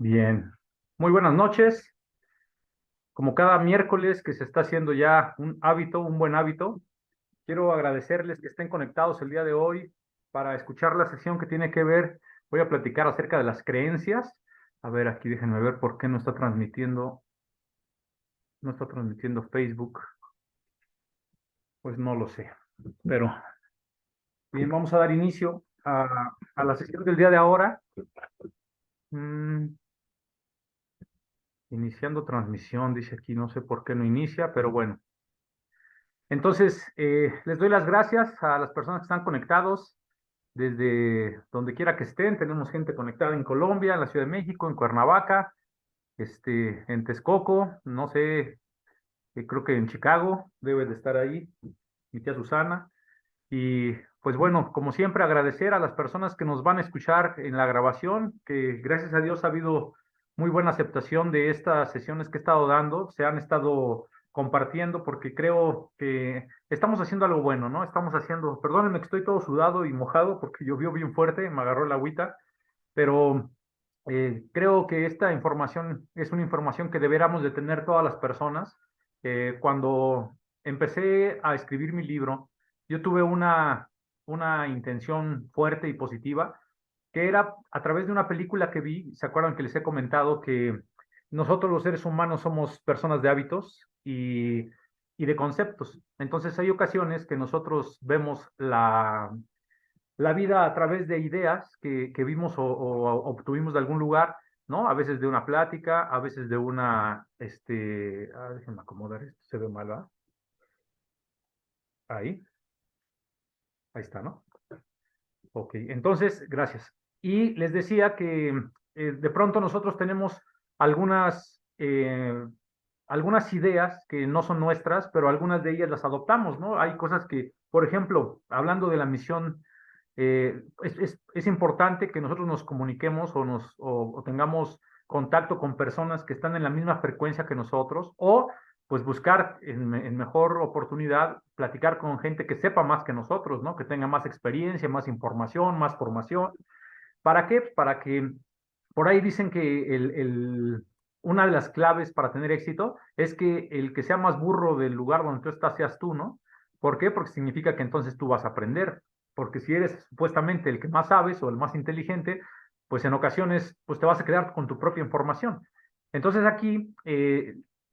Bien, muy buenas noches. Como cada miércoles que se está haciendo ya un hábito, un buen hábito, quiero agradecerles que estén conectados el día de hoy para escuchar la sesión que tiene que ver. Voy a platicar acerca de las creencias. A ver, aquí déjenme ver por qué no está transmitiendo Facebook. Pues no lo sé. Pero bien, vamos a dar inicio a la sesión del día de ahora. Mm, Iniciando transmisión, dice aquí, no sé por qué no inicia, pero bueno. Entonces, les doy las gracias a las personas que están conectados desde donde quiera que estén. Tenemos gente conectada en Colombia, en la Ciudad de México, en Cuernavaca, en Texcoco, no sé, creo que en Chicago debe de estar ahí, mi tía Susana. Y pues bueno, como siempre, agradecer a las personas que nos van a escuchar en la grabación, que gracias a Dios ha habido muy buena aceptación de estas sesiones que he estado dando, se han estado compartiendo porque creo que estamos haciendo algo bueno, ¿no? Perdónenme que estoy todo sudado y mojado porque llovió bien fuerte, me agarró el agüita, pero creo que esta información es una información que deberíamos de tener todas las personas. Cuando empecé a escribir mi libro, yo tuve una intención fuerte y positiva, que era a través de una película que vi. ¿Se acuerdan que les he comentado que nosotros los seres humanos somos personas de hábitos y de conceptos? Entonces hay ocasiones que nosotros vemos la vida a través de ideas que vimos o obtuvimos de algún lugar, ¿no? A veces de una plática, a veces de déjenme acomodar esto, se ve mal, ¿verdad? Ahí, ahí está, ¿no? Ok, entonces, gracias. Y les decía que de pronto nosotros tenemos algunas, algunas ideas que no son nuestras, pero algunas de ellas las adoptamos, ¿no? Hay cosas que, por ejemplo, hablando de la misión, es importante que nosotros nos comuniquemos o tengamos contacto con personas que están en la misma frecuencia que nosotros, o pues buscar en mejor oportunidad platicar con gente que sepa más que nosotros, ¿no? Que tenga más experiencia, más información, más formación. ¿Para qué? Para que por ahí dicen que una de las claves para tener éxito es que el que sea más burro del lugar donde tú estás seas tú, ¿no? ¿Por qué? Porque significa que entonces tú vas a aprender. Porque si eres supuestamente el que más sabes o el más inteligente, pues en ocasiones pues te vas a quedar con tu propia información. Entonces aquí,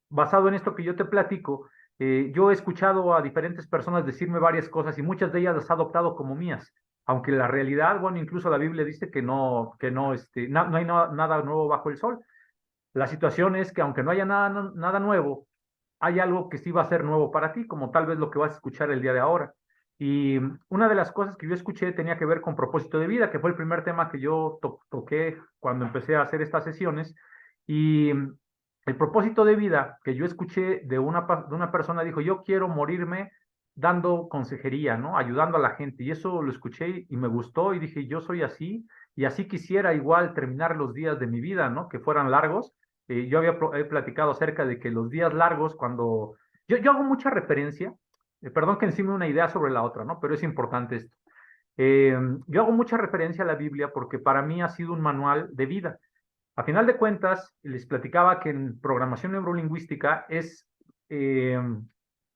basado en esto que yo te platico, yo he escuchado a diferentes personas decirme varias cosas y muchas de ellas las he adoptado como mías, aunque la realidad, bueno, incluso la Biblia dice no hay nada nuevo bajo el sol. La situación es que aunque no haya nada nuevo, hay algo que sí va a ser nuevo para ti, como tal vez lo que vas a escuchar el día de ahora. Y una de las cosas que yo escuché tenía que ver con propósito de vida, que fue el primer tema que yo toqué cuando empecé a hacer estas sesiones. Y el propósito de vida que yo escuché de una persona dijo, yo quiero morirme dando consejería, ¿no? Ayudando a la gente. Y eso lo escuché y me gustó y dije, yo soy así y así quisiera igual terminar los días de mi vida, ¿no? Que fueran largos. Yo he platicado acerca de que los días largos, cuando yo hago mucha referencia, perdón que encima una idea sobre la otra, ¿no? Pero es importante esto. Eh, yo hago mucha referencia a la Biblia porque para mí ha sido un manual de vida. A final de cuentas, les platicaba que en programación neurolingüística es eh,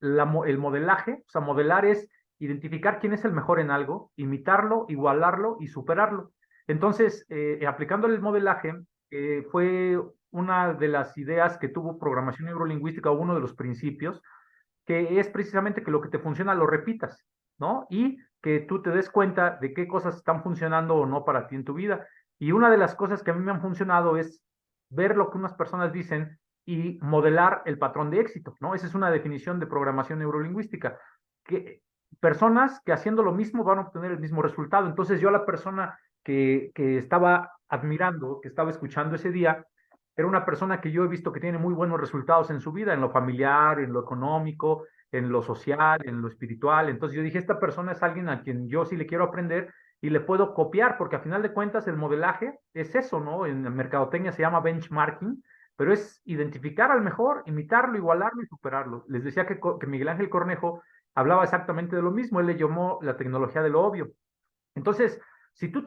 el modelaje, o sea, modelar es identificar quién es el mejor en algo, imitarlo, igualarlo y superarlo. Entonces, aplicando el modelaje, fue una de las ideas que tuvo programación neurolingüística, uno de los principios, que es precisamente que lo que te funciona lo repitas, ¿no? Y que tú te des cuenta de qué cosas están funcionando o no para ti en tu vida. Y una de las cosas que a mí me han funcionado es ver lo que unas personas dicen y modelar el patrón de éxito, ¿no? Esa es una definición de programación neurolingüística, que personas que haciendo lo mismo van a obtener el mismo resultado. Entonces yo a la persona que estaba admirando, que estaba escuchando ese día, era una persona que yo he visto que tiene muy buenos resultados en su vida, en lo familiar, en lo económico, en lo social, en lo espiritual. Entonces yo dije, esta persona es alguien a quien yo sí le quiero aprender y le puedo copiar, porque a final de cuentas el modelaje es eso, ¿no? En mercadotecnia se llama benchmarking, pero es identificar al mejor, imitarlo, igualarlo y superarlo. Les decía que Miguel Ángel Cornejo hablaba exactamente de lo mismo, él le llamó la tecnología de lo obvio. Entonces, si tú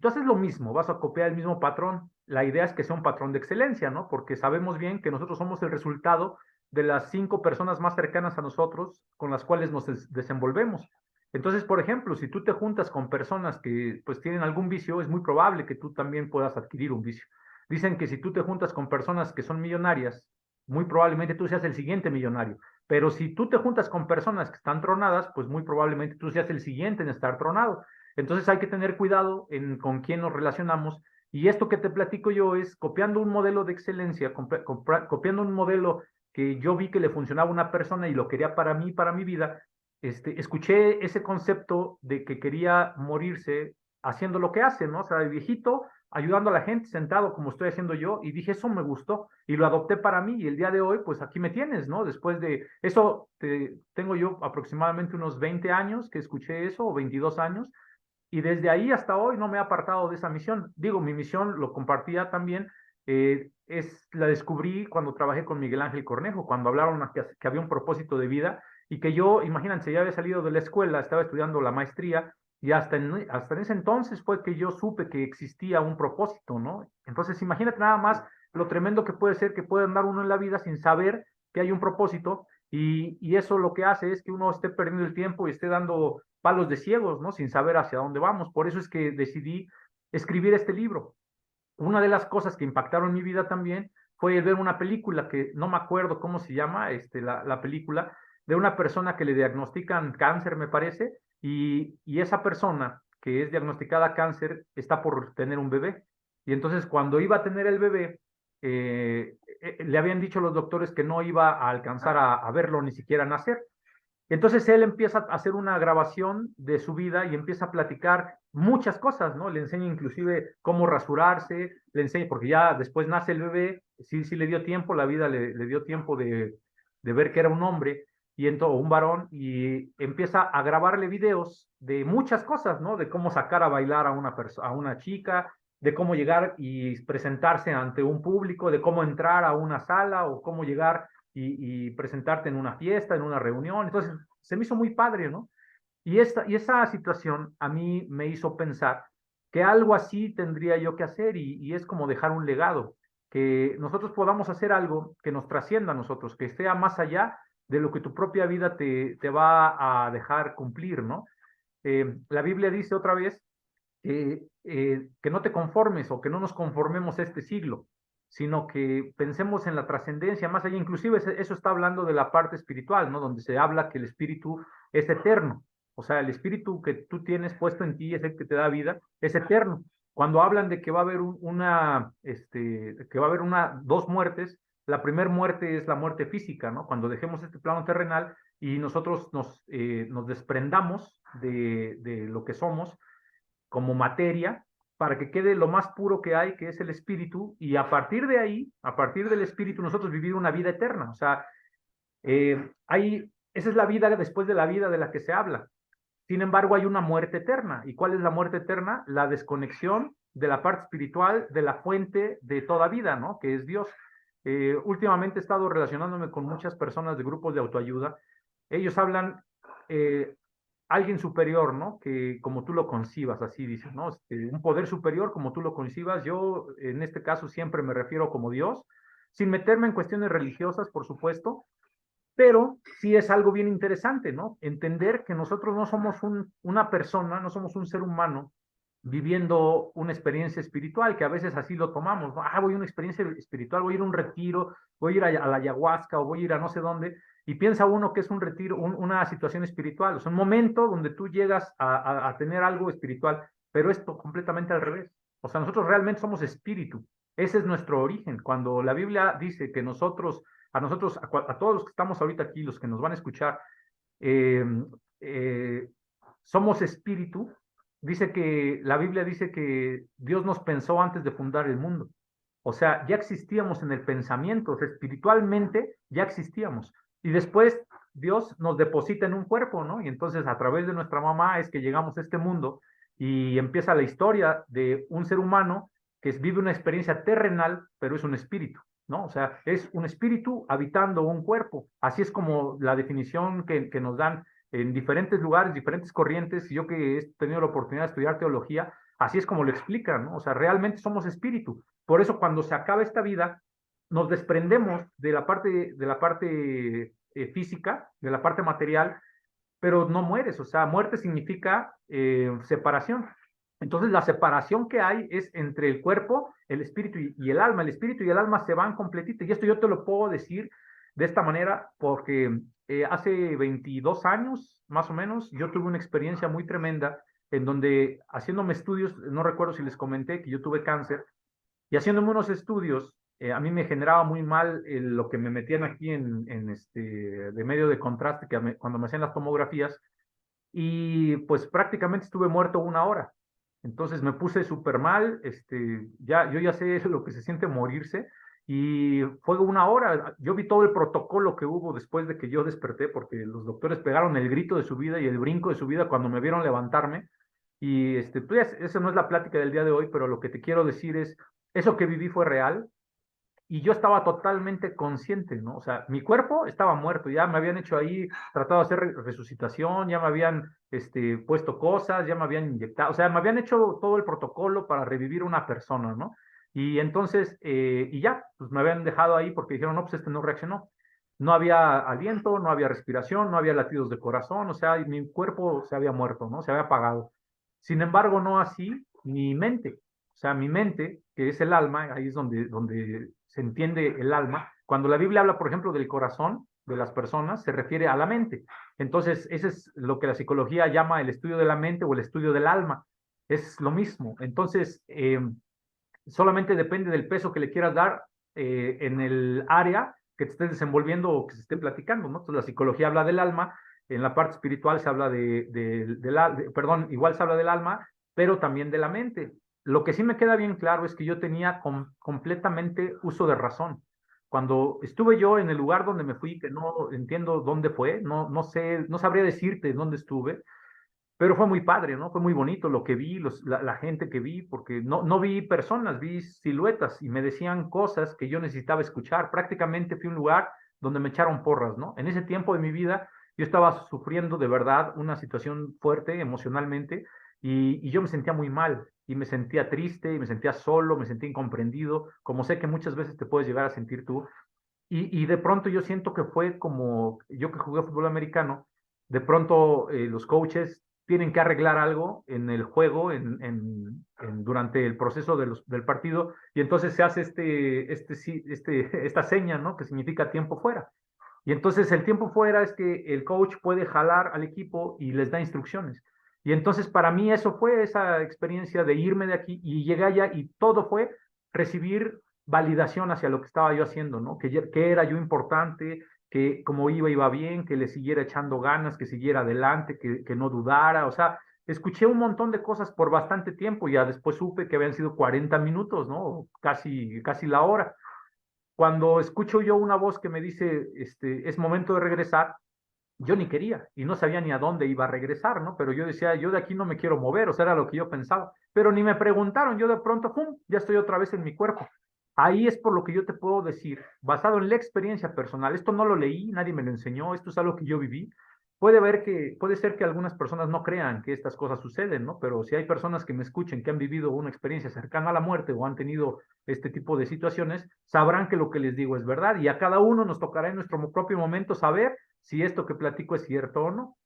haces lo mismo, vas a copiar el mismo patrón. la idea es que sea un patrón de excelencia, ¿no? Porque sabemos bien que nosotros somos el resultado de las 5 personas más cercanas a nosotros con las cuales nos desenvolvemos. Entonces, por ejemplo, si tú te juntas con personas que pues tienen algún vicio, es muy probable que tú también puedas adquirir un vicio. Dicen que si tú te juntas con personas que son millonarias, muy probablemente tú seas el siguiente millonario. Pero si tú te juntas con personas que están tronadas, pues muy probablemente tú seas el siguiente en estar tronado. Entonces hay que tener cuidado con quién nos relacionamos. Y esto que te platico yo es copiando un modelo de excelencia, copiando un modelo que yo vi que le funcionaba a una persona y lo quería para mí, para mi vida. Escuché ese concepto de que quería morirse haciendo lo que hace, ¿no? O sea, de viejito, ayudando a la gente, sentado como estoy haciendo yo, y dije, eso me gustó, y lo adopté para mí, y el día de hoy, pues aquí me tienes, ¿no? Después de eso, tengo yo aproximadamente unos 20 años que escuché eso, o 22 años, y desde ahí hasta hoy no me he apartado de esa misión. Digo, mi misión, lo compartía también, la descubrí cuando trabajé con Miguel Ángel Cornejo, cuando hablaron que había un propósito de vida y que yo, imagínense, ya había salido de la escuela, estaba estudiando la maestría y hasta en ese entonces fue que yo supe que existía un propósito, ¿no? Entonces, imagínate nada más lo tremendo que puede ser que puede andar uno en la vida sin saber que hay un propósito y eso lo que hace es que uno esté perdiendo el tiempo y esté dando palos de ciegos, ¿no? Sin saber hacia dónde vamos. Por eso es que decidí escribir este libro. Una de las cosas que impactaron mi vida también fue ver una película que no me acuerdo cómo se llama, la película, de una persona que le diagnostican cáncer, me parece, y esa persona que es diagnosticada cáncer está por tener un bebé. Y entonces cuando iba a tener el bebé, le habían dicho los doctores que no iba a alcanzar a verlo ni siquiera nacer. Entonces él empieza a hacer una grabación de su vida y empieza a platicar muchas cosas, ¿no? Le enseña inclusive cómo rasurarse, le enseña, porque ya después nace el bebé, sí le dio tiempo, la vida le dio tiempo de ver que era un hombre o un varón, y empieza a grabarle videos de muchas cosas, ¿no? De cómo sacar a bailar a una chica, de cómo llegar y presentarse ante un público, de cómo entrar a una sala o cómo llegar y presentarte en una fiesta, en una reunión. Entonces, se me hizo muy padre, ¿no? Y esa situación a mí me hizo pensar que algo así tendría yo que hacer y es como dejar un legado, que nosotros podamos hacer algo que nos trascienda a nosotros, que sea más allá de lo que tu propia vida te va a dejar cumplir, ¿no? La Biblia dice otra vez que no te conformes o que no nos conformemos a este siglo, sino que pensemos en la trascendencia más allá. Inclusive eso está hablando de la parte espiritual, ¿no? Donde se habla que el espíritu es eterno. O sea, el espíritu que tú tienes puesto en ti, es el que te da vida, es eterno. Cuando hablan de que va a haber dos muertes, la primera muerte es la muerte física, ¿no? Cuando dejemos este plano terrenal y nosotros nos desprendamos de lo que somos como materia para que quede lo más puro que hay, que es el espíritu, y a partir de ahí, a partir del espíritu, nosotros vivir una vida eterna. O sea, esa es la vida después de la vida de la que se habla. Sin embargo, hay una muerte eterna. ¿Y cuál es la muerte eterna? La desconexión de la parte espiritual, de la fuente de toda vida, ¿no? Que es Dios. Últimamente he estado relacionándome con muchas personas de grupos de autoayuda. Ellos hablan alguien superior, ¿no? Que como tú lo concibas, así dices, ¿no? Un poder superior como tú lo concibas. Yo, en este caso, siempre me refiero como Dios, sin meterme en cuestiones religiosas, por supuesto, pero sí es algo bien interesante, ¿no? Entender que nosotros no somos una persona, no somos un ser humano viviendo una experiencia espiritual, que a veces así lo tomamos, ¿no? Voy a una experiencia espiritual, voy a ir a un retiro, voy a ir a la ayahuasca o voy a ir a no sé dónde, y piensa uno que es un retiro, una situación espiritual, o sea, un momento donde tú llegas a tener algo espiritual, pero esto completamente al revés. O sea, nosotros realmente somos espíritu, ese es nuestro origen. Cuando la Biblia dice que a todos los que estamos ahorita aquí, los que nos van a escuchar, eh, eh, somos espíritu, la Biblia dice que Dios nos pensó antes de fundar el mundo. O sea, ya existíamos en el pensamiento, o sea, espiritualmente ya existíamos. Y después Dios nos deposita en un cuerpo, ¿no? Y entonces a través de nuestra mamá es que llegamos a este mundo y empieza la historia de un ser humano que vive una experiencia terrenal, pero es un espíritu, ¿no? O sea, es un espíritu habitando un cuerpo. Así es como la definición que nos dan en diferentes lugares, diferentes corrientes. Yo que he tenido la oportunidad de estudiar teología, así es como lo explican, ¿no? O sea, realmente somos espíritu. Por eso cuando se acaba esta vida, nos desprendemos de la parte física, de la parte material, pero no mueres, o sea, muerte significa separación. Entonces, la separación que hay es entre el cuerpo, el espíritu y el alma. El espíritu y el alma se van completito. Y esto yo te lo puedo decir de esta manera porque hace 22 años, más o menos, yo tuve una experiencia muy tremenda en donde haciéndome estudios, no recuerdo si les comenté que yo tuve cáncer, y haciéndome unos estudios, a mí me generaba muy mal lo que me metían aquí de medio de contraste cuando me hacían las tomografías, y pues prácticamente estuve muerto una hora. Entonces me puse súper mal, yo ya sé lo que se siente morirse, y fue una hora. Yo vi todo el protocolo que hubo después de que yo desperté, porque los doctores pegaron el grito de su vida y el brinco de su vida cuando me vieron levantarme. Y pues, esa no es la plática del día de hoy, pero lo que te quiero decir es, eso que viví fue real, y yo estaba totalmente consciente, ¿no? O sea, mi cuerpo estaba muerto, ya me habían hecho ahí, tratado de hacer resucitación, ya me habían puesto cosas, ya me habían inyectado, o sea, me habían hecho todo el protocolo para revivir una persona, ¿no? Y entonces, y ya, pues me habían dejado ahí porque dijeron, no, pues no reaccionó. No había aliento, no había respiración, no había latidos de corazón, o sea, mi cuerpo se había muerto, ¿no? Se había apagado. Sin embargo, no así mi mente. O sea, mi mente, que es el alma, ahí es donde se entiende el alma. Cuando la Biblia habla, por ejemplo, del corazón de las personas, se refiere a la mente. Entonces, ese es lo que la psicología llama el estudio de la mente o el estudio del alma. Es lo mismo. Entonces, solamente depende del peso que le quieras dar en el área que te estés desenvolviendo o que se esté platicando, ¿no? Entonces, la psicología habla del alma, en la parte espiritual se habla perdón, igual se habla del alma, pero también de la mente. Lo que sí me queda bien claro es que yo tenía completamente uso de razón. Cuando estuve yo en el lugar donde me fui, que no entiendo dónde fue, no sé, no sabría decirte dónde estuve, pero fue muy padre, ¿no? Fue muy bonito lo que vi, la gente que vi, porque no vi personas, vi siluetas y me decían cosas que yo necesitaba escuchar. Prácticamente fui a un lugar donde me echaron porras, ¿no? En ese tiempo de mi vida yo estaba sufriendo de verdad una situación fuerte emocionalmente, y yo me sentía muy mal y me sentía triste y me sentía solo, me sentía incomprendido, como sé que muchas veces te puedes llegar a sentir tú. Y de pronto yo siento que fue como yo que jugué fútbol americano, de pronto los coaches tienen que arreglar algo en el juego, durante el proceso del partido, y entonces se hace esta seña, ¿no? Que significa tiempo fuera. Y entonces el tiempo fuera es que el coach puede jalar al equipo y les da instrucciones. Y entonces para mí eso fue esa experiencia de irme de aquí, y llegué allá y todo fue recibir validación hacia lo que estaba yo haciendo, ¿no? Que era yo importante, que como iba bien, que le siguiera echando ganas, que siguiera adelante, que no dudara. O sea, escuché un montón de cosas por bastante tiempo, y ya después supe que habían sido 40 minutos, ¿no? Casi la hora. Cuando escucho yo una voz que me dice, es momento de regresar, yo ni quería y no sabía ni a dónde iba a regresar, ¿no? Pero yo decía, yo de aquí no me quiero mover, o sea, era lo que yo pensaba. Pero ni me preguntaron, yo de pronto, ¡pum!, ya estoy otra vez en mi cuerpo. Ahí es por lo que yo te puedo decir, basado en la experiencia personal. Esto no lo leí, nadie me lo enseñó, esto es algo que yo viví. Puede ser que algunas personas no crean que estas cosas suceden, ¿no? Pero si hay personas que me escuchen que han vivido una experiencia cercana a la muerte o han tenido este tipo de situaciones, sabrán que lo que les digo es verdad, y a cada uno nos tocará en nuestro propio momento saber si esto que platico es cierto o no.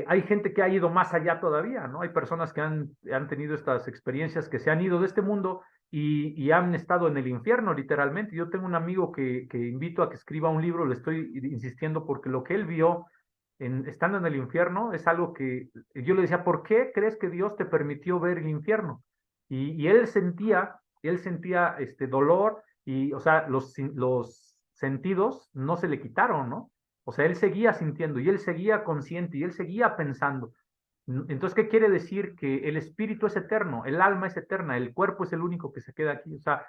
Hay gente que ha ido más allá todavía, ¿no? Hay personas que han tenido estas experiencias, que se han ido de este mundo y han estado en el infierno, literalmente. Yo tengo un amigo que invito a que escriba un libro, le estoy insistiendo porque lo que él vio estando en el infierno es algo que yo le decía, ¿por qué crees que Dios te permitió ver el infierno? Y él sentía dolor, y, o sea, los sentidos no se le quitaron, ¿no? O sea, él seguía sintiendo y él seguía consciente y él seguía pensando. Entonces, ¿qué quiere decir? Que el espíritu es eterno, el alma es eterna, el cuerpo es el único que se queda aquí. O sea,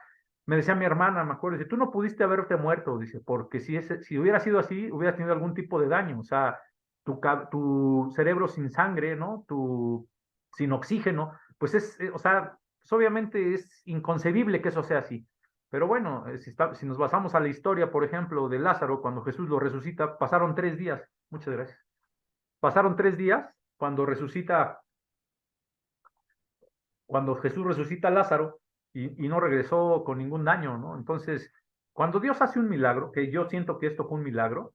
me decía mi hermana, me acuerdo, dice, tú no pudiste haberte muerto, dice, porque si hubiera sido así, hubieras tenido algún tipo de daño. O sea, tu cerebro sin sangre, ¿no? Sin oxígeno, pues o sea, pues obviamente es inconcebible que eso sea así. Pero bueno, si nos basamos a la historia, por ejemplo, de Lázaro, cuando Jesús lo resucita, pasaron 3 días. Muchas gracias. Pasaron 3 días cuando resucita cuando Jesús resucita a Lázaro y no regresó con ningún daño, ¿no? Entonces, cuando Dios hace un milagro, que yo siento que esto fue un milagro,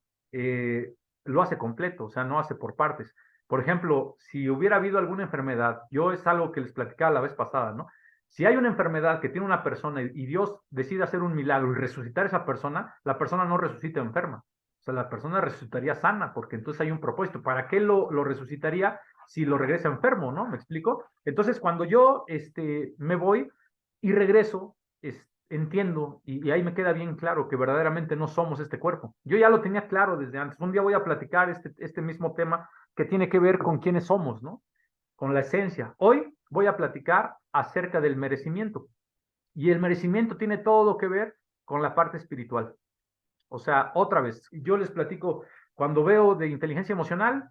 lo hace completo, o sea, no hace por partes. Por ejemplo, si hubiera habido alguna enfermedad, yo es algo que les platicaba la vez pasada, ¿no? Si hay una enfermedad que tiene una persona y Dios decide hacer un milagro y resucitar a esa persona, la persona no resucita enferma. O sea, la persona resucitaría sana, porque entonces hay un propósito. ¿Para qué lo resucitaría si lo regresa enfermo, no? ¿Me explico? Entonces, cuando yo me voy y regreso, entiendo y ahí me queda bien claro que verdaderamente no somos este cuerpo. Yo ya lo tenía claro desde antes. Un día voy a platicar este mismo tema que tiene que ver con quiénes somos, ¿no? Con la esencia. Hoy voy a platicar acerca del merecimiento. Y el merecimiento tiene todo que ver con la parte espiritual. O sea, otra vez, yo les platico, cuando veo de inteligencia emocional,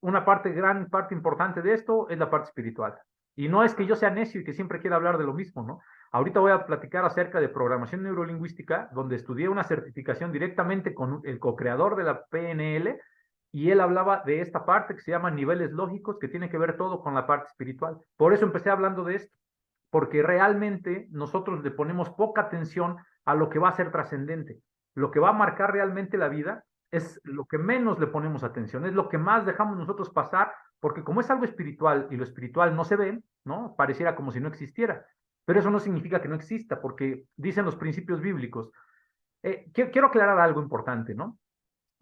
una parte, gran parte importante de esto es la parte espiritual. Y no es que yo sea necio y que siempre quiera hablar de lo mismo, ¿no? Ahorita voy a platicar acerca de programación neurolingüística, donde estudié una certificación directamente con el co-creador de la PNL, y él hablaba de esta parte que se llama niveles lógicos, que tiene que ver todo con la parte espiritual. Por eso empecé hablando de esto, porque realmente nosotros le ponemos poca atención a lo que va a ser trascendente. Lo que va a marcar realmente la vida es lo que menos le ponemos atención, es lo que más dejamos nosotros pasar, porque como es algo espiritual y lo espiritual no se ve, ¿no? Pareciera como si no existiera. Pero eso no significa que no exista, porque dicen los principios bíblicos. Quiero aclarar algo importante, ¿no?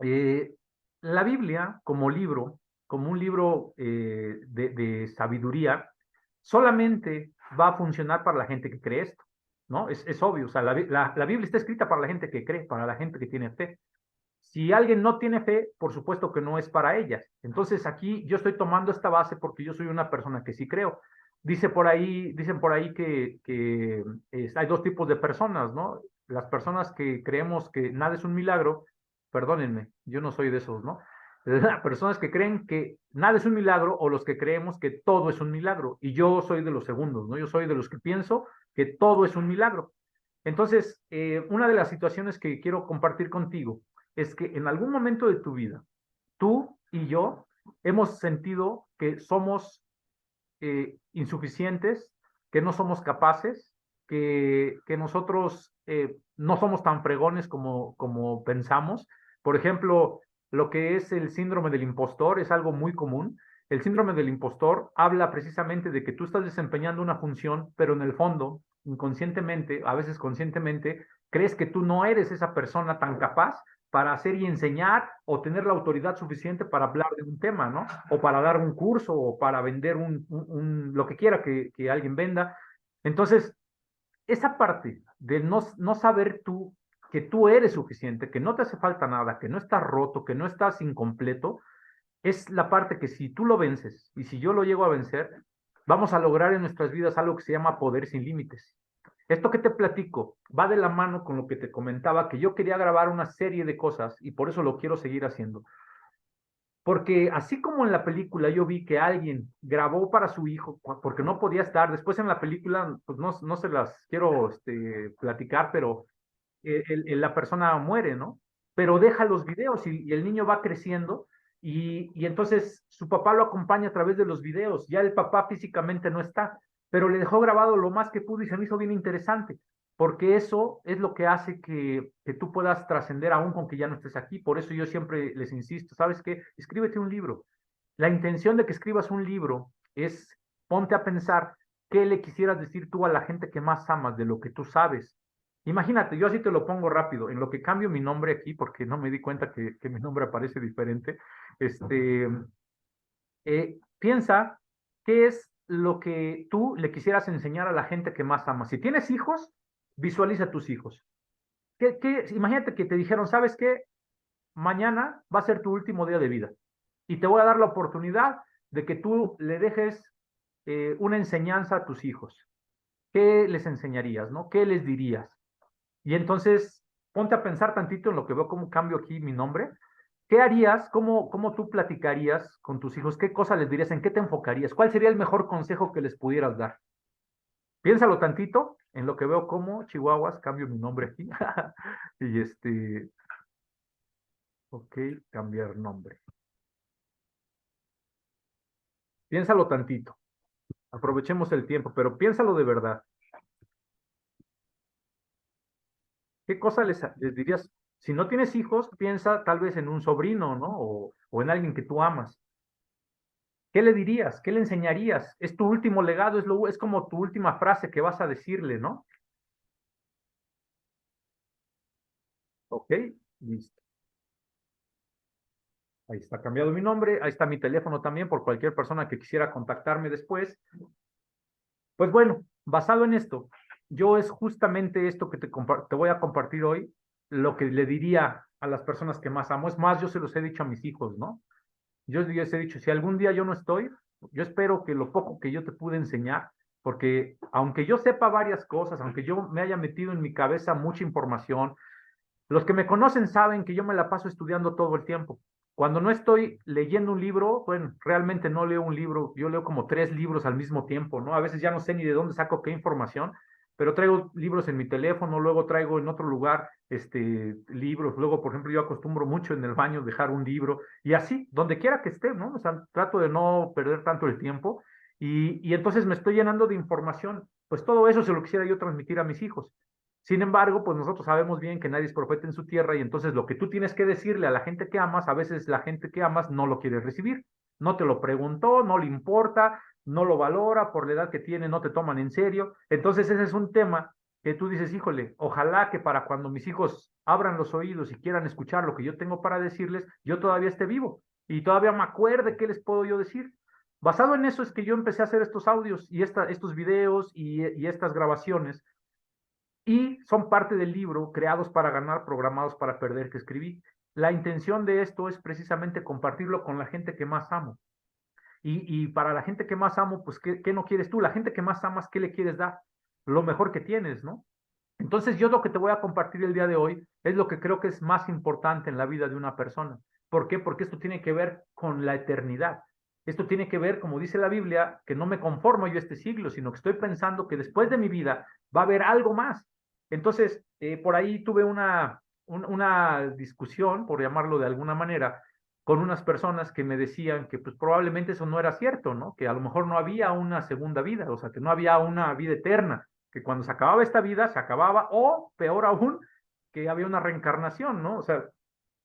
Eh, la Biblia como libro, como un libro de sabiduría, solamente va a funcionar para la gente que cree esto, ¿no? Es obvio, o sea, la Biblia está escrita para la gente que cree, para la gente que tiene fe. Si alguien no tiene fe, por supuesto que no es para ellas. Entonces aquí yo estoy tomando esta base porque yo soy una persona que sí creo. Dicen por ahí que hay dos tipos de personas, ¿no? Las personas que creemos que nada es un milagro, perdónenme, yo no soy de esos, ¿no? Las personas que creen que nada es un milagro o los que creemos que todo es un milagro. Y yo soy de los segundos, ¿no? Yo soy de los que pienso que todo es un milagro. Entonces, una de las situaciones que quiero compartir contigo es que en algún momento de tu vida, tú y yo hemos sentido que somos insuficientes, que no somos capaces, que nosotros no somos tan fregones como pensamos. Por ejemplo, lo que es el síndrome del impostor es algo muy común. El síndrome del impostor habla precisamente de que tú estás desempeñando una función, pero en el fondo, inconscientemente, a veces conscientemente, crees que tú no eres esa persona tan capaz para hacer y enseñar o tener la autoridad suficiente para hablar de un tema, ¿no? O para dar un curso o para vender lo que quiera que alguien venda. Entonces, esa parte de no saber tú que tú eres suficiente, que no te hace falta nada, que no estás roto, que no estás incompleto, es la parte que si tú lo vences y si yo lo llego a vencer, vamos a lograr en nuestras vidas algo que se llama poder sin límites. Esto que te platico va de la mano con lo que te comentaba, que yo quería grabar una serie de cosas y por eso lo quiero seguir haciendo. Porque así como en la película yo vi que alguien grabó para su hijo porque no podía estar, después en la película, pues no se las quiero platicar, pero la persona muere, ¿no? Pero deja los videos y el niño va creciendo y entonces su papá lo acompaña a través de los videos. Ya el papá físicamente no está, pero le dejó grabado lo más que pudo y se me hizo bien interesante, porque eso es lo que hace que tú puedas trascender aún con que ya no estés aquí. Por eso yo siempre les insisto, ¿sabes qué? Escríbete un libro. La intención de que escribas un libro es ponte a pensar qué le quisieras decir tú a la gente que más amas de lo que tú sabes. Imagínate, yo así te lo pongo rápido, en lo que cambio mi nombre aquí, porque no me di cuenta que mi nombre aparece diferente. Este, Piensa qué es lo que tú le quisieras enseñar a la gente que más amas. Si tienes hijos, visualiza a tus hijos. Imagínate que te dijeron, ¿sabes qué? Mañana va a ser tu último día de vida y te voy a dar la oportunidad de que tú le dejes una enseñanza a tus hijos. ¿Qué les enseñarías, no? ¿Qué les dirías? Y entonces, ponte a pensar tantito en lo que veo, cómo cambio aquí mi nombre. ¿Qué harías? ¿Cómo tú platicarías con tus hijos? ¿Qué cosa les dirías? ¿En qué te enfocarías? ¿Cuál sería el mejor consejo que les pudieras dar? Piénsalo tantito en lo que veo como Chihuahuas, cambio mi nombre aquí. Y ok, cambiar nombre. Piénsalo tantito. Aprovechemos el tiempo, pero piénsalo de verdad. ¿Qué cosa les dirías? Si no tienes hijos, piensa tal vez en un sobrino, ¿no? O en alguien que tú amas. ¿Qué le dirías? ¿Qué le enseñarías? Es tu último legado, es como tu última frase que vas a decirle, ¿no? Ok, listo. Ahí está cambiado mi nombre, ahí está mi teléfono también por cualquier persona que quisiera contactarme después. Pues bueno, basado en esto, yo es justamente esto que te voy a compartir hoy, lo que le diría a las personas que más amo. Es más, yo se los he dicho a mis hijos, ¿no? Yo les he dicho, si algún día yo no estoy, yo espero que lo poco que yo te pude enseñar, porque aunque yo sepa varias cosas, aunque yo me haya metido en mi cabeza mucha información, los que me conocen saben que yo me la paso estudiando todo el tiempo. Cuando no estoy leyendo un libro, bueno, realmente no leo un libro, yo leo como 3 libros al mismo tiempo, ¿no? A veces ya no sé ni de dónde saco qué información, pero traigo libros en mi teléfono, luego traigo en otro lugar libros, luego, por ejemplo, yo acostumbro mucho en el baño dejar un libro y así, donde quiera que esté, ¿no? O sea, trato de no perder tanto el tiempo y entonces me estoy llenando de información. Pues todo eso se lo quisiera yo transmitir a mis hijos. Sin embargo, pues nosotros sabemos bien que nadie es profeta en su tierra y entonces lo que tú tienes que decirle a la gente que amas, a veces la gente que amas no lo quiere recibir. No te lo preguntó, no le importa, no lo valora, por la edad que tiene no te toman en serio. Entonces ese es un tema que tú dices, híjole, ojalá que para cuando mis hijos abran los oídos y quieran escuchar lo que yo tengo para decirles, yo todavía esté vivo y todavía me acuerde qué les puedo yo decir. Basado en eso es que yo empecé a hacer estos audios y estos videos y estas grabaciones y son parte del libro Creados para ganar, programados para perder que escribí. La intención de esto es precisamente compartirlo con la gente que más amo. Y para la gente que más amo, pues, ¿qué no quieres tú? La gente que más amas, ¿qué le quieres dar? Lo mejor que tienes, ¿no? Entonces yo lo que te voy a compartir el día de hoy es lo que creo que es más importante en la vida de una persona. ¿Por qué? Porque esto tiene que ver con la eternidad. Esto tiene que ver, como dice la Biblia, que no me conformo yo a este siglo, sino que estoy pensando que después de mi vida va a haber algo más. Entonces, por ahí tuve una discusión, por llamarlo de alguna manera, con unas personas que me decían que pues probablemente eso no era cierto, ¿no? Que a lo mejor no había una segunda vida, o sea, que no había una vida eterna, que cuando se acababa esta vida se acababa, o peor aún, que había una reencarnación, ¿no? O sea,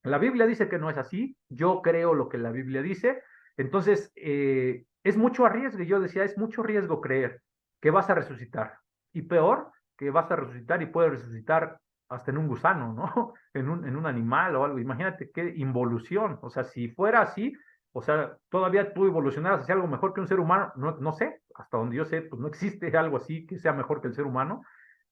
la Biblia dice que no es así, yo creo lo que la Biblia dice, entonces es mucho riesgo, y yo decía, es mucho riesgo creer que vas a resucitar, y peor, que vas a resucitar y puedes resucitar hasta en un gusano, ¿no? En un animal o algo, imagínate qué involución, o sea, si fuera así, o sea, todavía tú evolucionaras hacia algo mejor que un ser humano, no, no sé, hasta donde yo sé, pues no existe algo así que sea mejor que el ser humano,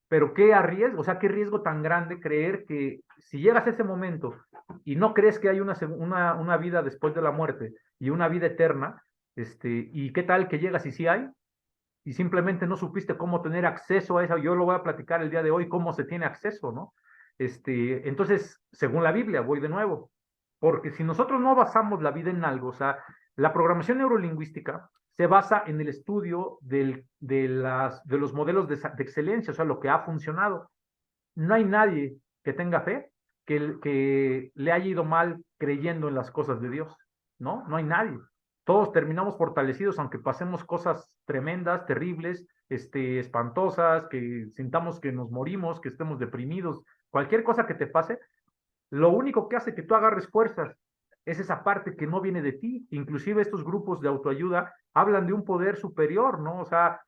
pero qué arriesgo, o sea, qué riesgo tan grande creer que si llegas a ese momento y no crees que hay una vida después de la muerte y una vida eterna, y qué tal que llegas y sí hay, y simplemente no supiste cómo tener acceso a eso. Yo lo voy a platicar el día de hoy, cómo se tiene acceso, ¿no? Entonces, según la Biblia, voy de nuevo, porque si nosotros no basamos la vida en algo, o sea, la programación neurolingüística se basa en el estudio de los modelos de excelencia, o sea, lo que ha funcionado. No hay nadie que tenga fe que le haya ido mal creyendo en las cosas de Dios, ¿no? No hay nadie. Todos terminamos fortalecidos, aunque pasemos cosas tremendas, terribles, espantosas, que sintamos que nos morimos, que estemos deprimidos, cualquier cosa que te pase, lo único que hace que tú agarres fuerzas es esa parte que no viene de ti. Inclusive estos grupos de autoayuda hablan de un poder superior, ¿no? O sea,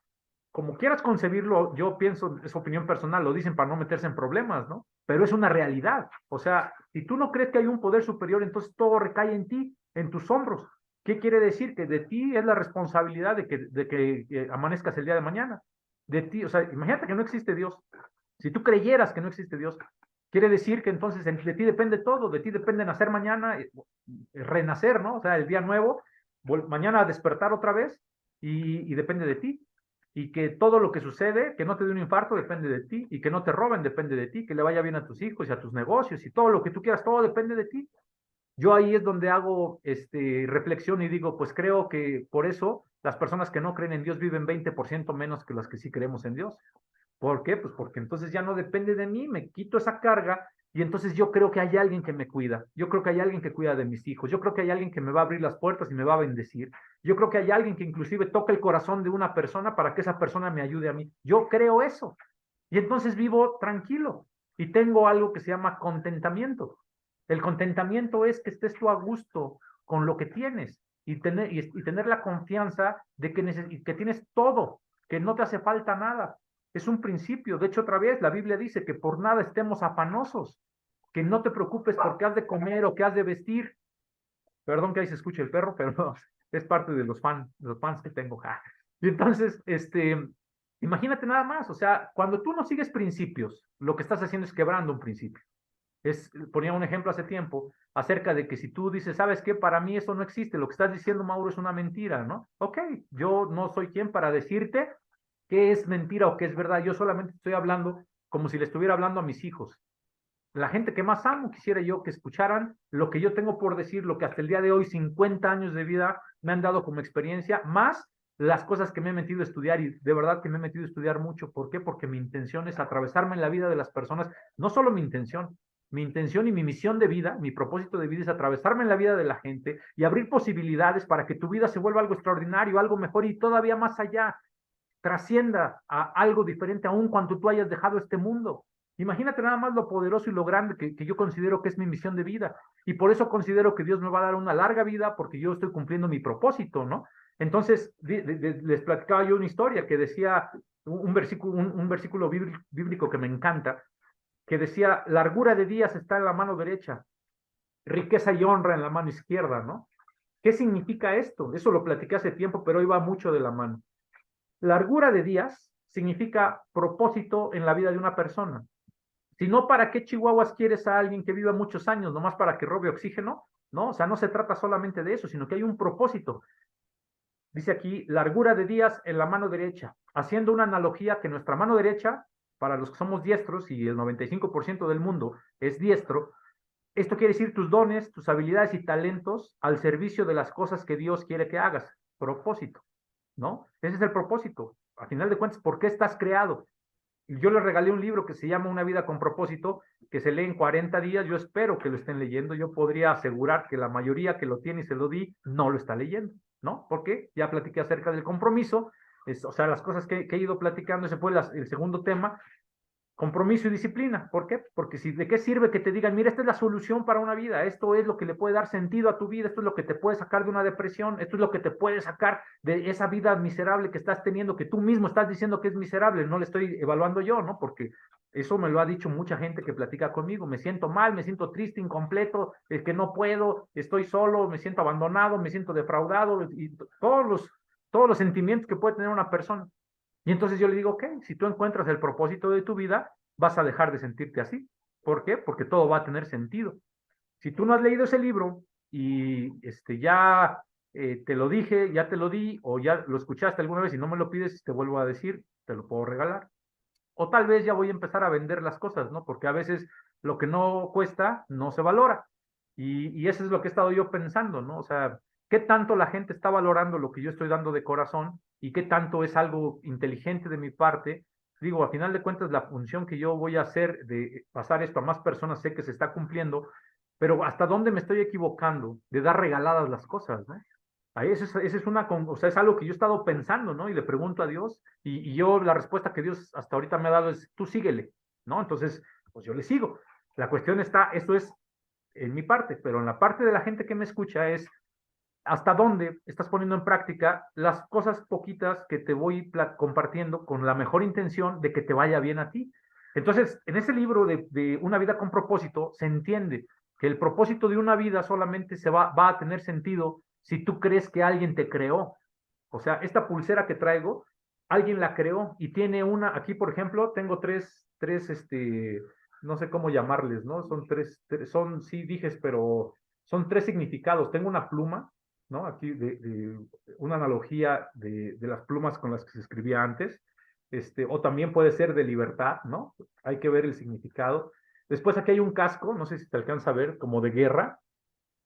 como quieras concebirlo, yo pienso, es opinión personal, lo dicen para no meterse en problemas, ¿no? Pero es una realidad. O sea, si tú no crees que hay un poder superior, entonces todo recae en ti, en tus hombros. ¿Qué quiere decir? Que de ti es la responsabilidad de que amanezcas el día de mañana. De ti, o sea, imagínate que no existe Dios. Si tú creyeras que no existe Dios, quiere decir que entonces de ti depende todo, de ti depende nacer mañana, renacer, ¿no? O sea, el día nuevo, mañana despertar otra vez y depende de ti y que todo lo que sucede, que no te dé un infarto, depende de ti, y que no te roben, depende de ti, que le vaya bien a tus hijos y a tus negocios y todo lo que tú quieras, todo depende de ti. Yo ahí es donde hago reflexión y digo, pues creo que por eso las personas que no creen en Dios viven 20% menos que las que sí creemos en Dios. ¿Por qué? Pues porque entonces ya no depende de mí, me quito esa carga Y entonces yo creo que hay alguien que me cuida, yo creo que hay alguien que cuida de mis hijos, yo creo que hay alguien que me va a abrir las puertas y me va a bendecir, yo creo que hay alguien que inclusive toca el corazón de una persona para que esa persona me ayude a mí. Yo creo eso. Y entonces vivo tranquilo y tengo algo que se llama contentamiento. El contentamiento es que estés tú a gusto con lo que tienes y tener la confianza de que tienes todo, que no te hace falta nada. Es un principio. De hecho, otra vez, la Biblia dice que por nada estemos afanosos, que no te preocupes por qué has de comer o qué has de vestir. Perdón que ahí se escuche el perro, pero es parte de los fans que tengo. Y entonces, imagínate nada más, o sea, cuando tú no sigues principios, lo que estás haciendo es quebrando un principio. Ponía un ejemplo hace tiempo acerca de que si tú dices, ¿sabes qué? Para mí eso no existe, lo que estás diciendo, Mauro, es una mentira, ¿no? Ok, yo no soy quien para decirte qué es mentira o qué es verdad, yo solamente estoy hablando como si le estuviera hablando a mis hijos. La gente que más amo quisiera yo que escucharan lo que yo tengo por decir, lo que hasta el día de hoy, 50 años de vida, me han dado como experiencia, más las cosas que me he metido a estudiar y de verdad que me he metido a estudiar mucho. ¿Por qué? Porque mi intención es atravesarme en la vida de las personas, no solo mi intención y mi misión de vida, mi propósito de vida es atravesarme en la vida de la gente y abrir posibilidades para que tu vida se vuelva algo extraordinario, algo mejor y todavía más allá, trascienda a algo diferente aún cuando tú hayas dejado este mundo. Imagínate nada más lo poderoso y lo grande que yo considero que es mi misión de vida. Y por eso considero que Dios me va a dar una larga vida porque yo estoy cumpliendo mi propósito, ¿no? Entonces, les platicaba yo una historia que decía un versículo bíblico que me encanta, que decía, largura de días está en la mano derecha, riqueza y honra en la mano izquierda, ¿no? ¿Qué significa esto? Eso lo platiqué hace tiempo, pero hoy va mucho de la mano. Largura de días significa propósito en la vida de una persona. Si no, ¿para qué chihuahuas quieres a alguien que viva muchos años, nomás para que robe oxígeno? No, o sea, no se trata solamente de eso, sino que hay un propósito. Dice aquí, largura de días en la mano derecha, haciendo una analogía que nuestra mano derecha, para los que somos diestros y el 95% del mundo es diestro, esto quiere decir tus dones, tus habilidades y talentos al servicio de las cosas que Dios quiere que hagas. Propósito, ¿no? Ese es el propósito. A final de cuentas, ¿por qué estás creado? Yo les regalé un libro que se llama Una vida con propósito, que se lee en 40 días. Yo espero que lo estén leyendo. Yo podría asegurar que la mayoría que lo tiene y se lo di, no lo está leyendo, ¿no? Porque ya platiqué acerca del compromiso, o sea, las cosas que he ido platicando, ese fue el segundo tema, compromiso y disciplina. ¿Por qué? Porque si de qué sirve que te digan, mira, esta es la solución para una vida, esto es lo que le puede dar sentido a tu vida, esto es lo que te puede sacar de una depresión, esto es lo que te puede sacar de esa vida miserable que estás teniendo, que tú mismo estás diciendo que es miserable, no le estoy evaluando yo, ¿no? Porque eso me lo ha dicho mucha gente que platica conmigo, me siento mal, me siento triste, incompleto, es que no puedo, estoy solo, me siento abandonado, me siento defraudado y todos los sentimientos que puede tener una persona. Y entonces yo le digo, ok, si tú encuentras el propósito de tu vida, vas a dejar de sentirte así. ¿Por qué? Porque todo va a tener sentido. Si tú no has leído ese libro y ya te lo dije, ya te lo di, o ya lo escuchaste alguna vez y no me lo pides, te vuelvo a decir, te lo puedo regalar. O tal vez ya voy a empezar a vender las cosas, ¿no? Porque a veces lo que no cuesta no se valora. Y eso es lo que he estado yo pensando, ¿no? O sea, ¿qué tanto la gente está valorando lo que yo estoy dando de corazón y qué tanto es algo inteligente de mi parte? Digo, a final de cuentas, la función que yo voy a hacer de pasar esto a más personas, sé que se está cumpliendo, pero ¿hasta dónde me estoy equivocando de dar regaladas las cosas, ¿no? Ahí esa es o sea, es algo que yo he estado pensando, ¿no? Y le pregunto a Dios, y yo la respuesta que Dios hasta ahorita me ha dado es, tú síguele, ¿no? Entonces, pues yo le sigo. La cuestión está, esto es en mi parte, pero en la parte de la gente que me escucha es, ¿hasta dónde estás poniendo en práctica las cosas poquitas que te voy compartiendo con la mejor intención de que te vaya bien a ti? Entonces, en ese libro de Una vida con propósito, se entiende que el propósito de una vida solamente va a tener sentido si tú crees que alguien te creó. O sea, esta pulsera que traigo, alguien la creó y tiene una, aquí por ejemplo, tengo no sé cómo llamarles, ¿no? Son son, sí, dijes, pero son tres significados. Tengo una pluma, ¿no? Aquí de una analogía de las plumas con las que se escribía antes, o también puede ser de libertad, ¿no? Hay que ver el significado. Después aquí hay un casco, no sé si te alcanza a ver, como de guerra.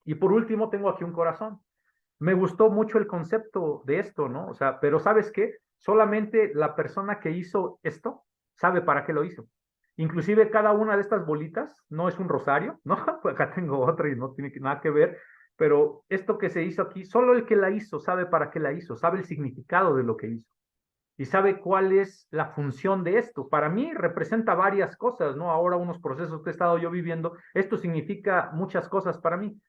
Y por último tengo aquí un corazón. Me gustó mucho el concepto de esto, ¿no? O sea, pero ¿sabes qué? Solamente la persona que hizo esto sabe para qué lo hizo. Inclusive cada una de estas bolitas no es un rosario, ¿no? Acá tengo otra y no tiene nada que ver, pero esto que se hizo aquí, solo el que la hizo sabe para qué la hizo, sabe el significado de lo que hizo y sabe cuál es la función de esto. Para mí representa varias cosas, ¿no? Ahora unos procesos que he estado yo viviendo, esto significa muchas cosas para mí.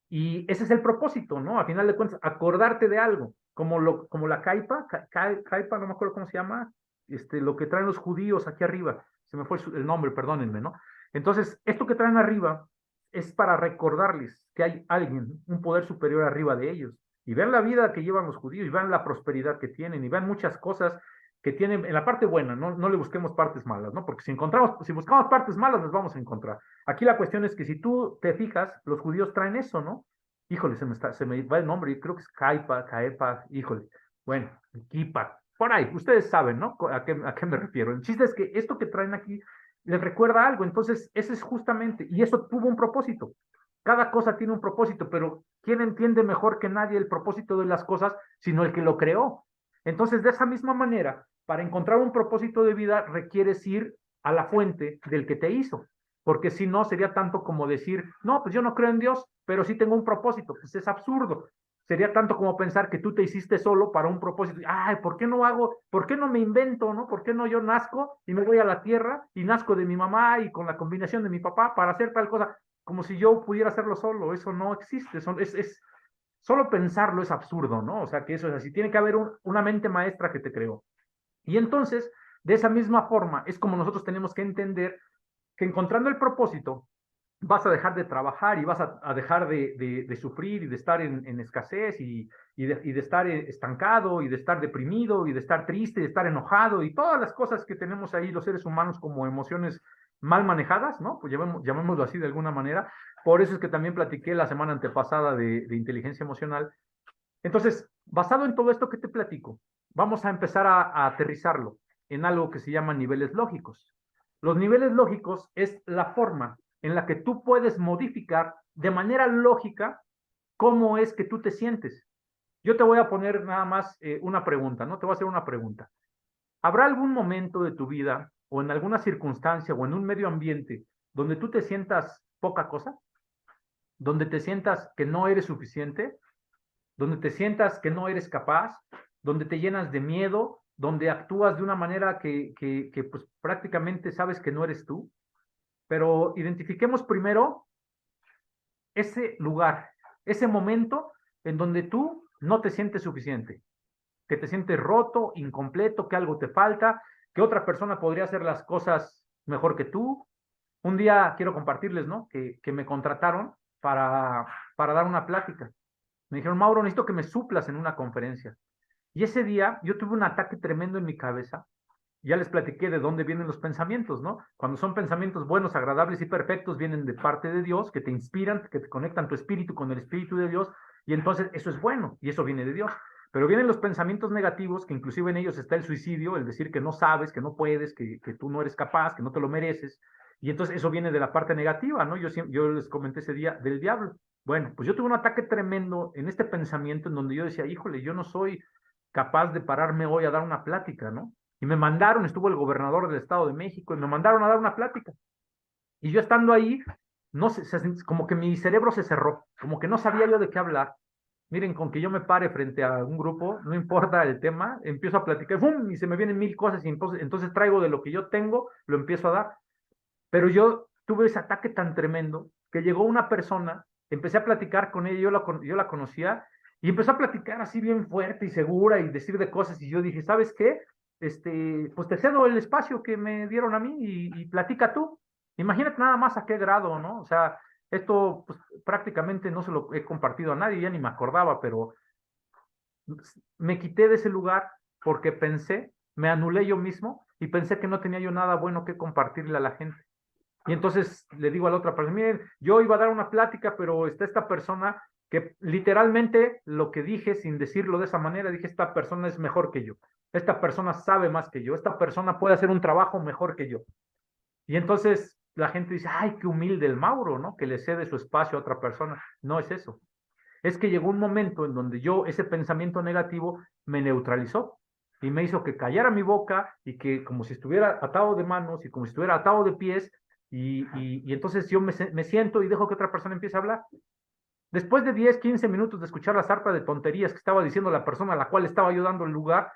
Y ese es el propósito, ¿no? A final de cuentas, acordarte de algo, como la caipa, caipa, no me acuerdo cómo se llama, lo que traen los judíos aquí arriba, se me fue el nombre, perdónenme, ¿no? Entonces, esto que traen arriba es para recordarles que hay alguien, un poder superior arriba de ellos. Y vean la vida que llevan los judíos, y vean la prosperidad que tienen, y vean muchas cosas que tienen en la parte buena, no le busquemos partes malas, ¿no? Porque si buscamos partes malas, las vamos a encontrar. Aquí la cuestión es que si tú te fijas, los judíos traen eso, ¿no? Híjole, se me va el nombre, yo creo que es Caipa, Caepa, híjole. Bueno, Kipa, por ahí, ustedes saben, ¿no? A qué me refiero. El chiste es que esto que traen aquí les recuerda algo, entonces ese es justamente, y eso tuvo un propósito. Cada cosa tiene un propósito, pero ¿quién entiende mejor que nadie el propósito de las cosas, sino el que lo creó? Entonces, de esa misma manera, para encontrar un propósito de vida, requieres ir a la fuente del que te hizo, porque si no, sería tanto como decir, no, pues yo no creo en Dios, pero sí tengo un propósito, pues es absurdo. Sería tanto como pensar que tú te hiciste solo para un propósito. Ay, por qué no me invento, ¿no? ¿Por qué no yo nazco y me voy a la tierra y nazco de mi mamá y con la combinación de mi papá para hacer tal cosa? Como si yo pudiera hacerlo solo. Eso no existe. Solo pensarlo es absurdo, ¿no? O sea, que eso es así. Tiene que haber una mente maestra que te creó. Y entonces, de esa misma forma, es como nosotros tenemos que entender que encontrando el propósito, vas a dejar de trabajar y vas a dejar de sufrir y de estar en escasez y de estar estancado y de estar deprimido y de estar triste y de estar enojado y todas las cosas que tenemos ahí los seres humanos como emociones mal manejadas, ¿no? Pues llamémoslo así de alguna manera. Por eso es que también platiqué la semana antepasada de inteligencia emocional. Entonces, basado en todo esto que te platico, vamos a empezar a aterrizarlo en algo que se llama niveles lógicos. Los niveles lógicos es la forma en la que tú puedes modificar de manera lógica cómo es que tú te sientes. Yo te voy a poner nada más una pregunta, ¿no? Te voy a hacer una pregunta. ¿Habrá algún momento de tu vida o en alguna circunstancia o en un medio ambiente donde tú te sientas poca cosa? ¿Donde te sientas que no eres suficiente? ¿Donde te sientas que no eres capaz? ¿Donde te llenas de miedo? ¿Donde actúas de una manera que pues prácticamente sabes que no eres tú? Pero identifiquemos primero ese lugar, ese momento en donde tú no te sientes suficiente, que te sientes roto, incompleto, que algo te falta, que otra persona podría hacer las cosas mejor que tú. Un día quiero compartirles, ¿no? Que me contrataron para dar una plática. Me dijeron, Mauro, necesito que me suplas en una conferencia. Y ese día yo tuve un ataque tremendo en mi cabeza. Ya les platiqué de dónde vienen los pensamientos, ¿no? Cuando son pensamientos buenos, agradables y perfectos, vienen de parte de Dios, que te inspiran, que te conectan tu espíritu con el espíritu de Dios, y entonces eso es bueno, y eso viene de Dios. Pero vienen los pensamientos negativos, que inclusive en ellos está el suicidio, el decir que no sabes, que no puedes, que tú no eres capaz, que no te lo mereces, y entonces eso viene de la parte negativa, ¿no? Yo les comenté ese día del diablo. Bueno, pues yo tuve un ataque tremendo en este pensamiento en donde yo decía, híjole, yo no soy capaz de pararme hoy a dar una plática, ¿no? Y me mandaron, estuvo el gobernador del Estado de México y me mandaron a dar una plática. Y yo estando ahí, no sé, como que mi cerebro se cerró, como que no sabía yo de qué hablar. Miren, con que yo me pare frente a un grupo, no importa el tema, empiezo a platicar, ¡fum! Y se me vienen mil cosas y entonces traigo de lo que yo tengo, lo empiezo a dar. Pero yo tuve ese ataque tan tremendo que llegó una persona, empecé a platicar con ella, yo la conocía, y empezó a platicar así bien fuerte y segura y decir de cosas, y yo dije, ¿sabes qué? Pues te cedo el espacio que me dieron a mí y platica tú. Imagínate nada más a qué grado, ¿no? O sea, esto pues, prácticamente no se lo he compartido a nadie, ya ni me acordaba, pero me quité de ese lugar porque pensé, me anulé yo mismo y pensé que no tenía yo nada bueno que compartirle a la gente. Y entonces le digo a la otra persona, miren, yo iba a dar una plática, pero está esta persona que literalmente lo que dije sin decirlo de esa manera, dije, esta persona es mejor que yo, esta persona sabe más que yo, esta persona puede hacer un trabajo mejor que yo. Y entonces la gente dice, ay, qué humilde el Mauro, ¿no? Que le cede su espacio a otra persona. No es eso. Es que llegó un momento en donde yo, ese pensamiento negativo me neutralizó. y me hizo que callara mi boca y que como si estuviera atado de manos y como si estuviera atado de pies y entonces yo me siento y dejo que otra persona empiece a hablar. Después de 10, 15 minutos de escuchar la sarta de tonterías que estaba diciendo la persona a la cual estaba yo dando el lugar,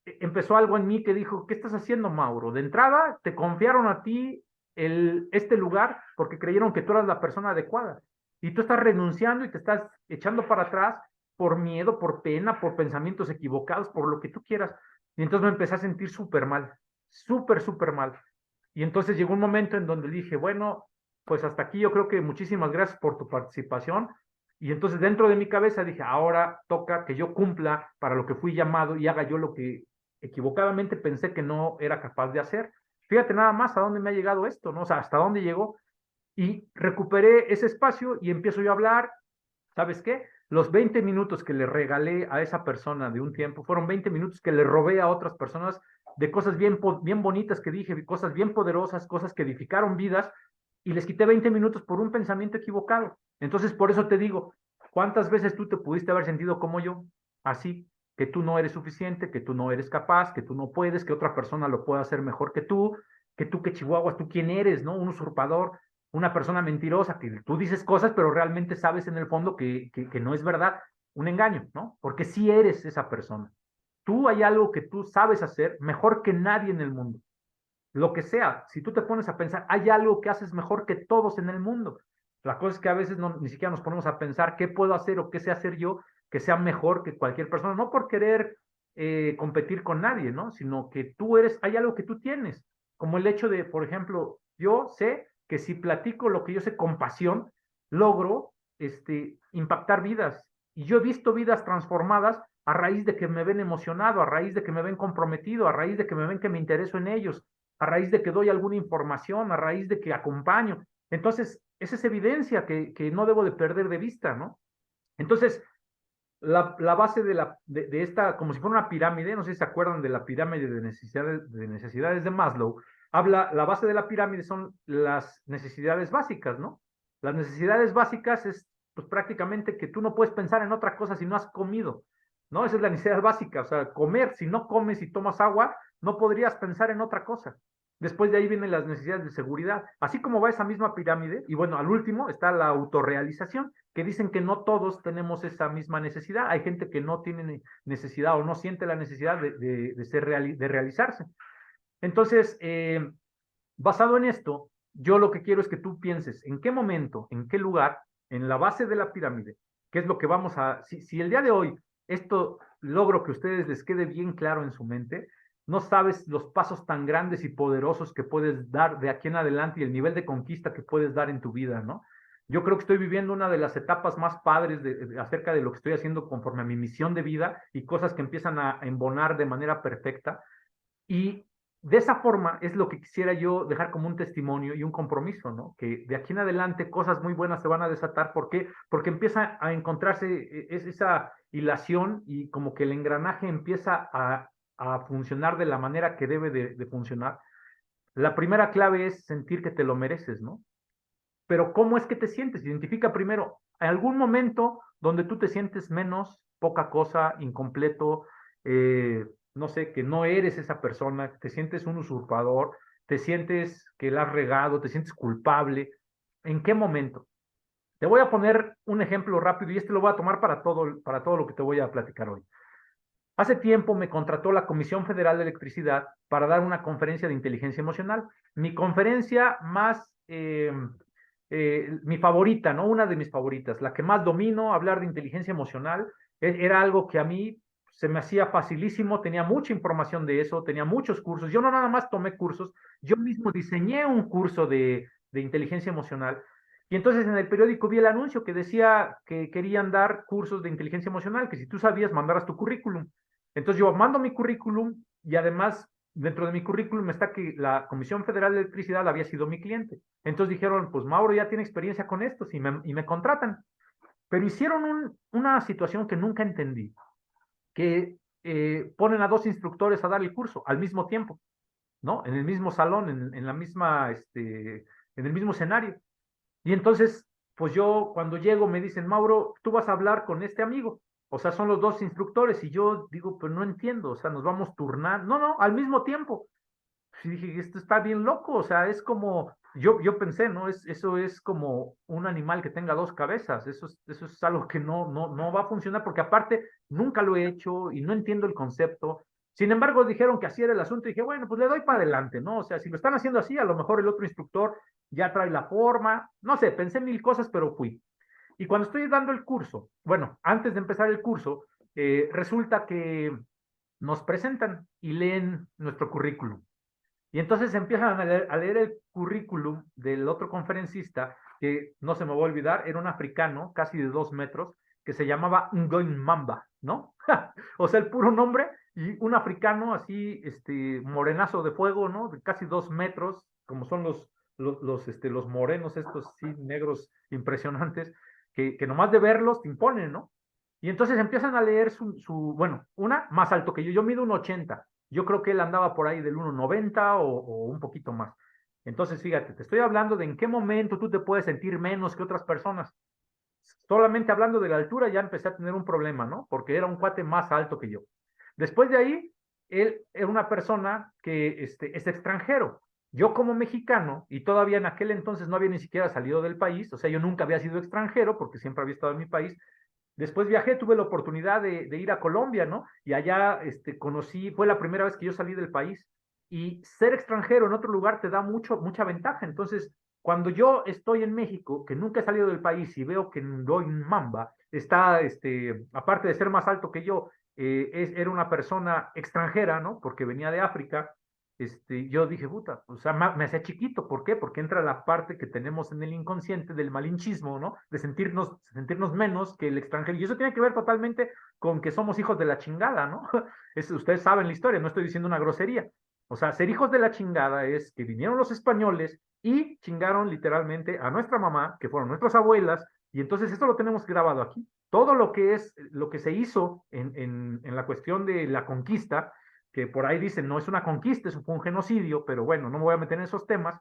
empezó algo en mí que dijo, ¿qué estás haciendo, Mauro? De entrada, te confiaron a ti este lugar porque creyeron que tú eras la persona adecuada. Y tú estás renunciando y te estás echando para atrás por miedo, por pena, por pensamientos equivocados, por lo que tú quieras. Y entonces me empecé a sentir súper mal, súper, súper mal. Y entonces llegó un momento en donde dije, bueno, pues hasta aquí yo creo que muchísimas gracias por tu participación. Y entonces dentro de mi cabeza dije, ahora toca que yo cumpla para lo que fui llamado y haga yo lo que equivocadamente pensé que no era capaz de hacer. Fíjate nada más a dónde me ha llegado esto, ¿no? O sea, hasta dónde llegó. Y recuperé ese espacio y empiezo yo a hablar. ¿Sabes qué? Los 20 minutos que le regalé a esa persona de un tiempo fueron 20 minutos que le robé a otras personas de cosas bien bonitas que dije, cosas bien poderosas, cosas que edificaron vidas, y les quité 20 minutos por un pensamiento equivocado. Entonces, por eso te digo, ¿cuántas veces tú te pudiste haber sentido como yo? Así, que tú no eres suficiente, que tú no eres capaz, que tú no puedes, que otra persona lo pueda hacer mejor que tú que Chihuahuas, tú quién eres, ¿no? Un usurpador, una persona mentirosa, que tú dices cosas, pero realmente sabes en el fondo que no es verdad, un engaño, ¿no? Porque sí eres esa persona. Tú hay algo que tú sabes hacer mejor que nadie en el mundo. Lo que sea, si tú te pones a pensar, hay algo que haces mejor que todos en el mundo. La cosa es que a veces no, ni siquiera nos ponemos a pensar qué puedo hacer o qué sé hacer yo que sea mejor que cualquier persona, no por querer competir con nadie, ¿no? Sino que tú eres, hay algo que tú tienes, como el hecho de, por ejemplo, yo sé que si platico lo que yo sé con pasión, logro impactar vidas. Y yo he visto vidas transformadas a raíz de que me ven emocionado, a raíz de que me ven comprometido, a raíz de que me ven que me intereso en ellos, a raíz de que doy alguna información, a raíz de que acompaño. Entonces, esa es evidencia que no debo de perder de vista, ¿no? Entonces, la base de esta, como si fuera una pirámide, no sé si se acuerdan de la pirámide de necesidades de Maslow, la base de la pirámide son las necesidades básicas, ¿no? Las necesidades básicas es pues prácticamente que tú no puedes pensar en otra cosa si no has comido, ¿no? Esa es la necesidad básica, o sea, comer, si no comes y tomas agua, no podrías pensar en otra cosa. Después de ahí vienen las necesidades de seguridad. Así como va esa misma pirámide, y bueno, al último está la autorrealización, que dicen que no todos tenemos esa misma necesidad. Hay gente que no tiene necesidad o no siente la necesidad de realizarse. Entonces, basado en esto, yo lo que quiero es que tú pienses en qué momento, en qué lugar, en la base de la pirámide, qué es lo que vamos a, si el día de hoy esto logro que a ustedes les quede bien claro en su mente, no sabes los pasos tan grandes y poderosos que puedes dar de aquí en adelante y el nivel de conquista que puedes dar en tu vida, ¿no? Yo creo que estoy viviendo una de las etapas más padres acerca de lo que estoy haciendo conforme a mi misión de vida y cosas que empiezan a embonar de manera perfecta. Y de esa forma es lo que quisiera yo dejar como un testimonio y un compromiso, ¿no? Que de aquí en adelante cosas muy buenas se van a desatar. ¿Por qué? Porque empieza a encontrarse esa hilación y como que el engranaje empieza a funcionar de la manera que debe de funcionar. La primera clave es sentir que te lo mereces, ¿no? Pero ¿cómo es que te sientes? Identifica primero algún momento donde tú te sientes menos, poca cosa, incompleto, no sé, que no eres esa persona, te sientes un usurpador, te sientes que la has regado, te sientes culpable. ¿En qué momento? Te voy a poner un ejemplo rápido y este lo voy a tomar para todo lo que te voy a platicar hoy. Hace tiempo me contrató la Comisión Federal de Electricidad para dar una conferencia de inteligencia emocional. Mi conferencia más, mi favorita, ¿no? Una de mis favoritas, la que más domino, hablar de inteligencia emocional, era algo que a mí se me hacía facilísimo, tenía mucha información de eso, tenía muchos cursos. Yo no nada más tomé cursos, yo mismo diseñé un curso de inteligencia emocional. Y entonces en el periódico vi el anuncio que decía que querían dar cursos de inteligencia emocional, que si tú sabías, mandaras tu currículum. Entonces yo mando mi currículum y además dentro de mi currículum está que la Comisión Federal de Electricidad había sido mi cliente. Entonces dijeron, pues Mauro ya tiene experiencia con esto y me contratan. Pero hicieron una situación que nunca entendí, que ponen a dos instructores a dar el curso al mismo tiempo, ¿no? En el mismo salón, en la misma, en el mismo escenario. Y entonces, pues yo cuando llego me dicen, Mauro, tú vas a hablar con este amigo. O sea, son los dos instructores y yo digo, pues no entiendo, o sea, nos vamos turnando. No, no, al mismo tiempo. Sí, dije, esto está bien loco, o sea, es como, yo pensé, ¿no? Eso es como un animal que tenga dos cabezas, eso es algo que no va a funcionar, porque aparte nunca lo he hecho y no entiendo el concepto. Sin embargo, dijeron que así era el asunto y dije, bueno, pues le doy para adelante, ¿no? O sea, si lo están haciendo así, a lo mejor el otro instructor ya trae la forma, no sé, pensé mil cosas, pero fui. Y cuando estoy dando el curso, bueno, antes de empezar el curso, resulta que nos presentan y leen nuestro currículum. Y entonces empiezan a leer el currículum del otro conferencista, que no se me va a olvidar, era un africano, casi de 2 metros, que se llamaba Ngoin Mamba, ¿no? O sea, el puro nombre, y un africano así, morenazo de fuego, ¿no? De casi 2 metros, como son los morenos, estos sí, negros impresionantes, que nomás de verlos te imponen, ¿no? Y entonces empiezan a leer bueno, una más alto que yo mido un 80, yo creo que él andaba por ahí del 1,90 o un poquito más. Entonces, fíjate, te estoy hablando de en qué momento tú te puedes sentir menos que otras personas. Solamente hablando de la altura ya empecé a tener un problema, ¿no? Porque era un cuate más alto que yo. Después de ahí, él era una persona que es extranjero. Yo como mexicano, y todavía en aquel entonces no había ni siquiera salido del país, o sea, yo nunca había sido extranjero porque siempre había estado en mi país. Después viajé, tuve la oportunidad de ir a Colombia, ¿no? Y allá conocí, fue la primera vez que yo salí del país. Y ser extranjero en otro lugar te da mucha ventaja. Entonces, cuando yo estoy en México, que nunca he salido del país y veo que Ngoy Mamba está, aparte de ser más alto que yo, era una persona extranjera, ¿no? Porque venía de África. Yo dije, puta, o sea, me hacía chiquito. ¿Por qué? Porque entra la parte que tenemos en el inconsciente del malinchismo, ¿no? De sentirnos menos que el extranjero. Y eso tiene que ver totalmente con que somos hijos de la chingada, ¿no? Ustedes saben la historia, no estoy diciendo una grosería. O sea, ser hijos de la chingada es que vinieron los españoles y chingaron literalmente a nuestra mamá, que fueron nuestras abuelas, y entonces esto lo tenemos grabado aquí. Todo lo que se hizo en la cuestión de la conquista, que por ahí dicen no es una conquista, eso fue un genocidio, pero bueno, no me voy a meter en esos temas.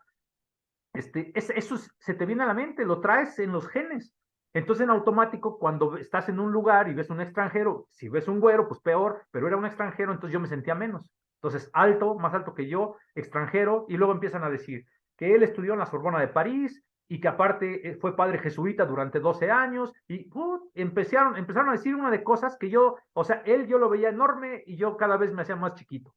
Eso se te viene a la mente, lo traes en los genes. Entonces, en automático, cuando estás en un lugar y ves un extranjero, si ves un güero, pues peor, pero era un extranjero, entonces yo me sentía menos. Entonces, alto, más alto que yo, extranjero, y luego empiezan a decir que él estudió en la Sorbona de París y que aparte fue padre jesuita durante 12 años, y empezaron a decir una de cosas que yo, o sea, yo lo veía enorme y yo cada vez me hacía más chiquito.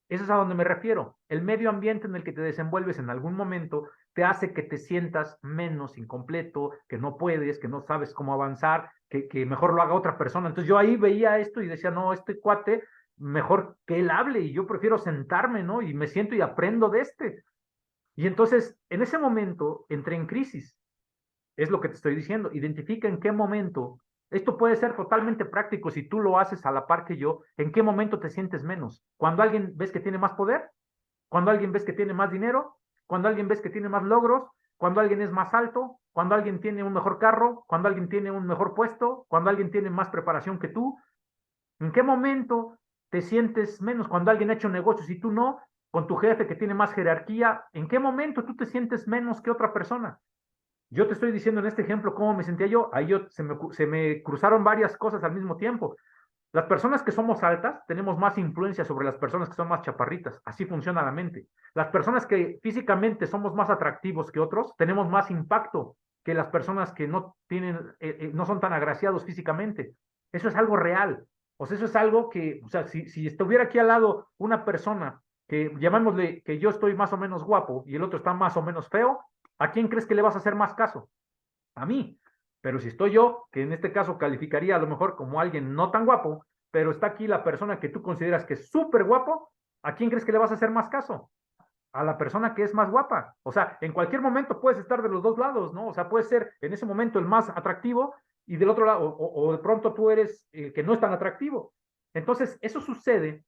Eso es a donde me refiero. El medio ambiente en el que te desenvuelves en algún momento te hace que te sientas menos incompleto, que no puedes, que no sabes cómo avanzar, que mejor lo haga otra persona. Entonces yo ahí veía esto y decía, no, este cuate, mejor que él hable y yo prefiero sentarme, ¿no? Y me siento y aprendo de este. Y entonces, en ese momento, entré en crisis. Es lo que te estoy diciendo. Identifica en qué momento. Esto puede ser totalmente práctico si tú lo haces a la par que yo. ¿En qué momento te sientes menos? Cuando alguien ves que tiene más poder, cuando alguien ves que tiene más dinero, cuando alguien ves que tiene más logros, cuando alguien es más alto, cuando alguien tiene un mejor carro, cuando alguien tiene un mejor puesto, cuando alguien tiene más preparación que tú. ¿En qué momento te sientes menos? Cuando alguien ha hecho negocios y tú no, con tu jefe que tiene más jerarquía, ¿en qué momento tú te sientes menos que otra persona? Yo te estoy diciendo en este ejemplo cómo me sentía yo. Ahí se me cruzaron varias cosas al mismo tiempo. Las personas que somos altas tenemos más influencia sobre las personas que son más chaparritas. Así funciona la mente. Las personas que físicamente somos más atractivos que otros tenemos más impacto que las personas que no son tan agraciados físicamente. Eso es algo real. O sea, eso es algo que, o sea, si estuviera aquí al lado una persona que llamémosle que yo estoy más o menos guapo y el otro está más o menos feo, ¿a quién crees que le vas a hacer más caso? A mí. Pero si estoy yo, que en este caso calificaría a lo mejor como alguien no tan guapo, pero está aquí la persona que tú consideras que es súper guapo, ¿a quién crees que le vas a hacer más caso? A la persona que es más guapa. O sea, en cualquier momento puedes estar de los dos lados, ¿no? O sea, puedes ser en ese momento el más atractivo y del otro lado, o de pronto tú eres el que no es tan atractivo. Entonces, eso sucede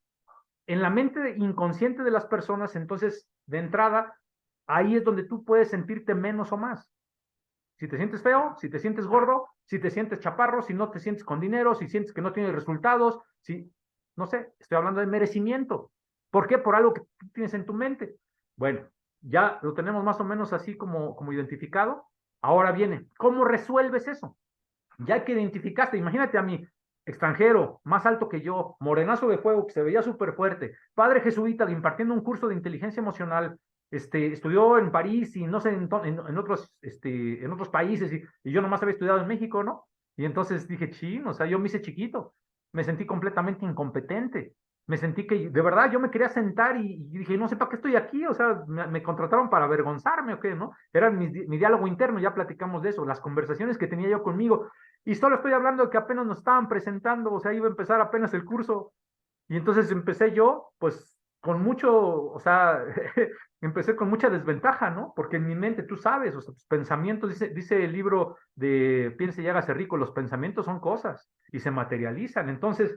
en la mente inconsciente de las personas, entonces, de entrada, ahí es donde tú puedes sentirte menos o más. Si te sientes feo, si te sientes gordo, si te sientes chaparro, si no te sientes con dinero, si sientes que no tienes resultados, si, no sé, estoy hablando de merecimiento. ¿Por qué? Por algo que tú tienes en tu mente. Bueno, ya lo tenemos más o menos así como identificado. Ahora viene, ¿cómo resuelves eso? Ya que identificaste, imagínate a mí, extranjero, más alto que yo, morenazo de fuego, que se veía súper fuerte, padre jesuita impartiendo un curso de inteligencia emocional, estudió en París y no sé, en otros países, y yo nomás había estudiado en México, ¿no? Y entonces dije, chin, o sea, yo me hice chiquito, me sentí completamente incompetente, me sentí que, de verdad, yo me quería sentar y dije, no sé para qué estoy aquí, o sea, me contrataron para avergonzarme o qué, ¿no? Era mi diálogo interno, ya platicamos de eso, las conversaciones que tenía yo conmigo, y solo estoy hablando de que apenas nos estaban presentando, o sea, iba a empezar apenas el curso. Y entonces empecé yo, pues, con mucho, o sea, empecé con mucha desventaja, ¿no? Porque en mi mente, tú sabes, o sea, tus pensamientos, dice el libro de Piense y hágase rico, los pensamientos son cosas y se materializan. Entonces,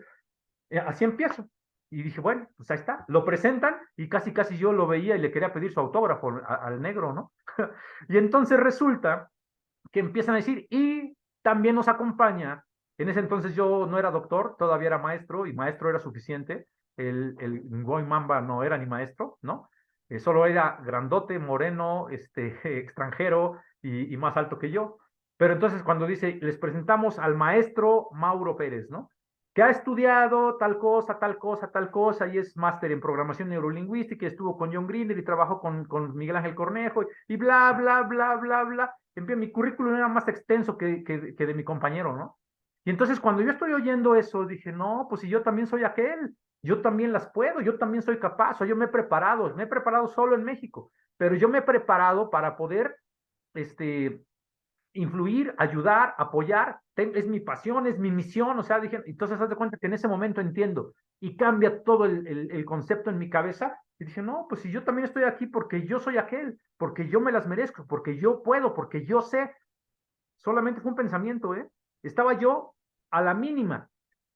así empiezo. Y dije, bueno, pues ahí está. Lo presentan y casi, casi yo lo veía y le quería pedir su autógrafo al negro, ¿no? Y entonces resulta que empiezan a decir, y también nos acompaña, en ese entonces yo no era doctor, todavía era maestro, y maestro era suficiente, el Ngoy Mamba no era ni maestro, ¿no? Solo era grandote, moreno, extranjero y más alto que yo. Pero entonces cuando dice, les presentamos al maestro Mauro Pérez, ¿no? Que ha estudiado tal cosa, tal cosa, tal cosa, y es máster en programación neurolingüística, y estuvo con John Grinder y trabajó con Miguel Ángel Cornejo, y bla, bla, bla, bla, bla. En fin, mi currículum era más extenso que de mi compañero, ¿no? Y entonces cuando yo estoy oyendo eso, dije, no, pues si yo también soy aquel, yo también las puedo, yo también soy capaz, o yo me he preparado solo en México, pero yo me he preparado para poder, este, influir, ayudar, apoyar, es mi pasión, es mi misión, o sea, dije, entonces haz de cuenta que en ese momento entiendo y cambia todo el concepto en mi cabeza y dije, no, pues si yo también estoy aquí porque yo soy aquel, porque yo me las merezco, porque yo puedo, porque yo sé, solamente fue un pensamiento, ¿eh? Estaba yo a la mínima.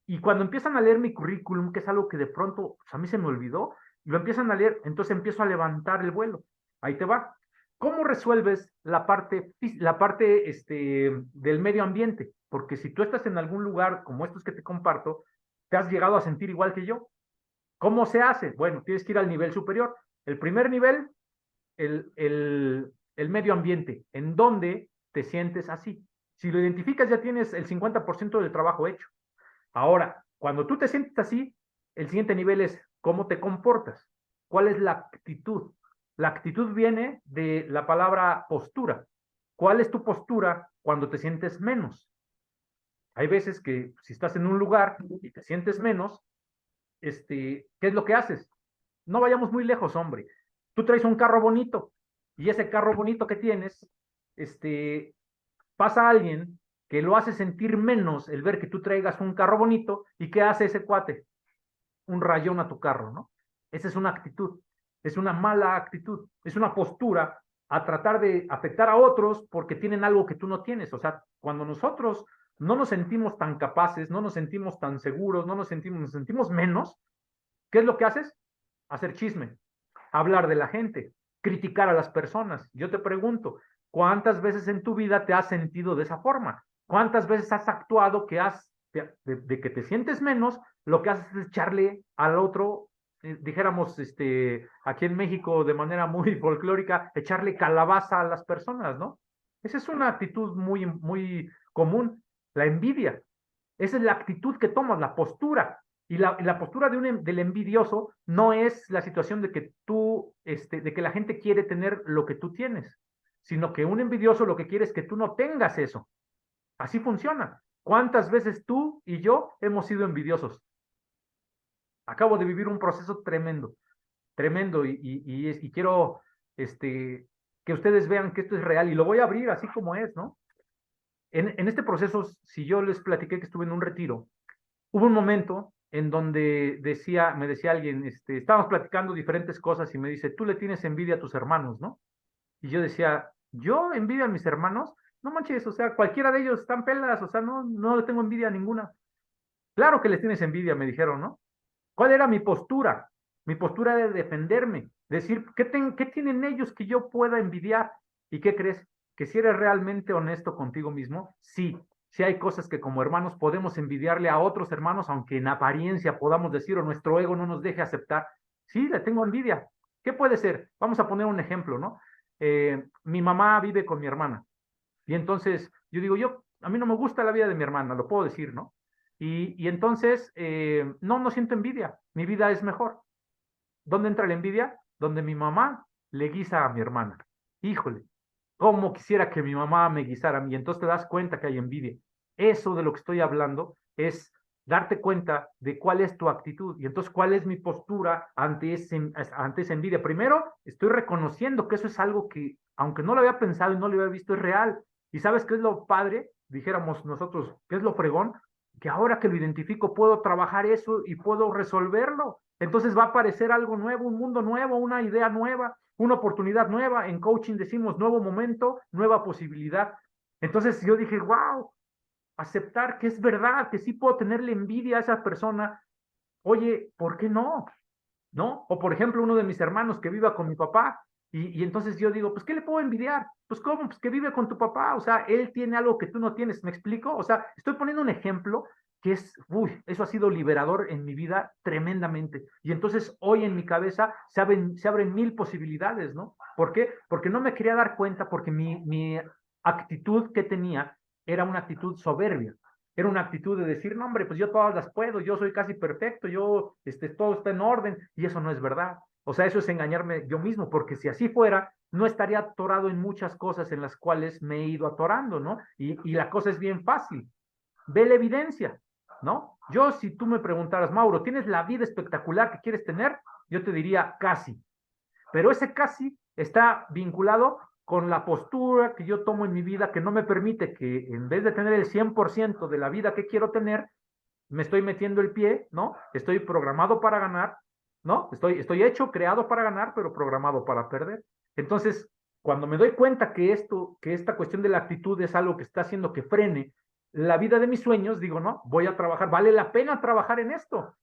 Y cuando empiezan a leer mi currículum, que es algo que de pronto pues, a mí se me olvidó, lo empiezan a leer, entonces empiezo a levantar el vuelo. Ahí te va. ¿Cómo resuelves la parte del medio ambiente? Porque si tú estás en algún lugar como estos que te comparto, te has llegado a sentir igual que yo. ¿Cómo se hace? Bueno, tienes que ir al nivel superior. El primer nivel, el medio ambiente, en donde te sientes así. Si lo identificas, ya tienes el 50% del trabajo hecho. Ahora, cuando tú te sientes así, el siguiente nivel es cómo te comportas. ¿Cuál es la actitud? La actitud viene de la palabra postura. ¿Cuál es tu postura cuando te sientes menos? Hay veces que si estás en un lugar y te sientes menos, ¿qué es lo que haces? No vayamos muy lejos, hombre. Tú traes un carro bonito y ese carro bonito que tienes, este, pasa alguien que lo hace sentir menos el ver que tú traigas un carro bonito y ¿qué hace ese cuate? Un rayón a tu carro, ¿no? Esa es una actitud, es una mala actitud, es una postura a tratar de afectar a otros porque tienen algo que tú no tienes. O sea, cuando nosotros no nos sentimos tan capaces, no nos sentimos tan seguros, nos sentimos menos, ¿qué es lo que haces? Hacer chisme, hablar de la gente, criticar a las personas. Yo te pregunto, ¿cuántas veces en tu vida te has sentido de esa forma? ¿Cuántas veces has actuado de que te sientes menos, lo que haces es echarle al otro, dijéramos, aquí en México de manera muy folclórica, echarle calabaza a las personas, ¿no? Esa es una actitud muy, muy común, la envidia. Esa es la actitud que tomas, la postura. Y la postura del envidioso no es la situación de que de que la gente quiere tener lo que tú tienes, sino que un envidioso lo que quiere es que tú no tengas eso. Así funciona. ¿Cuántas veces tú y yo hemos sido envidiosos? Acabo de vivir un proceso tremendo, tremendo, y quiero que ustedes vean que esto es real y lo voy a abrir así como es, ¿no? En este proceso, si yo les platiqué que estuve en un retiro, hubo un momento en donde me decía alguien, estábamos platicando diferentes cosas y me dice, tú le tienes envidia a tus hermanos, ¿no? Y yo decía, ¿yo envidia a mis hermanos? No manches, o sea, cualquiera de ellos están pelas, o sea, no, no le tengo envidia a ninguna. Claro que les tienes envidia, me dijeron, ¿no? ¿Cuál era mi postura? Mi postura era de defenderme, decir, ¿qué tienen ellos que yo pueda envidiar? ¿Y qué crees? Que si eres realmente honesto contigo mismo, sí, sí hay cosas que como hermanos podemos envidiarle a otros hermanos, aunque en apariencia podamos decir o nuestro ego no nos deje aceptar. Sí, le tengo envidia. ¿Qué puede ser? Vamos a poner un ejemplo, ¿no? Mi mamá vive con mi hermana y entonces yo digo, a mí no me gusta la vida de mi hermana, lo puedo decir, ¿no? Y entonces, no siento envidia, mi vida es mejor. ¿Dónde entra la envidia? Donde mi mamá le guisa a mi hermana. Híjole, cómo quisiera que mi mamá me guisara a mí. Entonces te das cuenta que hay envidia. Eso de lo que estoy hablando es darte cuenta de cuál es tu actitud y entonces cuál es mi postura ante esa envidia. Primero, estoy reconociendo que eso es algo que, aunque no lo había pensado y no lo había visto, es real. ¿Y sabes qué es lo padre? Dijéramos nosotros, ¿qué es lo fregón? Que ahora que lo identifico puedo trabajar eso y puedo resolverlo. Entonces va a aparecer algo nuevo, un mundo nuevo, una idea nueva, una oportunidad nueva. En coaching decimos nuevo momento, nueva posibilidad. Entonces yo dije, wow, aceptar que es verdad, que sí puedo tenerle envidia a esa persona. Oye, ¿por qué no? ¿No? O por ejemplo, uno de mis hermanos que viva con mi papá, y entonces yo digo, pues, ¿qué le puedo envidiar? Pues, ¿cómo? Pues que vive con tu papá, o sea, él tiene algo que tú no tienes, ¿me explico? O sea, estoy poniendo un ejemplo que es, uy, eso ha sido liberador en mi vida tremendamente. Y entonces hoy en mi cabeza se abren mil posibilidades, ¿no? ¿Por qué? Porque no me quería dar cuenta, porque mi actitud que tenía era una actitud soberbia. Era una actitud de decir, no, hombre, pues yo todas las puedo, yo soy casi perfecto, todo está en orden, y eso no es verdad. O sea, eso es engañarme yo mismo, porque si así fuera, no estaría atorado en muchas cosas en las cuales me he ido atorando, ¿no? Y la cosa es bien fácil. Ve la evidencia, ¿no? Yo, si tú me preguntaras, Mauro, ¿tienes la vida espectacular que quieres tener? Yo te diría casi. Pero ese casi está vinculado con la postura que yo tomo en mi vida que no me permite que en vez de tener el 100% de la vida que quiero tener, me estoy metiendo el pie, ¿no? Estoy programado para ganar, ¿no? Estoy hecho, creado para ganar, pero programado para perder. Entonces, cuando me doy cuenta que esta cuestión de la actitud es algo que está haciendo que frene la vida de mis sueños, digo, no, voy a trabajar, vale la pena trabajar en esto.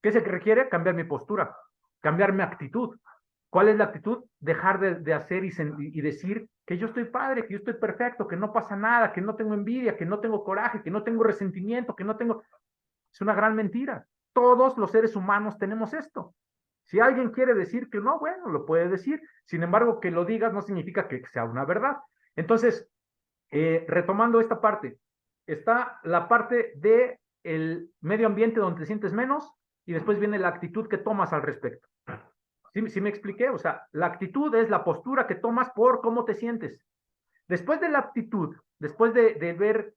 ¿Qué se requiere? Cambiar mi postura, cambiar mi actitud. ¿Cuál es la actitud? Dejar de hacer y decir que yo estoy padre, que yo estoy perfecto, que no pasa nada, que no tengo envidia, que no tengo coraje, que no tengo resentimiento, que no tengo... Es una gran mentira. Todos los seres humanos tenemos esto. Si alguien quiere decir que no, bueno, lo puede decir. Sin embargo, que lo digas no significa que sea una verdad. Entonces, retomando esta parte, está la parte de el medio ambiente donde te sientes menos y después viene la actitud que tomas al respecto. ¿Sí me expliqué? O sea, la actitud es la postura que tomas por cómo te sientes. Después de la actitud, después de ver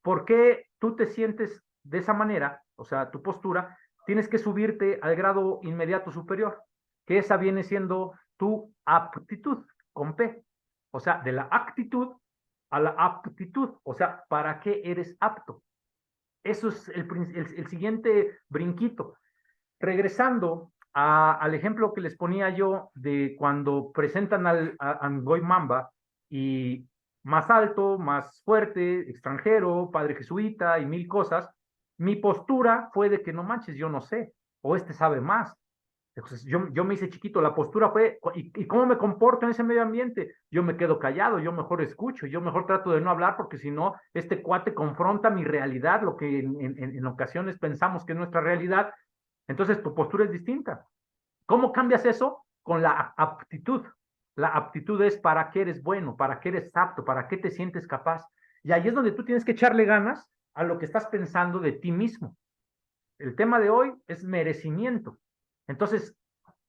por qué tú te sientes de esa manera, o sea, tu postura, tienes que subirte al grado inmediato superior, que esa viene siendo tu aptitud, con P. O sea, de la actitud a la aptitud, o sea, ¿para qué eres apto? Eso es el siguiente brinquito. Regresando al ejemplo que les ponía yo de cuando presentan a Ngoy Mamba y más alto, más fuerte, extranjero, padre jesuita y mil cosas, mi postura fue de que no manches, yo no sé, o este sabe más. Entonces, yo me hice chiquito, la postura fue, ¿y cómo me comporto en ese medio ambiente? Yo me quedo callado, yo mejor escucho, yo mejor trato de no hablar porque si no, este cuate confronta mi realidad, lo que en ocasiones pensamos que es nuestra realidad, entonces tu postura es distinta. ¿Cómo cambias eso? Con la aptitud. La aptitud es para qué eres bueno, para qué eres apto, para qué te sientes capaz. Y ahí es donde tú tienes que echarle ganas a lo que estás pensando de ti mismo. El tema de hoy es merecimiento. Entonces,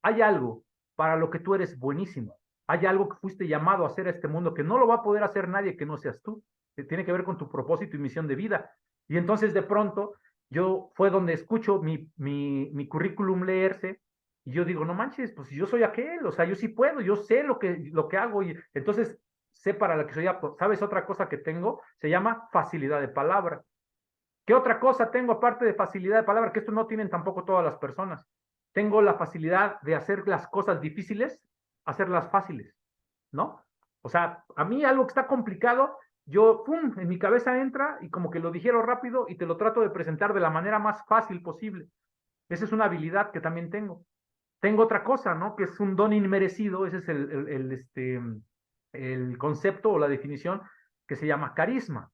hay algo para lo que tú eres buenísimo. Hay algo que fuiste llamado a hacer a este mundo que no lo va a poder hacer nadie que no seas tú. Que tiene que ver con tu propósito y misión de vida. Y entonces de pronto yo fue donde escucho mi currículum leerse y yo digo, no manches, pues yo soy aquel, o sea, yo sí puedo, yo sé lo que hago y entonces sé para la que soy apto. ¿Sabes otra cosa que tengo? Se llama facilidad de palabra. ¿Qué otra cosa tengo aparte de facilidad de palabra? Que esto no tienen tampoco todas las personas. Tengo la facilidad de hacer las cosas difíciles, hacerlas fáciles, ¿no? O sea, a mí algo que está complicado, yo, pum, en mi cabeza entra y como que lo digiero rápido y te lo trato de presentar de la manera más fácil posible. Esa es una habilidad que también tengo. Tengo otra cosa, ¿no? Que es un don inmerecido, ese es el concepto o la definición que se llama carisma.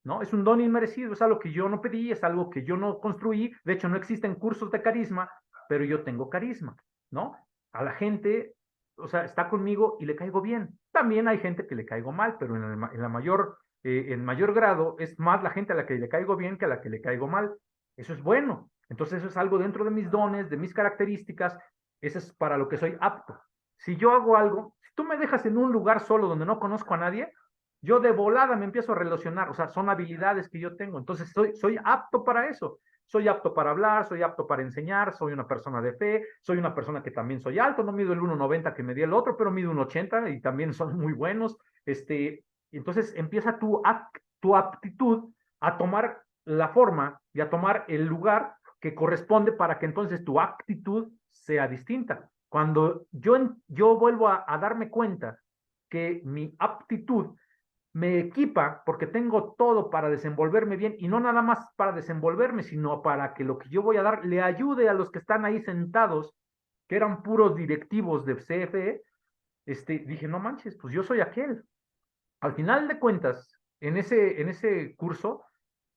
¿No? Es un don inmerecido, es algo que yo no pedí, es algo que yo no construí, de hecho no existen cursos de carisma, pero yo tengo carisma, ¿no? A la gente, o sea, está conmigo y le caigo bien. También hay gente que le caigo mal, pero en la mayor en mayor grado, es más la gente a la que le caigo bien que a la que le caigo mal. Eso es bueno. Entonces eso es algo dentro de mis dones, de mis características. Eso es para lo que soy apto. Si yo hago algo, si tú me dejas en un lugar solo donde no conozco a nadie, yo de volada me empiezo a relacionar. O sea, son habilidades que yo tengo. Entonces soy apto para eso. Soy apto para hablar, soy apto para enseñar, soy una persona de fe, soy una persona que también soy alto, no mido el 1,90 que medía el otro, pero mido 1,80 y también son muy buenos. Entonces empieza tu aptitud a tomar la forma y a tomar el lugar que corresponde para que entonces tu actitud sea distinta. Cuando yo vuelvo a darme cuenta que mi aptitud me equipa porque tengo todo para desenvolverme bien y no nada más para desenvolverme, sino para que lo que yo voy a dar le ayude a los que están ahí sentados, que eran puros directivos de CFE. Dije, no manches, pues yo soy aquel. Al final de cuentas, en ese curso,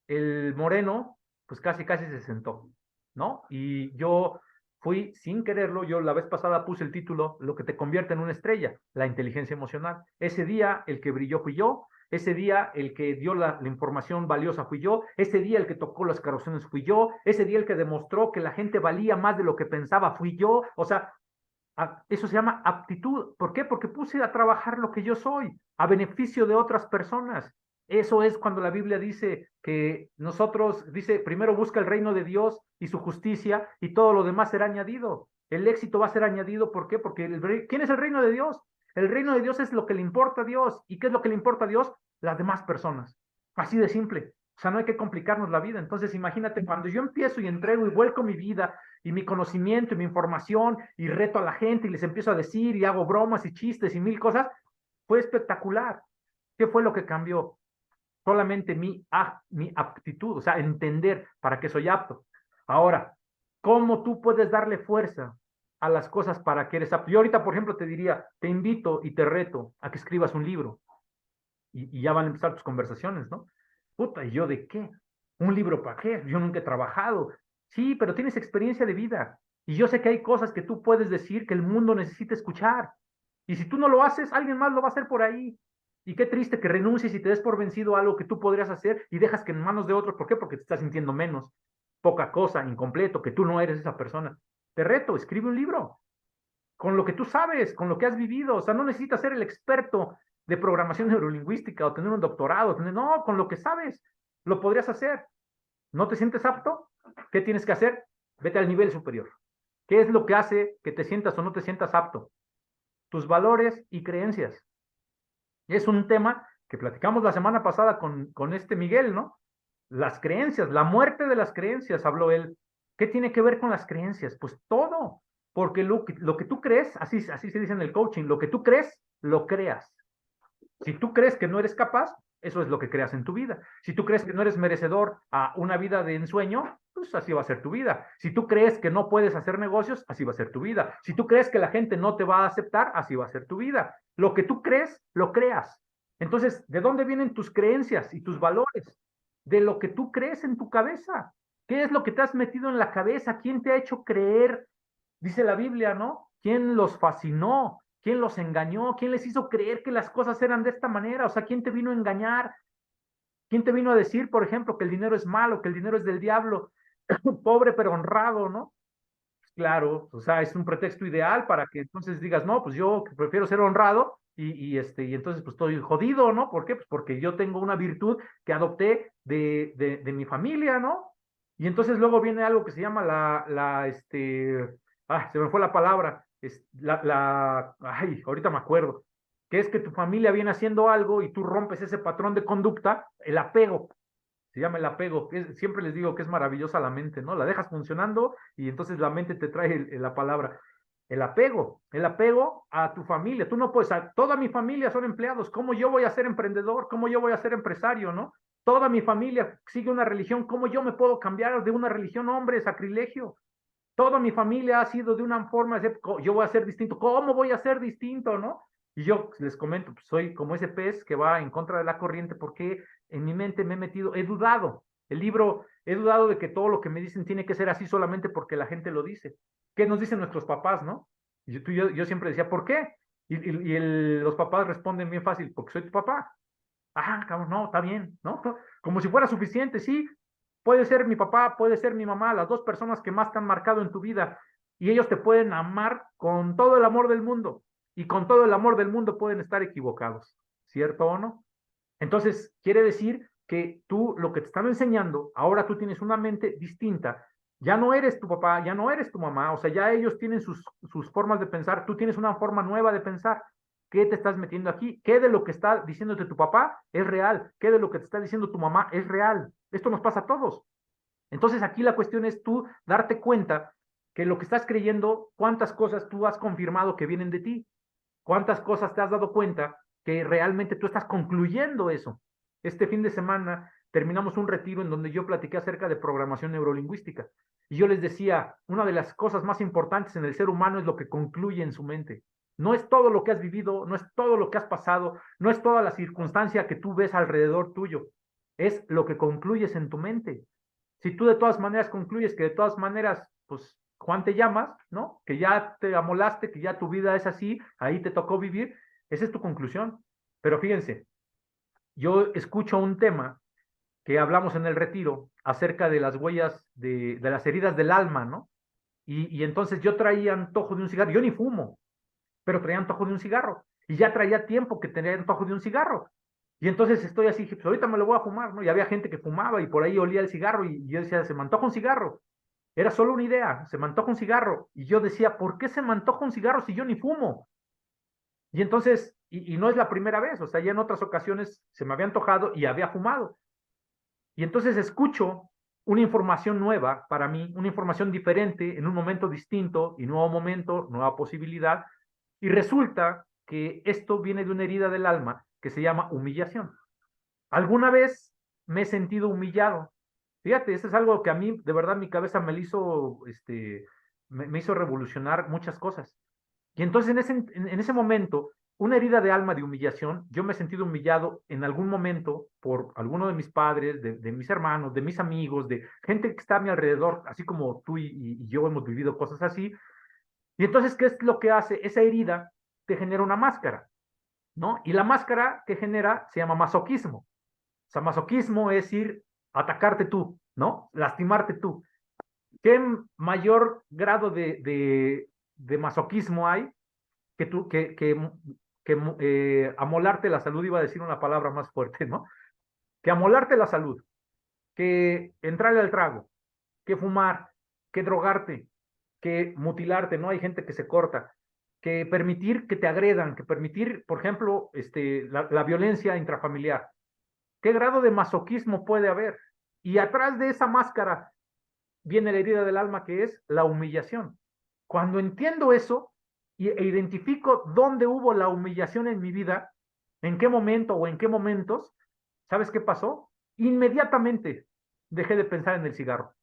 el moreno, pues casi, casi se sentó, ¿no? Y yo fui sin quererlo, yo la vez pasada puse el título, Lo que te convierte en una estrella, la inteligencia emocional. Ese día el que brilló fui yo, ese día el que dio la información valiosa fui yo, ese día el que tocó las carrozones fui yo, ese día el que demostró que la gente valía más de lo que pensaba fui yo, o sea, eso se llama aptitud. ¿Por qué? Porque puse a trabajar lo que yo soy, a beneficio de otras personas. Eso es cuando la Biblia dice que nosotros, dice, primero busca el reino de Dios y su justicia y todo lo demás será añadido. El éxito va a ser añadido, ¿por qué? Porque ¿quién es el reino de Dios? El reino de Dios es lo que le importa a Dios. ¿Y qué es lo que le importa a Dios? Las demás personas. Así de simple. O sea, no hay que complicarnos la vida. Entonces, imagínate, cuando yo empiezo y entrego y vuelco mi vida y mi conocimiento y mi información y reto a la gente y les empiezo a decir y hago bromas y chistes y mil cosas, fue espectacular. ¿Qué fue lo que cambió? Solamente mi aptitud, o sea, entender para qué soy apto. Ahora, ¿cómo tú puedes darle fuerza a las cosas para que eres apto? Yo ahorita, por ejemplo, te diría, te invito y te reto a que escribas un libro y ya van a empezar tus conversaciones, ¿no? Puta, ¿y yo de qué? ¿Un libro para qué? Yo nunca he trabajado. Sí, pero tienes experiencia de vida. Y yo sé que hay cosas que tú puedes decir que el mundo necesita escuchar. Y si tú no lo haces, alguien más lo va a hacer por ahí. Y qué triste que renuncies y te des por vencido a algo que tú podrías hacer y dejas que en manos de otros. ¿Por qué? Porque te estás sintiendo menos, poca cosa, incompleto, que tú no eres esa persona. Te reto, escribe un libro con lo que tú sabes, con lo que has vivido. O sea, no necesitas ser el experto de programación neurolingüística o tener un doctorado. No, con lo que sabes, lo podrías hacer. ¿No te sientes apto? ¿Qué tienes que hacer? Vete al nivel superior. ¿Qué es lo que hace que te sientas o no te sientas apto? Tus valores y creencias. Es un tema que platicamos la semana pasada con este Miguel, ¿no? Las creencias, la muerte de las creencias, habló él. ¿Qué tiene que ver con las creencias? Pues todo, porque lo que tú crees, así se dice en el coaching, lo que tú crees, lo creas. Si tú crees que no eres capaz, eso es lo que creas en tu vida. Si tú crees que no eres merecedor a una vida de ensueño, pues así va a ser tu vida. Si tú crees que no puedes hacer negocios, así va a ser tu vida. Si tú crees que la gente no te va a aceptar, así va a ser tu vida. Lo que tú crees, lo creas. Entonces, ¿de dónde vienen tus creencias y tus valores? De lo que tú crees en tu cabeza. ¿Qué es lo que te has metido en la cabeza? ¿Quién te ha hecho creer? Dice la Biblia, ¿no? ¿Quién los fascinó? ¿Quién los engañó? ¿Quién les hizo creer que las cosas eran de esta manera? O sea, ¿quién te vino a engañar? ¿Quién te vino a decir, por ejemplo, que el dinero es malo, que el dinero es del diablo? Pobre pero honrado, ¿no? Claro, o sea, es un pretexto ideal para que entonces digas, no, pues yo prefiero ser honrado y entonces pues estoy jodido, ¿no? ¿Por qué? Pues porque yo tengo una virtud que adopté de mi familia, ¿no? Y entonces luego viene algo que se llama se me fue la palabra, ahorita me acuerdo, que es que tu familia viene haciendo algo y tú rompes ese patrón de conducta, el apego, se llama el apego, siempre les digo que es maravillosa la mente, ¿no? La dejas funcionando y entonces la mente te trae la palabra. El apego a tu familia. Tú no puedes, toda mi familia son empleados, ¿cómo yo voy a ser emprendedor? ¿Cómo yo voy a ser empresario, no? Toda mi familia sigue una religión, ¿cómo yo me puedo cambiar de una religión, hombre, sacrilegio? Toda mi familia ha sido de una forma, yo voy a ser distinto, ¿cómo voy a ser distinto, no? Y yo les comento, pues soy como ese pez que va en contra de la corriente porque en mi mente me he metido, he dudado. El libro, he dudado de que todo lo que me dicen tiene que ser así solamente porque la gente lo dice. ¿Qué nos dicen nuestros papás, no? Y yo siempre decía, ¿por qué? Los papás responden bien fácil, porque soy tu papá. Ah, cabrón, no, está bien, ¿no? Como si fuera suficiente, sí. Puede ser mi papá, puede ser mi mamá, las dos personas que más te han marcado en tu vida. Y ellos te pueden amar con todo el amor del mundo. Y con todo el amor del mundo pueden estar equivocados. ¿Cierto o no? Entonces, quiere decir que tú lo que te están enseñando, ahora tú tienes una mente distinta. Ya no eres tu papá, ya no eres tu mamá, o sea, ya ellos tienen sus formas de pensar, tú tienes una forma nueva de pensar. ¿Qué te estás metiendo aquí? ¿Qué de lo que está diciéndote tu papá es real? ¿Qué de lo que te está diciendo tu mamá es real? Esto nos pasa a todos. Entonces aquí la cuestión es tú darte cuenta que lo que estás creyendo, cuántas cosas tú has confirmado que vienen de ti, cuántas cosas te has dado cuenta que realmente tú estás concluyendo eso. Este fin de semana terminamos un retiro en donde yo platiqué acerca de programación neurolingüística. Y yo les decía, una de las cosas más importantes en el ser humano es lo que concluye en su mente. No es todo lo que has vivido, no es todo lo que has pasado, no es toda la circunstancia que tú ves alrededor tuyo, es lo que concluyes en tu mente. Si tú de todas maneras concluyes que de todas maneras, pues Juan te llamas, ¿no? Que ya te amolaste, que ya tu vida es así, ahí te tocó vivir, esa es tu conclusión. Pero fíjense, yo escucho un tema que hablamos en el retiro acerca de las huellas de las heridas del alma, ¿no? Y entonces yo traía antojo de un cigarro, yo ni fumo, pero traía antojo de un cigarro. Y ya traía tiempo que tenía antojo de un cigarro. Y entonces estoy así, pues ahorita me lo voy a fumar, ¿no? Y había gente que fumaba y por ahí olía el cigarro y yo decía, se me antoja un cigarro. Era solo una idea, se me antoja un cigarro. Y yo decía, ¿por qué se me antoja un cigarro si yo ni fumo? Y entonces, y no es la primera vez, o sea, ya en otras ocasiones se me había antojado y había fumado. Y entonces escucho una información nueva para mí, una información diferente en un momento distinto y nuevo momento, nueva posibilidad. Y resulta que esto viene de una herida del alma que se llama humillación. ¿Alguna vez me he sentido humillado? Fíjate, eso es algo que a mí, de verdad, mi cabeza me hizo, me hizo revolucionar muchas cosas. Y entonces en ese momento, una herida de alma de humillación, yo me he sentido humillado en algún momento por alguno de mis padres, de mis hermanos, de mis amigos, de gente que está a mi alrededor, así como tú y yo hemos vivido cosas así. Y entonces, ¿qué es lo que hace? Esa herida te genera una máscara, ¿no? Y la máscara que genera se llama masoquismo. O sea, masoquismo es ir a atacarte tú, ¿no? Lastimarte tú. ¿Qué mayor grado de masoquismo hay que tú, que amolarte la salud? Iba a decir una palabra más fuerte, ¿no? Que amolarte la salud, que entrarle al trago, que fumar, que drogarte, que mutilarte, ¿no? Hay gente que se corta, que permitir que te agredan, que permitir, por ejemplo, la violencia intrafamiliar. ¿Qué grado de masoquismo puede haber? Y atrás de esa máscara viene la herida del alma que es la humillación. Cuando entiendo eso e identifico dónde hubo la humillación en mi vida, en qué momento o en qué momentos, ¿sabes qué pasó? Inmediatamente dejé de pensar en el cigarro.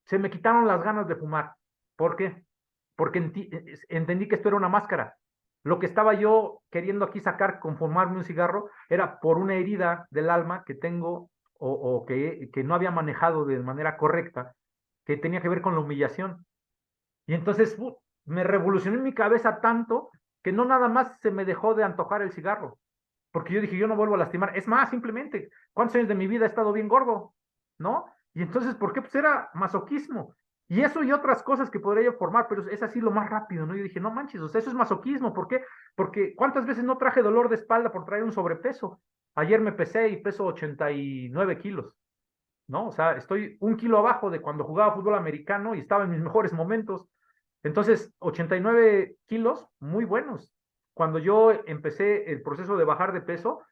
Se me quitaron las ganas de fumar. ¿Por qué? Porque entendí que esto era una máscara. Lo que estaba yo queriendo aquí sacar con fumarme un cigarro era por una herida del alma que tengo o que no había manejado de manera correcta, que tenía que ver con la humillación. Y entonces me revolucionó en mi cabeza tanto que no nada más se me dejó de antojar el cigarro, porque yo dije, yo no vuelvo a lastimar. Es más, simplemente, ¿cuántos años de mi vida he estado bien gordo? ¿No? Y entonces, ¿por qué? Pues era masoquismo. Y eso y otras cosas que podría yo formar, pero es así lo más rápido, ¿no? Yo dije, no manches, o sea, eso es masoquismo. ¿Por qué? Porque ¿cuántas veces no traje dolor de espalda por traer un sobrepeso? Ayer me pesé y peso 89 kilos, ¿no? O sea, estoy 1 kilo abajo de cuando jugaba fútbol americano y estaba en mis mejores momentos. Entonces, 89 kilos, muy buenos. Cuando yo empecé el proceso de bajar de peso,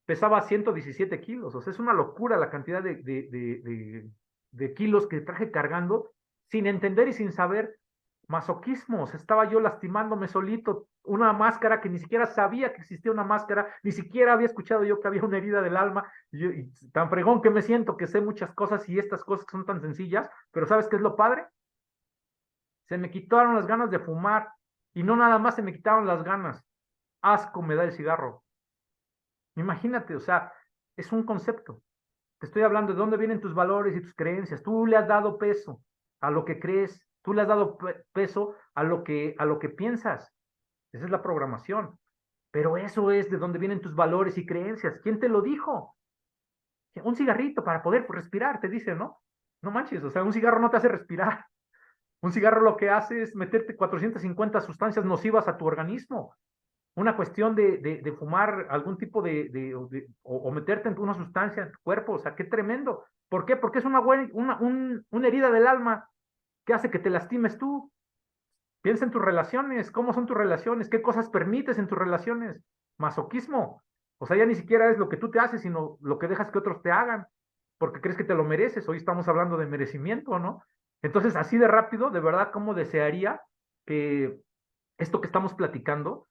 pesaba 117 kilos. O sea, es una locura la cantidad de kilos que traje cargando sin entender y sin saber masoquismos. Estaba yo lastimándome solito, una máscara que ni siquiera sabía que existía una máscara, ni siquiera había escuchado yo que había una herida del alma. Y tan fregón que me siento que sé muchas cosas y estas cosas que son tan sencillas, pero ¿sabes qué es lo padre? Se me quitaron las ganas de fumar y no nada más se me quitaron las ganas. Asco me da el cigarro. Imagínate, o sea, es un concepto. Te estoy hablando de dónde vienen tus valores y tus creencias. Tú le has dado peso a lo que crees, tú le has dado peso a lo que piensas. Esa es la programación. pero eso es de donde vienen tus valores y creencias. ¿Quién te lo dijo? Un cigarrito para poder respirar, te dice, ¿no? No manches, o sea, un cigarro no te hace respirar. Un cigarro lo que hace es meterte 450 sustancias nocivas a tu organismo. Una cuestión de fumar algún tipo o meterte en una sustancia en tu cuerpo, o sea, qué tremendo. ¿Por qué? Porque es una herida del alma que hace que te lastimes tú. Piensa en tus relaciones, cómo son tus relaciones, qué cosas permites en tus relaciones. Masoquismo. O sea, ya ni siquiera es lo que tú te haces, sino lo que dejas que otros te hagan, porque crees que te lo mereces. Hoy estamos hablando de merecimiento, ¿no? Entonces, así de rápido, de verdad, cómo desearía que esto que estamos platicando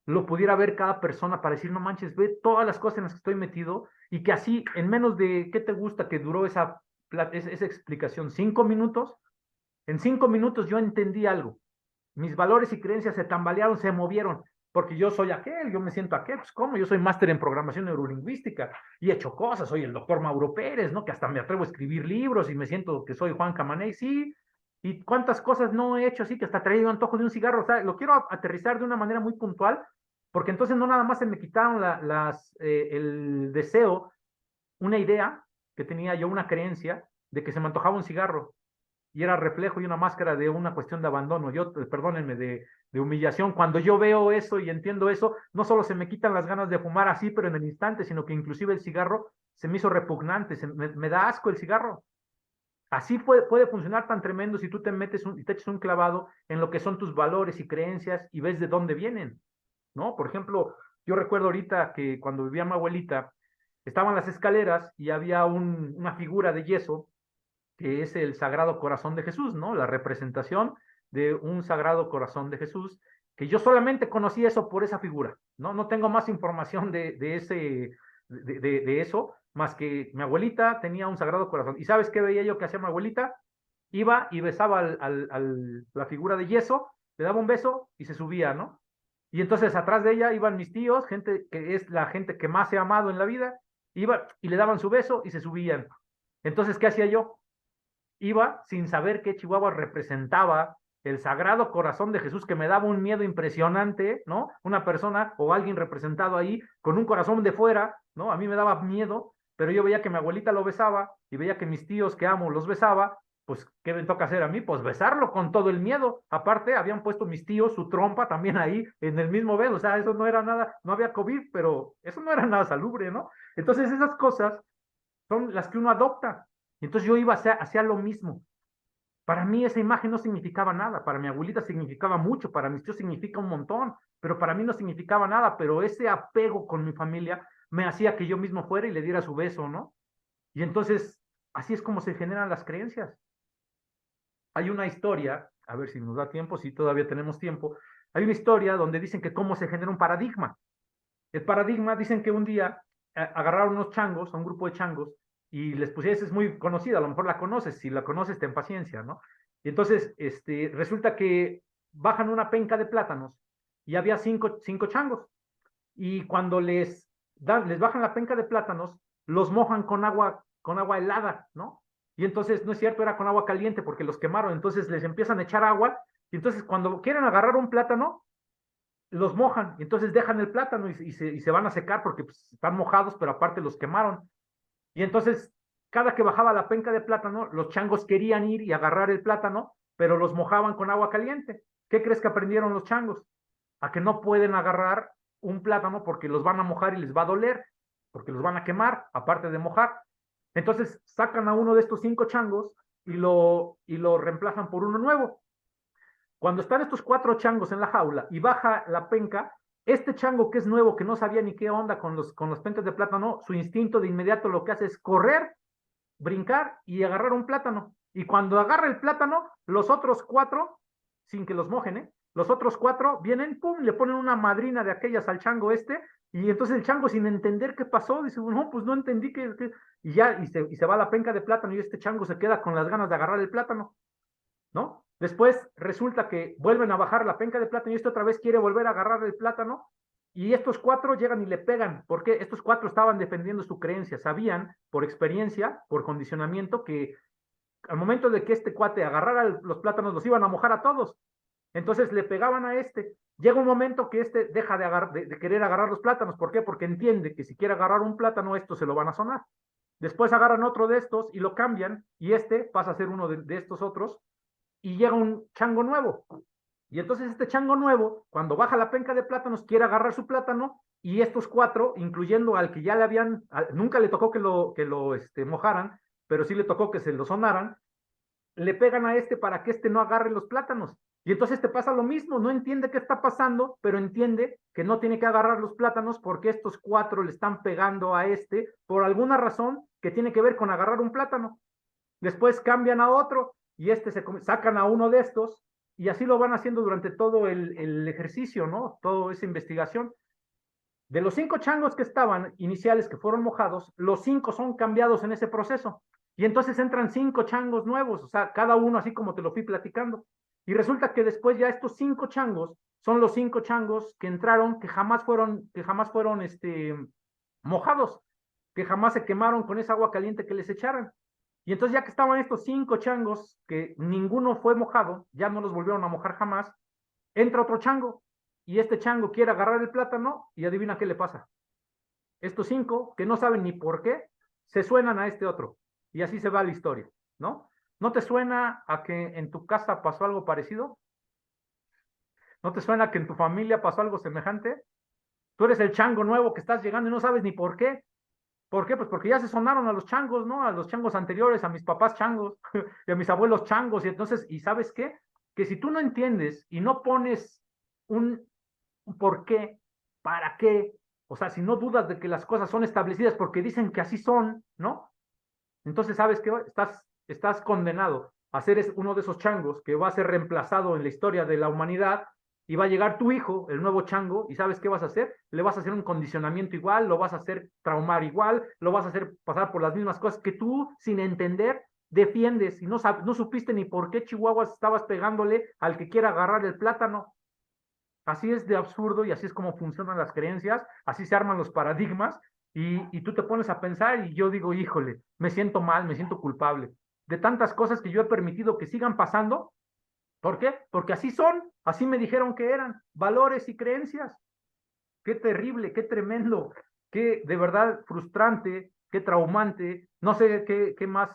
lo pudiera ver cada persona para decir, no manches, ve todas las cosas en las que estoy metido y que así, en menos de, ¿qué te gusta que duró esa explicación? 5 minutos. En 5 minutos yo entendí algo. Mis valores y creencias se tambalearon, se movieron, porque yo soy aquel, yo me siento aquel, pues ¿cómo? Yo soy máster en programación neurolingüística y he hecho cosas, soy el doctor Mauro Pérez, ¿no? Que hasta me atrevo a escribir libros y me siento que soy Juan Camaney, sí, y cuántas cosas no he hecho así que hasta traía antojo de un cigarro, o sea, lo quiero aterrizar de una manera muy puntual, porque entonces no nada más se me quitaron el deseo, una idea que tenía yo, una creencia de que se me antojaba un cigarro, y era reflejo y una máscara de una cuestión de abandono, yo, perdónenme, de humillación. Cuando yo veo eso y entiendo eso, no solo se me quitan las ganas de fumar así, pero en el instante, sino que inclusive el cigarro se me hizo repugnante, me da asco el cigarro. Así puede funcionar tan tremendo si tú te metes y te echas un clavado en lo que son tus valores y creencias y ves de dónde vienen, ¿no? Por ejemplo, yo recuerdo ahorita que cuando vivía mi abuelita, estaban las escaleras y había una figura de yeso que es el Sagrado Corazón de Jesús, ¿no? La representación de un Sagrado Corazón de Jesús, que yo solamente conocí eso por esa figura, ¿no? No tengo más información de eso, más que mi abuelita tenía un Sagrado Corazón. ¿Y sabes qué veía yo que hacía mi abuelita? Iba y besaba la figura de yeso, le daba un beso y se subía, ¿no? Y entonces atrás de ella iban mis tíos, gente que es la gente que más he amado en la vida, iba y le daban su beso y se subían. Entonces, ¿qué hacía yo? Iba sin saber que Chihuahua representaba el Sagrado Corazón de Jesús, que me daba un miedo impresionante, ¿no? Una persona o alguien representado ahí con un corazón de fuera, ¿no? A mí me daba miedo, pero yo veía que mi abuelita lo besaba y veía que mis tíos que amo los besaba, pues, ¿qué me toca hacer a mí? Pues besarlo con todo el miedo. Aparte, habían puesto mis tíos su trompa también ahí en el mismo beso, o sea, eso no era nada, no había COVID, pero eso no era nada salubre, ¿no? Entonces, esas cosas son las que uno adopta. Y entonces yo iba hacia lo mismo. Para mí esa imagen no significaba nada, para mi abuelita significaba mucho, para mis tíos significa un montón, pero para mí no significaba nada, pero ese apego con mi familia me hacía que yo mismo fuera y le diera su beso, ¿no? Y entonces, así es como se generan las creencias. Hay una historia, a ver si nos da tiempo, si todavía tenemos tiempo, hay una historia donde dicen que cómo se genera un paradigma. El paradigma, dicen que un día agarraron unos changos, a un grupo de changos, y les pusieron, es muy conocida, a lo mejor la conoces, si la conoces, ten paciencia, ¿no? Y entonces, resulta que bajan una penca de plátanos y había cinco changos, y cuando les bajan la penca de plátanos, los mojan con agua helada, ¿no? Y entonces, no es cierto, era con agua caliente porque los quemaron, entonces les empiezan a echar agua, y entonces cuando quieren agarrar un plátano, los mojan y entonces dejan el plátano y se van a secar porque pues, están mojados, pero aparte los quemaron. Y entonces, cada que bajaba la penca de plátano, los changos querían ir y agarrar el plátano, pero los mojaban con agua caliente. ¿Qué crees que aprendieron los changos? A que no pueden agarrar un plátano porque los van a mojar y les va a doler, porque los van a quemar, aparte de mojar. Entonces sacan a uno de estos 5 changos y lo reemplazan por uno nuevo. Cuando están estos 4 changos en la jaula y baja la penca, este chango que es nuevo, que no sabía ni qué onda con los pencas de plátano, su instinto de inmediato lo que hace es correr, brincar y agarrar un plátano. Y cuando agarra el plátano, los otros 4, sin que los mojen, los otros 4 vienen, pum, le ponen una madrina de aquellas al chango y entonces el chango sin entender qué pasó, dice, no, pues no entendí y ya, y se va la penca de plátano y este chango se queda con las ganas de agarrar el plátano. ¿No? Después resulta que vuelven a bajar la penca de plátano y este otra vez quiere volver a agarrar el plátano y estos 4 llegan y le pegan, porque estos 4 estaban defendiendo su creencia, sabían por experiencia, por condicionamiento, que al momento de que este cuate agarrara los plátanos los iban a mojar a todos. Entonces le pegaban a este. Llega un momento que este deja de querer agarrar los plátanos. ¿Por qué? Porque entiende que si quiere agarrar un plátano, estos se lo van a sonar. Después agarran otro de estos y lo cambian, y este pasa a ser uno de estos otros, y llega un chango nuevo. Y entonces este chango nuevo, cuando baja la penca de plátanos, quiere agarrar su plátano, y estos cuatro, incluyendo al que ya le habían, nunca le tocó que lo mojaran, pero sí le tocó que se lo sonaran, le pegan a este para que este no agarre los plátanos. Y entonces te pasa lo mismo, no entiende qué está pasando, pero entiende que no tiene que agarrar los plátanos porque estos cuatro le están pegando a este por alguna razón que tiene que ver con agarrar un plátano. Después cambian a otro y sacan a uno de estos, y así lo van haciendo durante todo el ejercicio, ¿no? Toda esa investigación. De los 5 changos que estaban iniciales, que fueron mojados, los 5 son cambiados en ese proceso. Y entonces entran 5 changos nuevos, o sea, cada uno así como te lo fui platicando. Y resulta que después ya estos 5 changos son los 5 changos que entraron, que jamás fueron mojados, que jamás se quemaron con esa agua caliente que les echaran. Y entonces ya que estaban estos 5 changos, que ninguno fue mojado, ya no los volvieron a mojar jamás, entra otro chango, y este chango quiere agarrar el plátano, y adivina qué le pasa. Estos 5, que no saben ni por qué, se suenan a este otro, y así se va la historia, ¿no? ¿No te suena a que en tu casa pasó algo parecido? ¿No te suena que en tu familia pasó algo semejante? Tú eres el chango nuevo que estás llegando y no sabes ni por qué. ¿Por qué? Pues porque ya se sonaron a los changos, ¿no? A los changos anteriores, a mis papás changos y a mis abuelos changos. Y entonces, ¿y sabes qué? Que si tú no entiendes y no pones un por qué, para qué, o sea, si no dudas de que las cosas son establecidas porque dicen que así son, ¿no? Entonces, ¿sabes qué? Estás condenado a ser uno de esos changos que va a ser reemplazado en la historia de la humanidad, y va a llegar tu hijo, el nuevo chango, y ¿sabes qué vas a hacer? Le vas a hacer un condicionamiento igual, lo vas a hacer traumar igual, lo vas a hacer pasar por las mismas cosas que tú, sin entender, defiendes, y no supiste ni por qué chihuahuas estabas pegándole al que quiera agarrar el plátano. Así es de absurdo, y así es como funcionan las creencias, así se arman los paradigmas, y tú te pones a pensar y yo digo, híjole, me siento mal, me siento culpable de tantas cosas que yo he permitido que sigan pasando. ¿Por qué? Porque así son, así me dijeron que eran, valores y creencias. Qué terrible, qué tremendo, qué de verdad frustrante, qué traumante. No sé qué más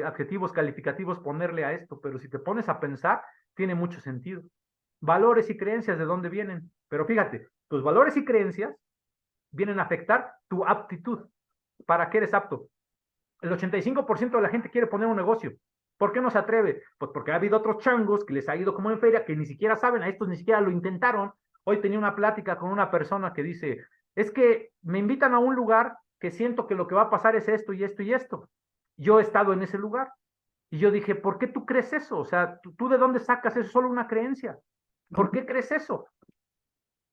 adjetivos calificativos ponerle a esto, pero si te pones a pensar, tiene mucho sentido. Valores y creencias, ¿de dónde vienen? Pero fíjate, tus valores y creencias vienen a afectar tu aptitud. ¿Para qué eres apto? El 85% de la gente quiere poner un negocio. ¿Por qué no se atreve? Pues porque ha habido otros changos que les ha ido como en feria, que ni siquiera saben, a estos ni siquiera lo intentaron. Hoy tenía una plática con una persona que dice, es que me invitan a un lugar que siento que lo que va a pasar es esto y esto y esto. Yo he estado en ese lugar. Y yo dije, ¿por qué tú crees eso? O sea, ¿tú de dónde sacas eso? Es solo una creencia. ¿Por qué crees eso?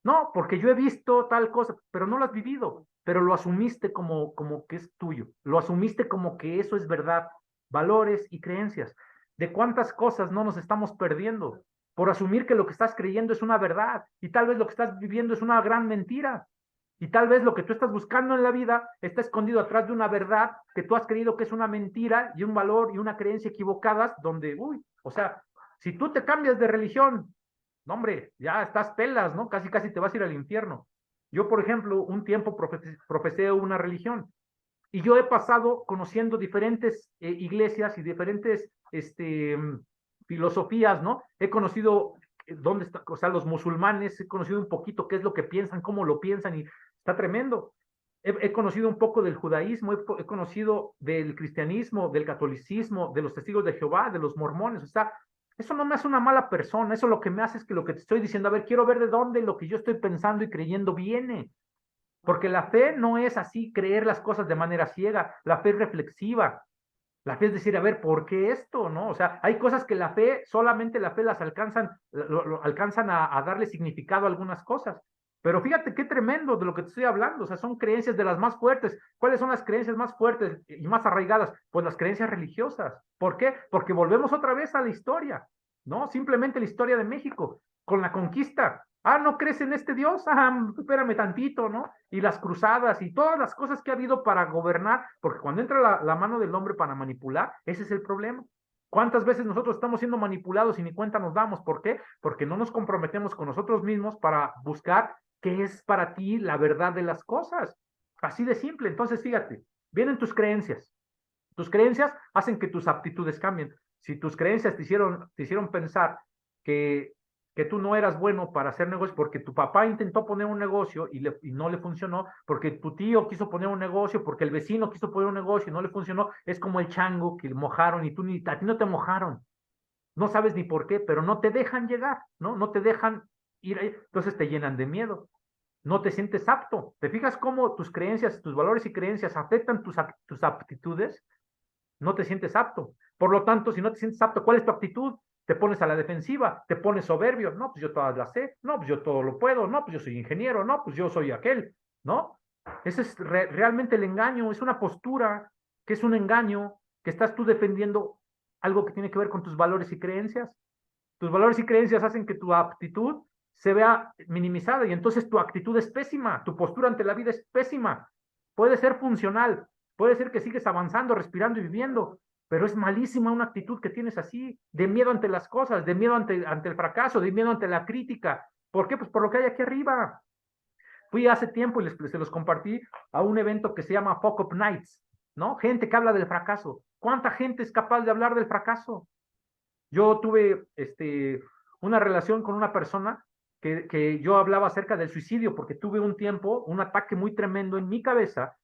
No, porque yo he visto tal cosa, pero no lo has vivido, pero lo asumiste como que es tuyo, lo asumiste como que eso es verdad, valores y creencias. ¿De cuántas cosas no nos estamos perdiendo por asumir que lo que estás creyendo es una verdad, y tal vez lo que estás viviendo es una gran mentira? Y tal vez lo que tú estás buscando en la vida está escondido atrás de una verdad que tú has creído que es una mentira, y un valor y una creencia equivocadas, donde, uy, o sea, si tú te cambias de religión, no, hombre, ya estás pelas, ¿no? Casi, casi te vas a ir al infierno. Yo, por ejemplo, un tiempo profesé una religión, y yo he pasado conociendo diferentes iglesias y diferentes filosofías, ¿no? He conocido dónde está, o sea, los musulmanes, he conocido un poquito qué es lo que piensan, cómo lo piensan, y está tremendo. He conocido un poco del judaísmo, he conocido del cristianismo, del catolicismo, de los testigos de Jehová, de los mormones. O sea, eso no me hace una mala persona, eso lo que me hace es que lo que te estoy diciendo, a ver, quiero ver de dónde lo que yo estoy pensando y creyendo viene. Porque la fe no es así creer las cosas de manera ciega, la fe es reflexiva. La fe es decir, a ver, ¿por qué esto? ¿No? O sea, hay cosas que la fe, solamente la fe las alcanzan a darle significado a algunas cosas. Pero fíjate qué tremendo de lo que te estoy hablando. O sea, son creencias de las más fuertes. ¿Cuáles son las creencias más fuertes y más arraigadas? Pues las creencias religiosas. ¿Por qué? Porque volvemos otra vez a la historia, ¿no? Simplemente la historia de México, con la conquista. Ah, ¿no crees en este Dios? Ah, espérame tantito, ¿no? Y las cruzadas y todas las cosas que ha habido para gobernar, porque cuando entra la mano del hombre para manipular, ese es el problema. ¿Cuántas veces nosotros estamos siendo manipulados y ni cuenta nos damos? ¿Por qué? Porque no nos comprometemos con nosotros mismos para buscar qué es para ti la verdad de las cosas. Así de simple. Entonces, fíjate, vienen tus creencias. Tus creencias hacen que tus aptitudes cambien. Si tus creencias te hicieron pensar que, que tú no eras bueno para hacer negocios porque tu papá intentó poner un negocio y no le funcionó, porque tu tío quiso poner un negocio, porque el vecino quiso poner un negocio y no le funcionó, es como el chango que le mojaron y a ti no te mojaron. No sabes ni por qué, pero no te dejan llegar, ¿no? No te dejan ir ahí. Entonces te llenan de miedo. No te sientes apto. ¿Te fijas cómo tus creencias, tus valores y creencias afectan tus aptitudes? No te sientes apto. Por lo tanto, si no te sientes apto, ¿cuál es tu actitud? Te pones a la defensiva, te pones soberbio. No, pues yo todas las sé. No, pues yo todo lo puedo. No, pues yo soy ingeniero. No, pues yo soy aquel. ¿No? Ese es realmente el engaño. Es una postura que es un engaño, que estás tú defendiendo algo que tiene que ver con tus valores y creencias. Tus valores y creencias hacen que tu aptitud se vea minimizada y entonces tu actitud es pésima, tu postura ante la vida es pésima. Puede ser funcional, puede ser que sigues avanzando, respirando y viviendo, pero es malísima una actitud que tienes así, de miedo ante las cosas, de miedo ante el fracaso, de miedo ante la crítica. ¿Por qué? Pues por lo que hay aquí arriba. Fui hace tiempo y se los compartí a un evento que se llama Fuck Up Nights, ¿no? Gente que habla del fracaso. ¿Cuánta gente es capaz de hablar del fracaso? Yo tuve una relación con una persona que yo hablaba acerca del suicidio porque tuve un tiempo, un ataque muy tremendo en mi cabeza,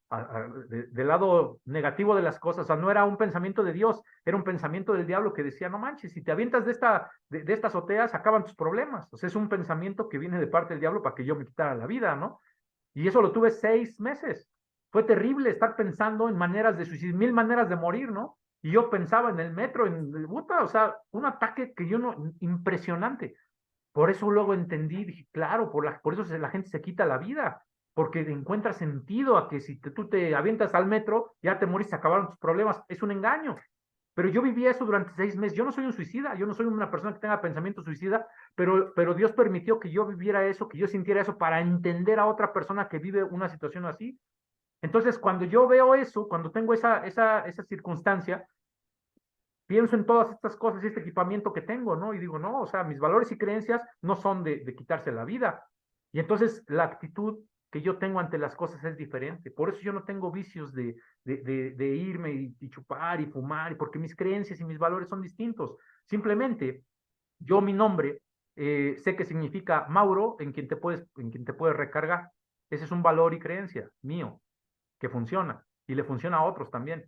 del lado negativo de las cosas. O sea, no era un pensamiento de Dios, era un pensamiento del diablo que decía, no manches, si te avientas de esta azotea, se acaban tus problemas. O sea, es un pensamiento que viene de parte del diablo para que yo me quitara la vida, ¿no? Y eso lo tuve 6 meses. Fue terrible estar pensando en maneras de suicidio, 1000 maneras de morir, ¿no? Y yo pensaba en el metro, puta, o sea, un ataque que yo no, impresionante. Por eso luego entendí, dije, claro, por eso la gente se quita la vida, porque encuentra sentido a que si tú te avientas al metro, ya te morís, se acabaron tus problemas. Es un engaño. Pero yo viví eso durante 6 meses. Yo no soy un suicida, yo no soy una persona que tenga pensamiento suicida, pero Dios permitió que yo viviera eso, que yo sintiera eso para entender a otra persona que vive una situación así. Entonces, cuando yo veo eso, cuando tengo esa circunstancia, pienso en todas estas cosas y este equipamiento que tengo, ¿no? Y digo, no, o sea, mis valores y creencias no son de quitarse la vida. Y entonces la actitud que yo tengo ante las cosas es diferente. Por eso yo no tengo vicios de irme y chupar y fumar, porque mis creencias y mis valores son distintos. Simplemente, yo mi nombre sé que significa Mauro, en quien te puedes recargar. Ese es un valor y creencia mío, que funciona, y le funciona a otros también.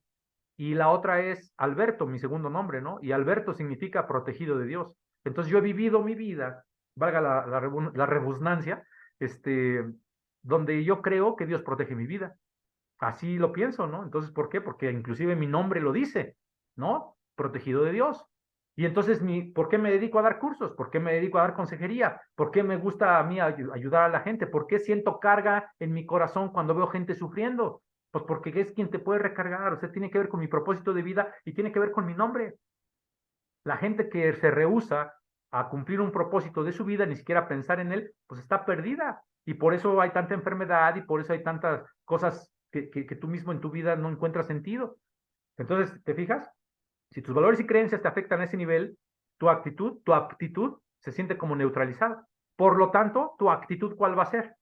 Y la otra es Alberto, mi segundo nombre, ¿no? Y Alberto significa protegido de Dios. Entonces yo he vivido mi vida, valga la rebusnancia, este, donde yo creo que Dios protege mi vida. Así lo pienso, ¿no? Entonces, ¿por qué? Porque inclusive mi nombre lo dice, ¿no? Protegido de Dios. Y entonces, ¿por qué me dedico a dar cursos? ¿Por qué me dedico a dar consejería? ¿Por qué me gusta a mí ayudar a la gente? ¿Por qué siento carga en mi corazón cuando veo gente sufriendo? Pues porque es quien te puede recargar. O sea, tiene que ver con mi propósito de vida y tiene que ver con mi nombre. La gente que se rehúsa a cumplir un propósito de su vida, ni siquiera pensar en él, pues está perdida. Y por eso hay tanta enfermedad y por eso hay tantas cosas que tú mismo en tu vida no encuentras sentido. Entonces, ¿te fijas? Si tus valores y creencias te afectan a ese nivel, tu aptitud se siente como neutralizada. Por lo tanto, tu actitud, ¿cuál va a ser?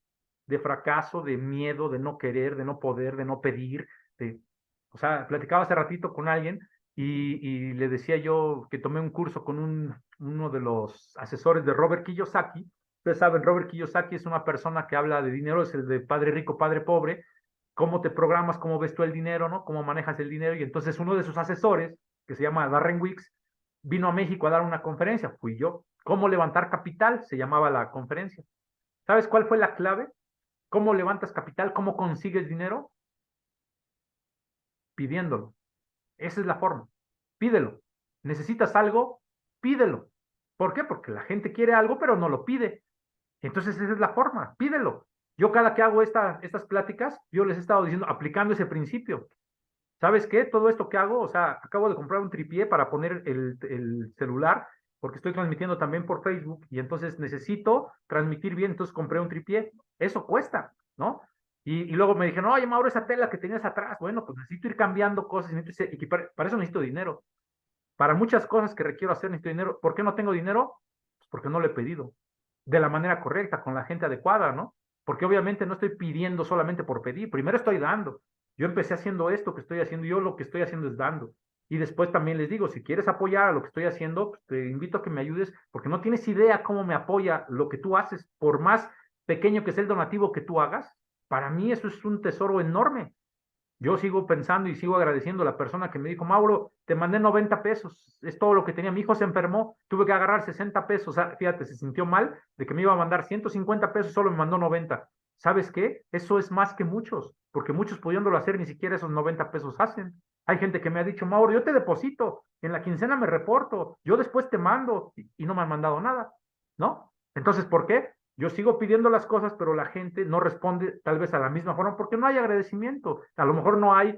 De fracaso, de miedo, de no querer, de no poder, de no pedir. O sea, platicaba hace ratito con alguien y le decía yo que tomé un curso con uno de los asesores de Robert Kiyosaki. Ustedes saben, Robert Kiyosaki es una persona que habla de dinero, es el de padre rico, padre pobre, cómo te programas, cómo ves tú el dinero, ¿no? Cómo manejas el dinero. Y entonces uno de sus asesores, que se llama Darren Wicks, vino a México a dar una conferencia. Fui yo. ¿Cómo levantar capital? Se llamaba la conferencia. ¿Sabes cuál fue la clave? ¿Cómo levantas capital? ¿Cómo consigues dinero? Pidiéndolo. Esa es la forma. Pídelo. ¿Necesitas algo? Pídelo. ¿Por qué? Porque la gente quiere algo, pero no lo pide. Entonces esa es la forma. Pídelo. Yo cada que hago estas pláticas, yo les he estado diciendo, aplicando ese principio. ¿Sabes qué? Todo esto que hago, o sea, acabo de comprar un tripié para poner el celular, porque estoy transmitiendo también por Facebook y entonces necesito transmitir bien, entonces compré un tripié. Eso cuesta, ¿no? Y luego me dijeron, oye, Mauro, esa tela que tenías atrás, bueno, pues necesito ir cambiando cosas, necesito equipar, para eso necesito dinero. Para muchas cosas que requiero hacer necesito dinero. ¿Por qué no tengo dinero? Pues porque no lo he pedido de la manera correcta, con la gente adecuada, ¿no? Porque obviamente no estoy pidiendo solamente por pedir, primero estoy dando. Yo empecé haciendo esto que estoy haciendo, yo lo que estoy haciendo es dando. Y después también les digo, si quieres apoyar a lo que estoy haciendo, pues te invito a que me ayudes, porque no tienes idea cómo me apoya lo que tú haces, por más pequeño que sea el donativo que tú hagas, para mí eso es un tesoro enorme. Yo sigo pensando y sigo agradeciendo a la persona que me dijo, Mauro, te mandé 90 pesos, es todo lo que tenía. Mi hijo se enfermó, tuve que agarrar 60 pesos. O sea, fíjate, se sintió mal de que me iba a mandar 150 pesos, solo me mandó 90. ¿Sabes qué? Eso es más que muchos, porque muchos pudiéndolo hacer ni siquiera esos 90 pesos hacen. Hay gente que me ha dicho, Mauro, yo te deposito, en la quincena me reporto, yo después te mando y no me han mandado nada, ¿no? Entonces, ¿por qué? Yo sigo pidiendo las cosas, pero la gente no responde tal vez a la misma forma porque no hay agradecimiento. A lo mejor no hay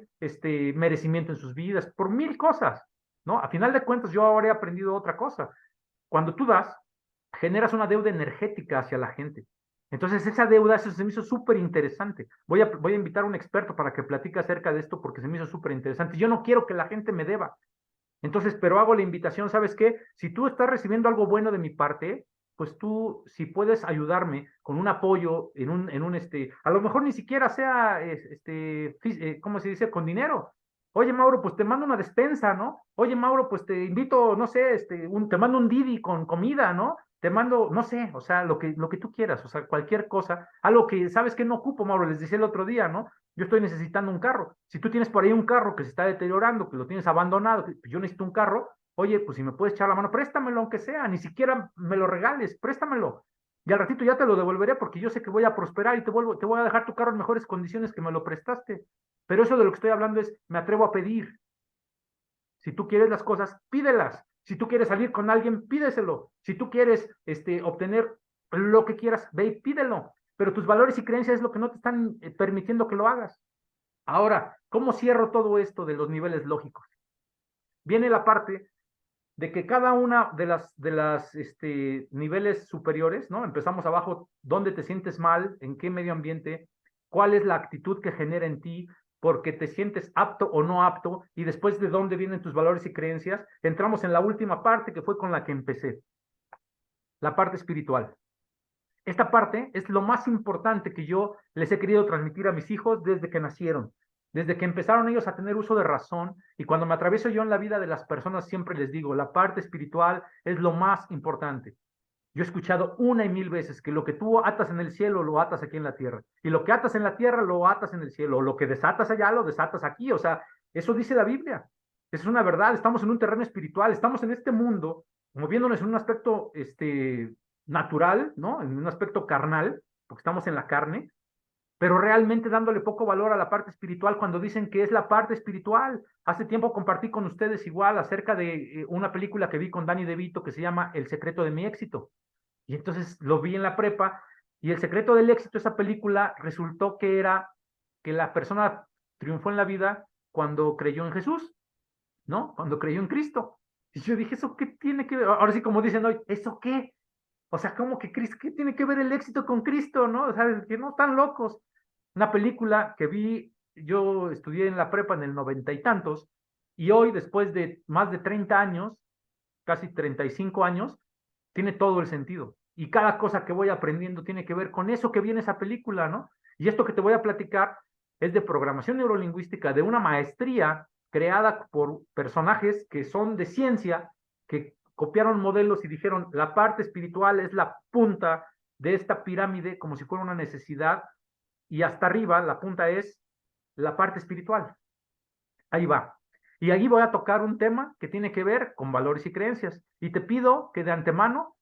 merecimiento en sus vidas por mil cosas, ¿no? A final de cuentas, yo ahora he aprendido otra cosa. Cuando tú das, generas una deuda energética hacia la gente. Entonces, esa deuda, eso se me hizo súper interesante. Voy a invitar a un experto para que platique acerca de esto porque se me hizo súper interesante. Yo no quiero que la gente me deba. Entonces, pero hago la invitación, ¿sabes qué? Si tú estás recibiendo algo bueno de mi parte, pues tú, si puedes ayudarme con un apoyo a lo mejor ni siquiera sea, ¿cómo se dice? Con dinero. Oye, Mauro, pues te mando una despensa, ¿no? Oye, Mauro, pues te invito, no sé, te mando un Didi con comida, ¿no? Te mando, no sé, o sea, lo que tú quieras, o sea, cualquier cosa, algo que sabes que no ocupo, Mauro, les decía el otro día, ¿no? Yo estoy necesitando un carro. Si tú tienes por ahí un carro que se está deteriorando, que lo tienes abandonado, que yo necesito un carro, oye, pues si me puedes echar la mano, préstamelo aunque sea, ni siquiera me lo regales, préstamelo. Y al ratito ya te lo devolveré porque yo sé que voy a prosperar y te voy a dejar tu carro en mejores condiciones que me lo prestaste. Pero eso de lo que estoy hablando es, me atrevo a pedir. Si tú quieres las cosas, pídelas. Si tú quieres salir con alguien, pídeselo. Si tú quieres obtener lo que quieras, ve y pídelo. Pero tus valores y creencias es lo que no te están permitiendo que lo hagas. Ahora, ¿cómo cierro todo esto de los niveles lógicos? Viene la parte de que cada una de las niveles superiores, ¿no? Empezamos abajo, ¿dónde te sientes mal? ¿En qué medio ambiente? ¿Cuál es la actitud que genera en ti? Porque te sientes apto o no apto, y después de dónde vienen tus valores y creencias, entramos en la última parte que fue con la que empecé, la parte espiritual. Esta parte es lo más importante que yo les he querido transmitir a mis hijos desde que nacieron, desde que empezaron ellos a tener uso de razón, y cuando me atravieso yo en la vida de las personas siempre les digo, la parte espiritual es lo más importante. Yo he escuchado una y mil veces que lo que tú atas en el cielo lo atas aquí en la tierra, y lo que atas en la tierra lo atas en el cielo, o lo que desatas allá lo desatas aquí. O sea, eso dice la Biblia. Eso es una verdad. Estamos en un terreno espiritual, estamos en este mundo moviéndonos en un aspecto natural, ¿no? En un aspecto carnal, porque estamos en la carne, pero realmente dándole poco valor a la parte espiritual cuando dicen que es la parte espiritual. Hace tiempo compartí con ustedes igual acerca de una película que vi con Danny DeVito que se llama El secreto de mi éxito. Y entonces lo vi en la prepa, y el secreto del éxito de esa película resultó que era que la persona triunfó en la vida cuando creyó en Jesús, ¿no? Cuando creyó en Cristo. Y yo dije, ¿eso qué tiene que ver? Ahora sí, como dicen hoy, ¿eso qué? O sea, ¿cómo que Cristo? ¿Qué tiene que ver el éxito con Cristo, no? O sea, que no están locos. Una película que vi, yo estudié en la prepa en el noventa y tantos, y hoy, después de más de 30 años, casi 35 años, tiene todo el sentido. Y cada cosa que voy aprendiendo tiene que ver con eso que viene esa película, ¿no? Y esto que te voy a platicar es de programación neurolingüística, de una maestría creada por personajes que son de ciencia, que copiaron modelos y dijeron, la parte espiritual es la punta de esta pirámide como si fuera una necesidad, y hasta arriba la punta es la parte espiritual. Ahí va. Y ahí voy a tocar un tema que tiene que ver con valores y creencias. Y te pido que de antemano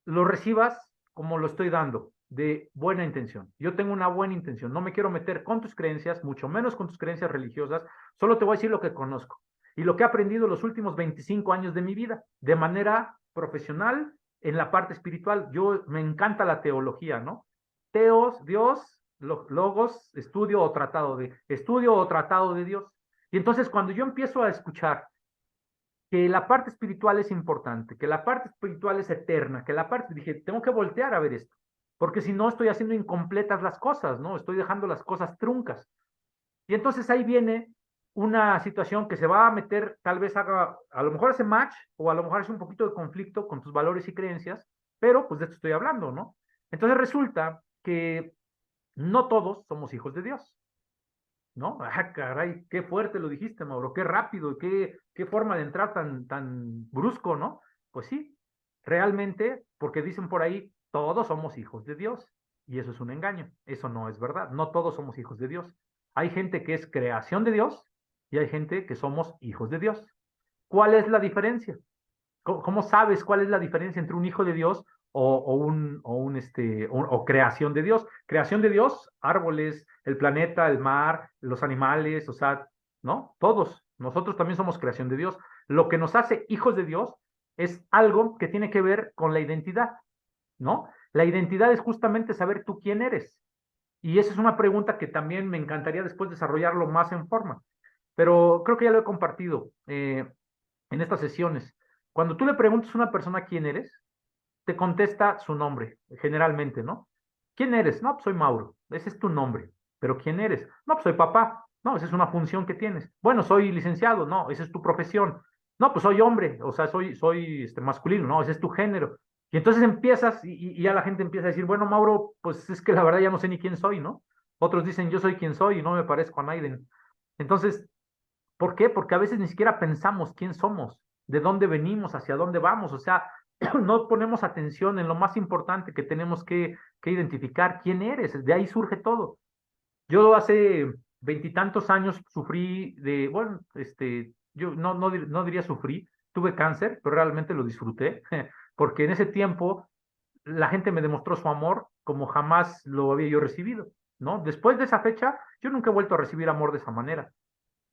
lo recibas como lo estoy dando, de buena intención. Yo tengo una buena intención. No me quiero meter con tus creencias, mucho menos con tus creencias religiosas. Solo te voy a decir lo que conozco y lo que he aprendido los últimos 25 años de mi vida, de manera profesional, en la parte espiritual. Yo me encanta la teología, ¿no? Teos, Dios, logos, estudio o tratado de Dios. Y entonces cuando yo empiezo a escuchar que la parte espiritual es importante, que la parte espiritual es eterna, que la parte, dije, tengo que voltear a ver esto, porque si no estoy haciendo incompletas las cosas, ¿no? Estoy dejando las cosas truncas. Y entonces ahí viene una situación que se va a meter, tal vez haga, a lo mejor hace match, o a lo mejor hace un poquito de conflicto con tus valores y creencias, pero pues de esto estoy hablando, ¿no? Entonces resulta que no todos somos hijos de Dios, ¿no? Ah, caray, qué fuerte lo dijiste, Mauro, qué rápido, qué forma de entrar tan brusco, ¿no? Pues sí, realmente, porque dicen por ahí, todos somos hijos de Dios, y eso es un engaño, eso no es verdad, no todos somos hijos de Dios. Hay gente que es creación de Dios y hay gente que somos hijos de Dios. ¿Cuál es la diferencia? ¿Cómo sabes cuál es la diferencia entre un hijo de Dios o creación de Dios? Creación de Dios, árboles, el planeta, el mar, los animales, o sea, ¿no? Todos, nosotros también somos creación de Dios. Lo que nos hace hijos de Dios es algo que tiene que ver con la identidad, ¿no? La identidad es justamente saber tú quién eres. Y esa es una pregunta que también me encantaría después desarrollarlo más en forma. Pero creo que ya lo he compartido en estas sesiones. Cuando tú le preguntas a una persona quién eres, te contesta su nombre, generalmente, ¿no? ¿Quién eres? No, pues soy Mauro, ese es tu nombre. ¿Pero quién eres? No, pues soy papá. No, esa es una función que tienes. Bueno, soy licenciado. No, esa es tu profesión. No, pues soy hombre, o sea, soy masculino. No, ese es tu género. Y entonces empiezas y ya la gente empieza a decir, bueno, Mauro, pues es que la verdad ya no sé ni quién soy, ¿no? Otros dicen, yo soy quien soy y no me parezco a nadie. Entonces, ¿por qué? Porque a veces ni siquiera pensamos quién somos, de dónde venimos, hacia dónde vamos. O sea, no ponemos atención en lo más importante que tenemos que identificar, quién eres. De ahí surge todo. Yo hace veintitantos años sufrí de, bueno, yo no diría sufrí, tuve cáncer, pero realmente lo disfruté, porque en ese tiempo la gente me demostró su amor como jamás lo había yo recibido, ¿no? Después de esa fecha, yo nunca he vuelto a recibir amor de esa manera.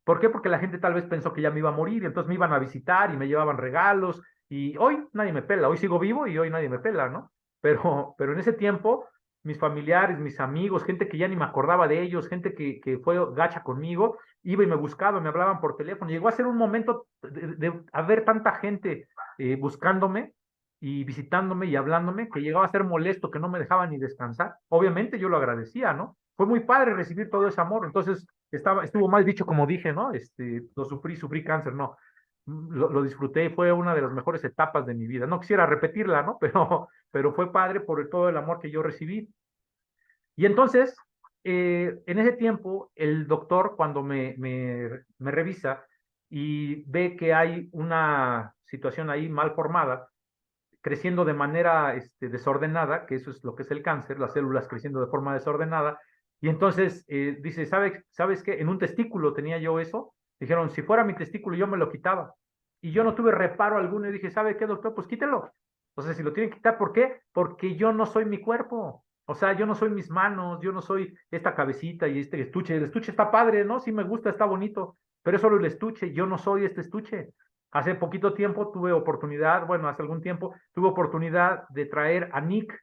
¿Por qué? Porque la gente tal vez pensó que ya me iba a morir y entonces me iban a visitar y me llevaban regalos y hoy nadie me pela, hoy sigo vivo y hoy nadie me pela, ¿no? Pero en ese tiempo, mis familiares, mis amigos, gente que ya ni me acordaba de ellos, gente que fue gacha conmigo, iba y me buscaba, me hablaban por teléfono. Llegó a ser un momento de haber tanta gente buscándome y visitándome y hablándome que llegaba a ser molesto, que no me dejaba ni descansar. Obviamente yo lo agradecía, ¿no? Fue muy padre recibir todo ese amor. Entonces, estuvo mal dicho como dije, ¿no? Lo sufrí cáncer, no. Lo disfruté, fue una de las mejores etapas de mi vida. No quisiera repetirla, ¿no? Pero fue padre por todo el amor que yo recibí. Y entonces, en ese tiempo, el doctor, cuando me revisa y ve que hay una situación ahí mal formada, creciendo de manera desordenada, que eso es lo que es el cáncer, las células creciendo de forma desordenada, y entonces dice, ¿sabes qué? En un testículo tenía yo eso, dijeron, si fuera mi testículo yo me lo quitaba, y yo no tuve reparo alguno, y dije, ¿sabe qué, doctor? Pues quítelo. O sea, si lo tienen que quitar, ¿por qué? Porque yo no soy mi cuerpo, o sea, yo no soy mis manos, yo no soy esta cabecita y este estuche, el estuche está padre, ¿no? Sí me gusta, está bonito, pero es solo el estuche, yo no soy este estuche. Hace poquito tiempo tuve oportunidad, bueno, hace algún tiempo tuve oportunidad de traer a Nick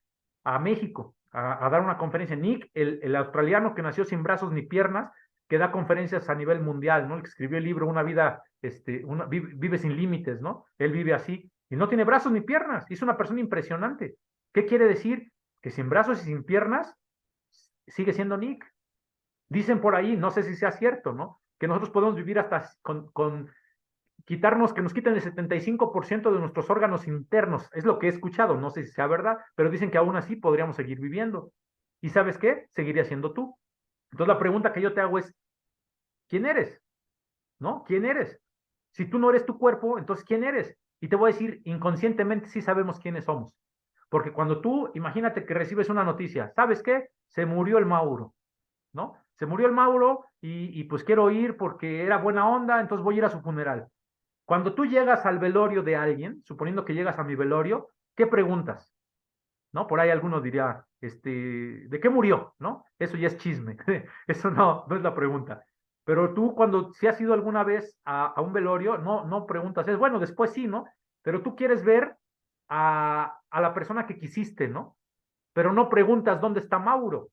a México a dar una conferencia. Nick, el australiano que nació sin brazos ni piernas, que da conferencias a nivel mundial, ¿no? El que escribió el libro Una vida, vive sin límites, ¿no? Él vive así y no tiene brazos ni piernas. Es una persona impresionante. ¿Qué quiere decir? Que sin brazos y sin piernas sigue siendo Nick. Dicen por ahí, no sé si sea cierto, ¿no? Que nosotros podemos vivir hasta con quitarnos, que nos quiten el 75% de nuestros órganos internos. Es lo que he escuchado, no sé si sea verdad, pero dicen que aún así podríamos seguir viviendo. ¿Y sabes qué? Seguiría siendo tú. Entonces la pregunta que yo te hago es, ¿quién eres? ¿No? ¿Quién eres? Si tú no eres tu cuerpo, entonces ¿quién eres? Y te voy a decir, inconscientemente sí sabemos quiénes somos. Porque cuando tú, imagínate que recibes una noticia, ¿sabes qué? Se murió el Mauro, ¿no? Se murió el Mauro y pues quiero ir porque era buena onda, entonces voy a ir a su funeral. Cuando tú llegas al velorio de alguien, suponiendo que llegas a mi velorio, ¿qué preguntas? ¿No? Por ahí alguno diría, ¿de qué murió? ¿No? Eso ya es chisme. Eso no es la pregunta. Pero tú cuando si has ido alguna vez a un velorio, no preguntas, es bueno, después sí, ¿no? Pero tú quieres ver a la persona que quisiste, ¿no? Pero no preguntas dónde está Mauro.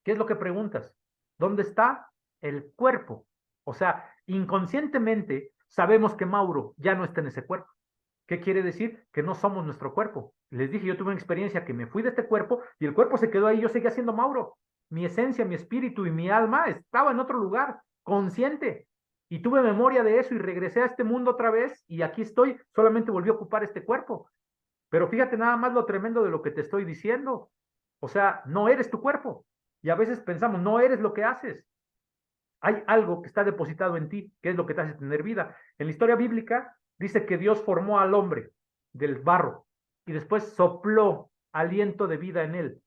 ¿Qué es lo que preguntas? ¿Dónde está el cuerpo? O sea, inconscientemente sabemos que Mauro ya no está en ese cuerpo. ¿Qué quiere decir? Que no somos nuestro cuerpo. Les dije, yo tuve una experiencia que me fui de este cuerpo y el cuerpo se quedó ahí, yo seguía siendo Mauro. Mi esencia, mi espíritu y mi alma estaba en otro lugar, consciente. Y tuve memoria de eso y regresé a este mundo otra vez y aquí estoy, solamente volví a ocupar este cuerpo. Pero fíjate nada más lo tremendo de lo que te estoy diciendo. O sea, no eres tu cuerpo. Y a veces pensamos, no eres lo que haces. Hay algo que está depositado en ti, que es lo que te hace tener vida. En la historia bíblica dice que Dios formó al hombre del barro y después sopló aliento de vida en él.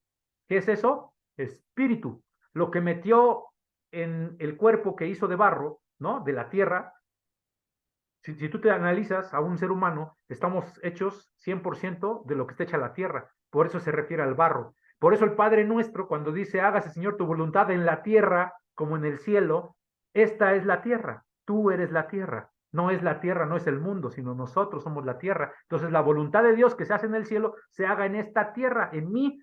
¿Qué es eso? Espíritu. Lo que metió en el cuerpo que hizo de barro, ¿no? De la tierra. Si tú te analizas a un ser humano, estamos hechos 100% de lo que está hecha la tierra. Por eso se refiere al barro. Por eso el Padre nuestro, cuando dice, hágase, Señor, tu voluntad en la tierra como en el cielo, esta es la tierra. Tú eres la tierra. No es la tierra, no es el mundo, sino nosotros somos la tierra. Entonces, la voluntad de Dios que se hace en el cielo, se haga en esta tierra, en mí.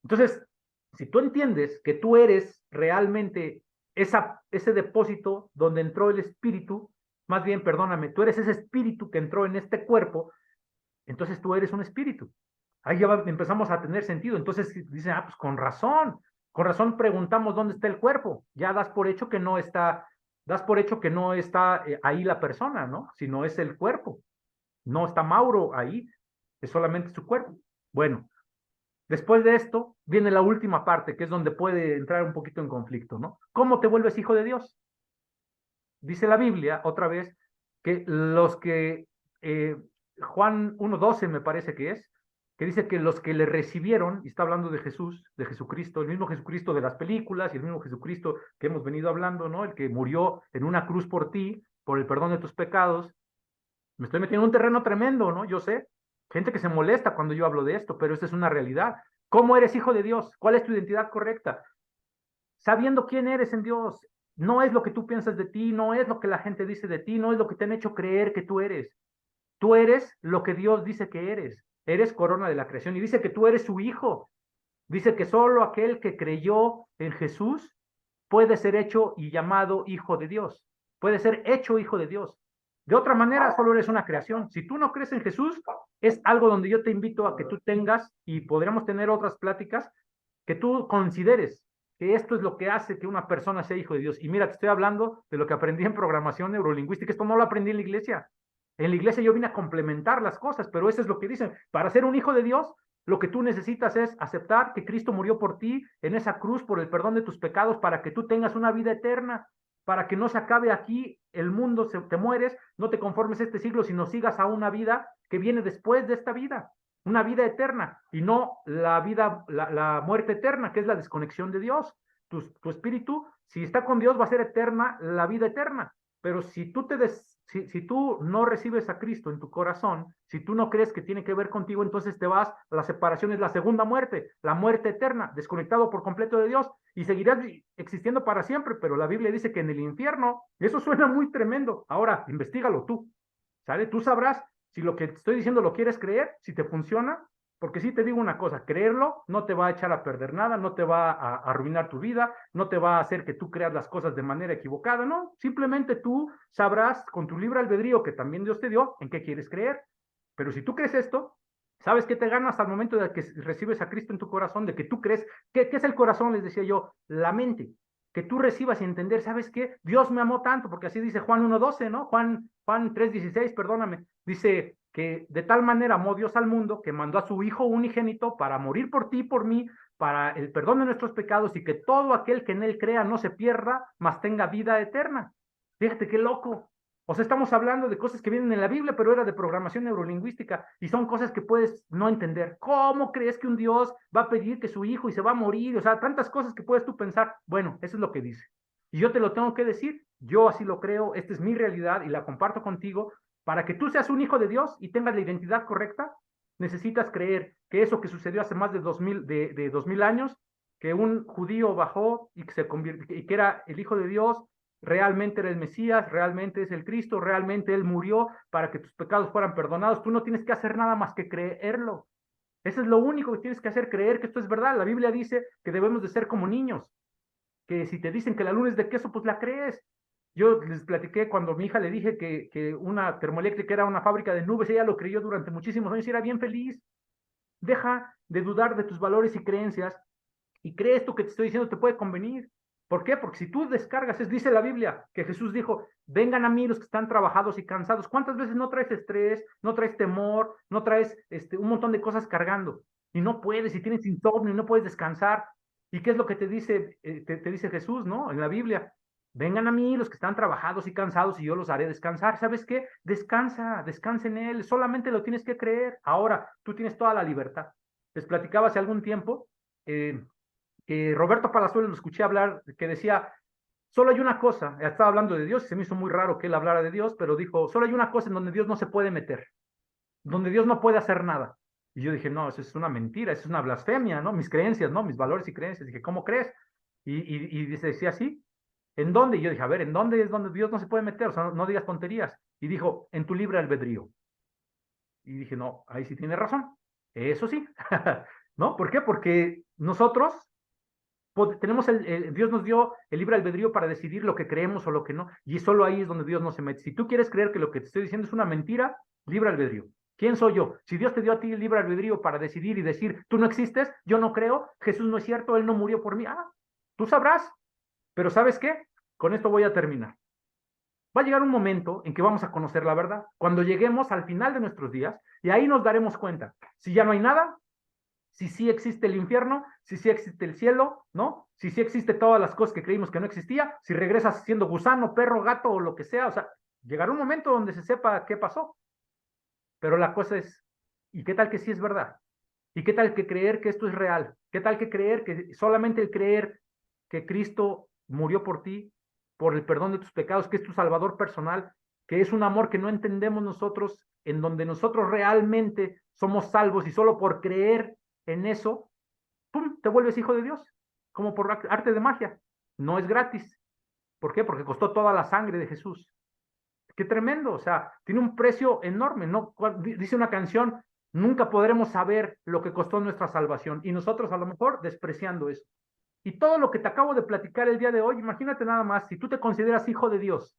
Entonces, si tú entiendes que tú eres realmente ese depósito donde entró el espíritu, más bien, perdóname, tú eres ese espíritu que entró en este cuerpo, entonces tú eres un espíritu. Ahí ya empezamos a tener sentido. Entonces dicen, pues con razón preguntamos dónde está el cuerpo. Ya das por hecho que no está, das por hecho que no está ahí la persona, ¿no? Sino es el cuerpo. No está Mauro ahí, es solamente su cuerpo. Bueno, después de esto viene la última parte, que es donde puede entrar un poquito en conflicto, ¿no? ¿Cómo te vuelves hijo de Dios? Dice la Biblia, otra vez, que los que, Juan 1:12 me parece que dice que los que le recibieron, y está hablando de Jesús, de Jesucristo, el mismo Jesucristo de las películas y el mismo Jesucristo que hemos venido hablando, ¿no? El que murió en una cruz por ti, por el perdón de tus pecados. Me estoy metiendo en un terreno tremendo, ¿no? Yo sé, gente que se molesta cuando yo hablo de esto, pero esta es una realidad. ¿Cómo eres hijo de Dios? ¿Cuál es tu identidad correcta? Sabiendo quién eres en Dios. No es lo que tú piensas de ti, no es lo que la gente dice de ti, no es lo que te han hecho creer que tú eres. Tú eres lo que Dios dice que eres. Eres corona de la creación y dice que tú eres su hijo. Dice que solo aquel que creyó en Jesús puede ser hecho y llamado hijo de Dios. Puede ser hecho hijo de Dios. De otra manera, solo eres una creación. Si tú no crees en Jesús, es algo donde yo te invito a que tú tengas, y podríamos tener otras pláticas, que tú consideres que esto es lo que hace que una persona sea hijo de Dios. Y mira, te estoy hablando de lo que aprendí en programación neurolingüística. Esto no lo aprendí en la iglesia. En la iglesia yo vine a complementar las cosas, pero eso es lo que dicen. Para ser un hijo de Dios, lo que tú necesitas es aceptar que Cristo murió por ti en esa cruz por el perdón de tus pecados para que tú tengas una vida eterna, para que no se acabe aquí el mundo, te mueres, no te conformes a este siglo, sino sigas a una vida que viene después de esta vida, una vida eterna, y no la vida, la muerte eterna, que es la desconexión de Dios. Tu espíritu, si está con Dios, va a ser eterna la vida eterna. Pero si tú no recibes a Cristo en tu corazón, si tú no crees que tiene que ver contigo, entonces te vas, la separación es la segunda muerte, la muerte eterna, desconectado por completo de Dios, y seguirás existiendo para siempre, pero la Biblia dice que en el infierno, eso suena muy tremendo. Ahora, investigalo tú, ¿sale? Tú sabrás si lo que te estoy diciendo lo quieres creer, si te funciona, porque sí te digo una cosa, creerlo no te va a echar a perder nada, no te va a arruinar tu vida, no te va a hacer que tú creas las cosas de manera equivocada, no, simplemente tú sabrás con tu libre albedrío que también Dios te dio en qué quieres creer. Pero si tú crees esto, ¿sabes qué te ganas al momento de que recibes a Cristo en tu corazón? De que tú crees, ¿qué es el corazón? Les decía yo, la mente. Que tú recibas y entender, ¿sabes qué? Dios me amó tanto, porque así dice Juan 1:12, ¿no? Juan 3:16, perdóname, dice que de tal manera amó Dios al mundo que mandó a su Hijo unigénito para morir por ti y por mí, para el perdón de nuestros pecados, y que todo aquel que en él crea no se pierda, mas tenga vida eterna. Fíjate qué loco. O sea, estamos hablando de cosas que vienen en la Biblia, pero era de programación neurolingüística y son cosas que puedes no entender. ¿Cómo crees que un Dios va a pedir que su hijo y se va a morir? O sea, tantas cosas que puedes tú pensar. Bueno, eso es lo que dice. Y yo te lo tengo que decir, yo así lo creo, esta es mi realidad y la comparto contigo. Para que tú seas un hijo de Dios y tengas la identidad correcta, necesitas creer que eso que sucedió hace más de 2000 años, que un judío bajó y que se convirtió, y que era el Hijo de Dios, realmente era el Mesías, realmente es el Cristo, realmente Él murió para que tus pecados fueran perdonados. Tú no tienes que hacer nada más que creerlo. Eso es lo único que tienes que hacer, creer que esto es verdad. La Biblia dice que debemos de ser como niños, que si te dicen que la luna es de queso, pues la crees. Yo les platiqué cuando a mi hija le dije que una termoeléctrica era una fábrica de nubes, ella lo creyó durante muchísimos años y era bien feliz. Deja de dudar de tus valores y creencias y cree esto que te estoy diciendo te puede convenir. ¿Por qué? Porque si tú descargas, dice la Biblia, que Jesús dijo, vengan a mí los que están trabajados y cansados. ¿Cuántas veces no traes estrés, no traes temor, no traes un montón de cosas cargando? Y no puedes, y tienes insomnio, y no puedes descansar. ¿Y qué es lo que te dice, te dice Jesús, ¿no? En la Biblia. Vengan a mí los que están trabajados y cansados y yo los haré descansar. ¿Sabes qué? Descansa, descansa en Él. Solamente lo tienes que creer. Ahora, tú tienes toda la libertad. Les platicaba hace algún tiempo, Roberto Palazuelos lo escuché hablar, que decía, solo hay una cosa, estaba hablando de Dios, y se me hizo muy raro que él hablara de Dios, pero dijo, solo hay una cosa en donde Dios no se puede meter, donde Dios no puede hacer nada. Y yo dije, no, eso es una mentira, eso es una blasfemia, ¿no? Mis creencias, ¿no? Mis valores y creencias. Dije, ¿cómo crees? Y decía así, ¿en dónde? Y yo dije, a ver, ¿en dónde es donde Dios no se puede meter? O sea, no digas tonterías. Y dijo, en tu libre albedrío. Y dije, no, ahí sí tiene razón. Eso sí. ¿No? ¿Por qué? Porque nosotros tenemos Dios nos dio el libre albedrío para decidir lo que creemos o lo que no, y solo ahí es donde Dios no se mete. Si tú quieres creer que lo que te estoy diciendo es una mentira, libre albedrío. ¿Quién soy yo? Si Dios te dio a ti el libre albedrío para decidir y decir, tú no existes, yo no creo, Jesús no es cierto, Él no murió por mí, tú sabrás, pero ¿sabes qué? Con esto voy a terminar. Va a llegar un momento en que vamos a conocer la verdad, cuando lleguemos al final de nuestros días, y ahí nos daremos cuenta. Si ya no hay nada, si sí existe el infierno, si sí existe el cielo, ¿no? Si sí existe todas las cosas que creímos que no existía, si regresas siendo gusano, perro, gato o lo que sea, o sea, llegará un momento donde se sepa qué pasó. Pero la cosa es, ¿y qué tal que sí es verdad? ¿Y qué tal que creer que esto es real? ¿Qué tal que creer que solamente el creer que Cristo murió por ti, por el perdón de tus pecados, que es tu salvador personal, que es un amor que no entendemos nosotros, en donde nosotros realmente somos salvos y solo por creer en eso, ¡pum!, te vuelves hijo de Dios, como por arte de magia. No es gratis. ¿Por qué? Porque costó toda la sangre de Jesús. Qué tremendo, o sea, tiene un precio enorme, ¿no? Dice una canción, nunca podremos saber lo que costó nuestra salvación y nosotros a lo mejor despreciando eso. Y todo lo que te acabo de platicar el día de hoy, imagínate nada más, si tú te consideras hijo de Dios,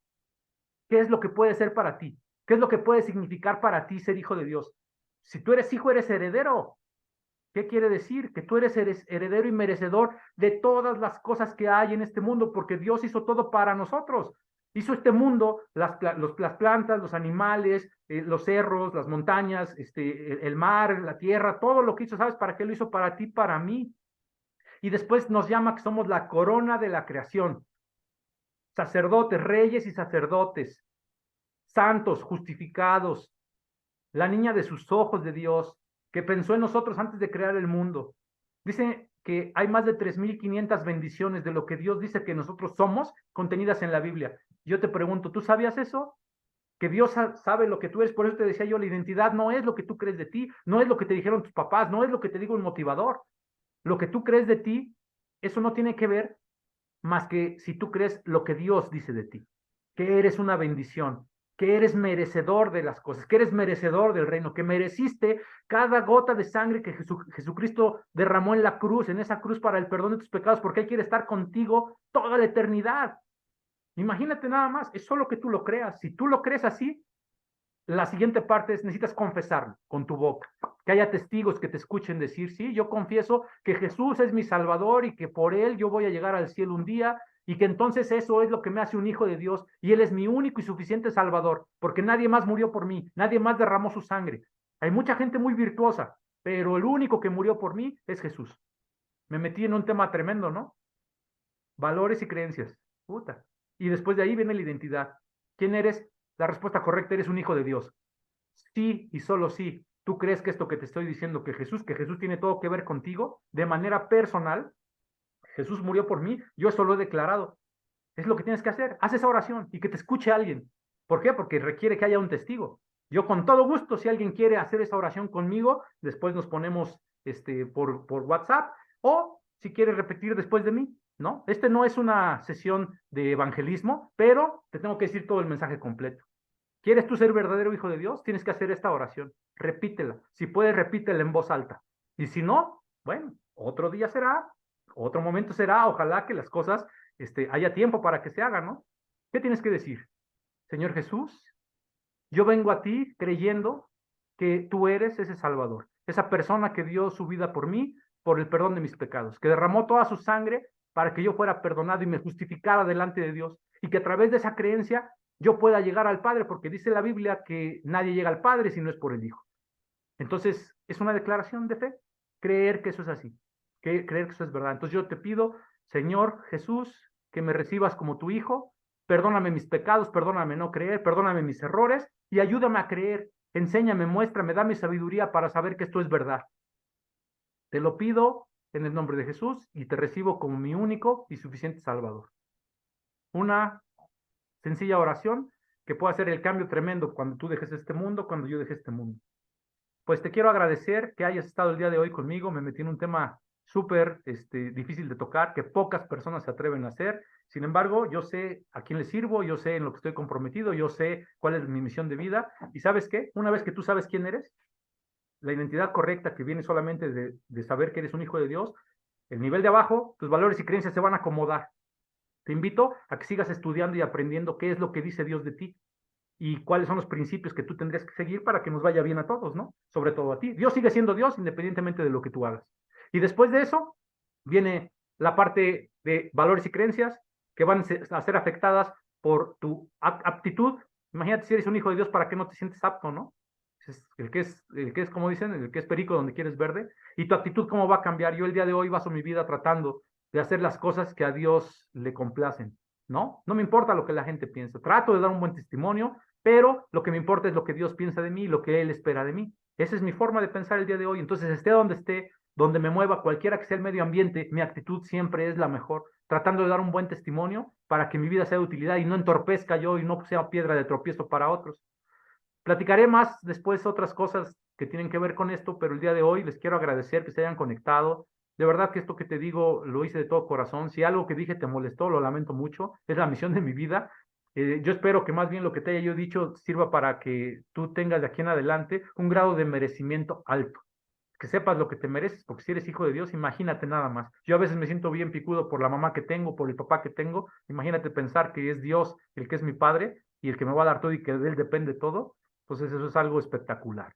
¿qué es lo que puede ser para ti? ¿Qué es lo que puede significar para ti ser hijo de Dios? Si tú eres hijo, eres heredero. ¿Qué quiere decir? Que tú eres heredero y merecedor de todas las cosas que hay en este mundo, porque Dios hizo todo para nosotros. Hizo este mundo, las plantas, los animales, los cerros, las montañas, el mar, la tierra, todo lo que hizo, ¿sabes para qué lo hizo? Para ti, para mí. Y después nos llama que somos la corona de la creación. Sacerdotes, reyes y sacerdotes, santos, justificados, la niña de sus ojos de Dios, que pensó en nosotros antes de crear el mundo. Dice que hay más de 3.500 bendiciones de lo que Dios dice que nosotros somos contenidas en la Biblia. Yo te pregunto, ¿tú sabías eso? Que Dios sabe lo que tú eres, por eso te decía yo, la identidad no es lo que tú crees de ti, no es lo que te dijeron tus papás, no es lo que te digo un motivador. Lo que tú crees de ti, eso no tiene que ver más que si tú crees lo que Dios dice de ti, que eres una bendición, que eres merecedor de las cosas, que eres merecedor del reino, que mereciste cada gota de sangre que Jesucristo derramó en la cruz, en esa cruz para el perdón de tus pecados, porque Él quiere estar contigo toda la eternidad. Imagínate nada más, es solo que tú lo creas. Si tú lo crees así, la siguiente parte es, necesitas confesarlo con tu boca, que haya testigos que te escuchen decir, sí, yo confieso que Jesús es mi Salvador y que por Él yo voy a llegar al cielo un día y que entonces eso es lo que me hace un hijo de Dios y Él es mi único y suficiente Salvador, porque nadie más murió por mí, nadie más derramó su sangre. Hay mucha gente muy virtuosa, pero el único que murió por mí es Jesús. Me metí en un tema tremendo, ¿no? Valores y creencias. Puta. Y después de ahí viene la identidad. ¿Quién eres? La respuesta correcta, eres un hijo de Dios. Sí y solo sí. ¿Tú crees que esto que te estoy diciendo, que Jesús tiene todo que ver contigo de manera personal? Jesús murió por mí, yo eso lo he declarado. Es lo que tienes que hacer. Haz esa oración y que te escuche alguien. ¿Por qué? Porque requiere que haya un testigo. Yo con todo gusto, si alguien quiere hacer esa oración conmigo, después nos ponemos por WhatsApp o si quiere repetir después de mí, ¿no? No es una sesión de evangelismo, pero te tengo que decir todo el mensaje completo. ¿Quieres tú ser verdadero hijo de Dios? Tienes que hacer esta oración. Repítela. Si puedes, repítela en voz alta. Y si no, bueno, otro día será, otro momento será. Ojalá que las cosas, haya tiempo para que se hagan, ¿no? ¿Qué tienes que decir? Señor Jesús, yo vengo a ti creyendo que tú eres ese Salvador, esa persona que dio su vida por mí, por el perdón de mis pecados, que derramó toda su sangre para que yo fuera perdonado y me justificara delante de Dios, y que a través de esa creencia yo pueda llegar al Padre, porque dice la Biblia que nadie llega al Padre si no es por el Hijo. Entonces, es una declaración de fe, creer que eso es así, creer que eso es verdad. Entonces yo te pido, Señor Jesús, que me recibas como tu Hijo, perdóname mis pecados, perdóname no creer, perdóname mis errores y ayúdame a creer, enséñame, muéstrame, dame sabiduría para saber que esto es verdad. Te lo pido en el nombre de Jesús y te recibo como mi único y suficiente Salvador. Una sencilla oración que pueda hacer el cambio tremendo cuando tú dejes este mundo, cuando yo deje este mundo. Pues te quiero agradecer que hayas estado el día de hoy conmigo. Me metí en un tema súper difícil de tocar, que pocas personas se atreven a hacer. Sin embargo, yo sé a quién le sirvo, yo sé en lo que estoy comprometido, yo sé cuál es mi misión de vida. ¿Y sabes qué? Una vez que tú sabes quién eres, la identidad correcta que viene solamente de saber que eres un hijo de Dios, el nivel de abajo, tus valores y creencias se van a acomodar. Te invito a que sigas estudiando y aprendiendo qué es lo que dice Dios de ti y cuáles son los principios que tú tendrías que seguir para que nos vaya bien a todos, ¿no? Sobre todo a ti. Dios sigue siendo Dios independientemente de lo que tú hagas. Y después de eso viene la parte de valores y creencias que van a ser afectadas por tu aptitud. Imagínate si eres un hijo de Dios, ¿para qué no te sientes apto, no? El que es, como dicen, el que es perico donde quieres verde. Y tu actitud, ¿cómo va a cambiar? Yo el día de hoy baso mi vida tratando de hacer las cosas que a Dios le complacen, ¿no? No me importa lo que la gente piensa. Trato de dar un buen testimonio, pero lo que me importa es lo que Dios piensa de mí y lo que Él espera de mí. Esa es mi forma de pensar el día de hoy. Entonces, esté, donde me mueva, cualquiera que sea el medio ambiente, mi actitud siempre es la mejor, tratando de dar un buen testimonio para que mi vida sea de utilidad y no entorpezca yo y no sea piedra de tropiezo para otros. Platicaré más después otras cosas que tienen que ver con esto, pero el día de hoy les quiero agradecer que se hayan conectado. De verdad que esto que te digo lo hice de todo corazón. Si algo que dije te molestó, lo lamento mucho. Es la misión de mi vida. Yo espero que más bien lo que te haya yo dicho sirva para que tú tengas de aquí en adelante un grado de merecimiento alto. Que sepas lo que te mereces, porque si eres hijo de Dios, imagínate nada más. Yo a veces me siento bien picudo por la mamá que tengo, por el papá que tengo. Imagínate pensar que es Dios el que es mi padre y el que me va a dar todo y que de él depende todo. Entonces eso es algo espectacular.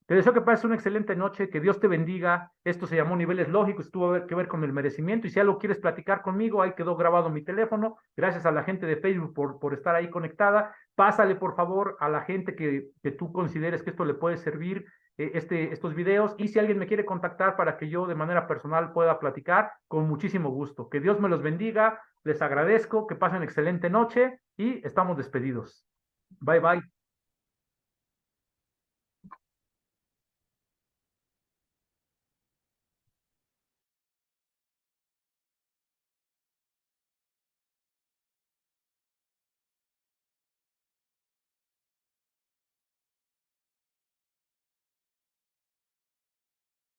Te deseo que pases una excelente noche, que Dios te bendiga. Esto se llamó Niveles Lógicos, tuvo que ver con el merecimiento. Y si algo quieres platicar conmigo, ahí quedó grabado mi teléfono. Gracias a la gente de Facebook por estar ahí conectada. Pásale, por favor, a la gente que tú consideres que esto le puede servir, estos videos. Y si alguien me quiere contactar para que yo de manera personal pueda platicar, con muchísimo gusto. Que Dios me los bendiga. Les agradezco, que pasen excelente noche y estamos despedidos. Bye, bye.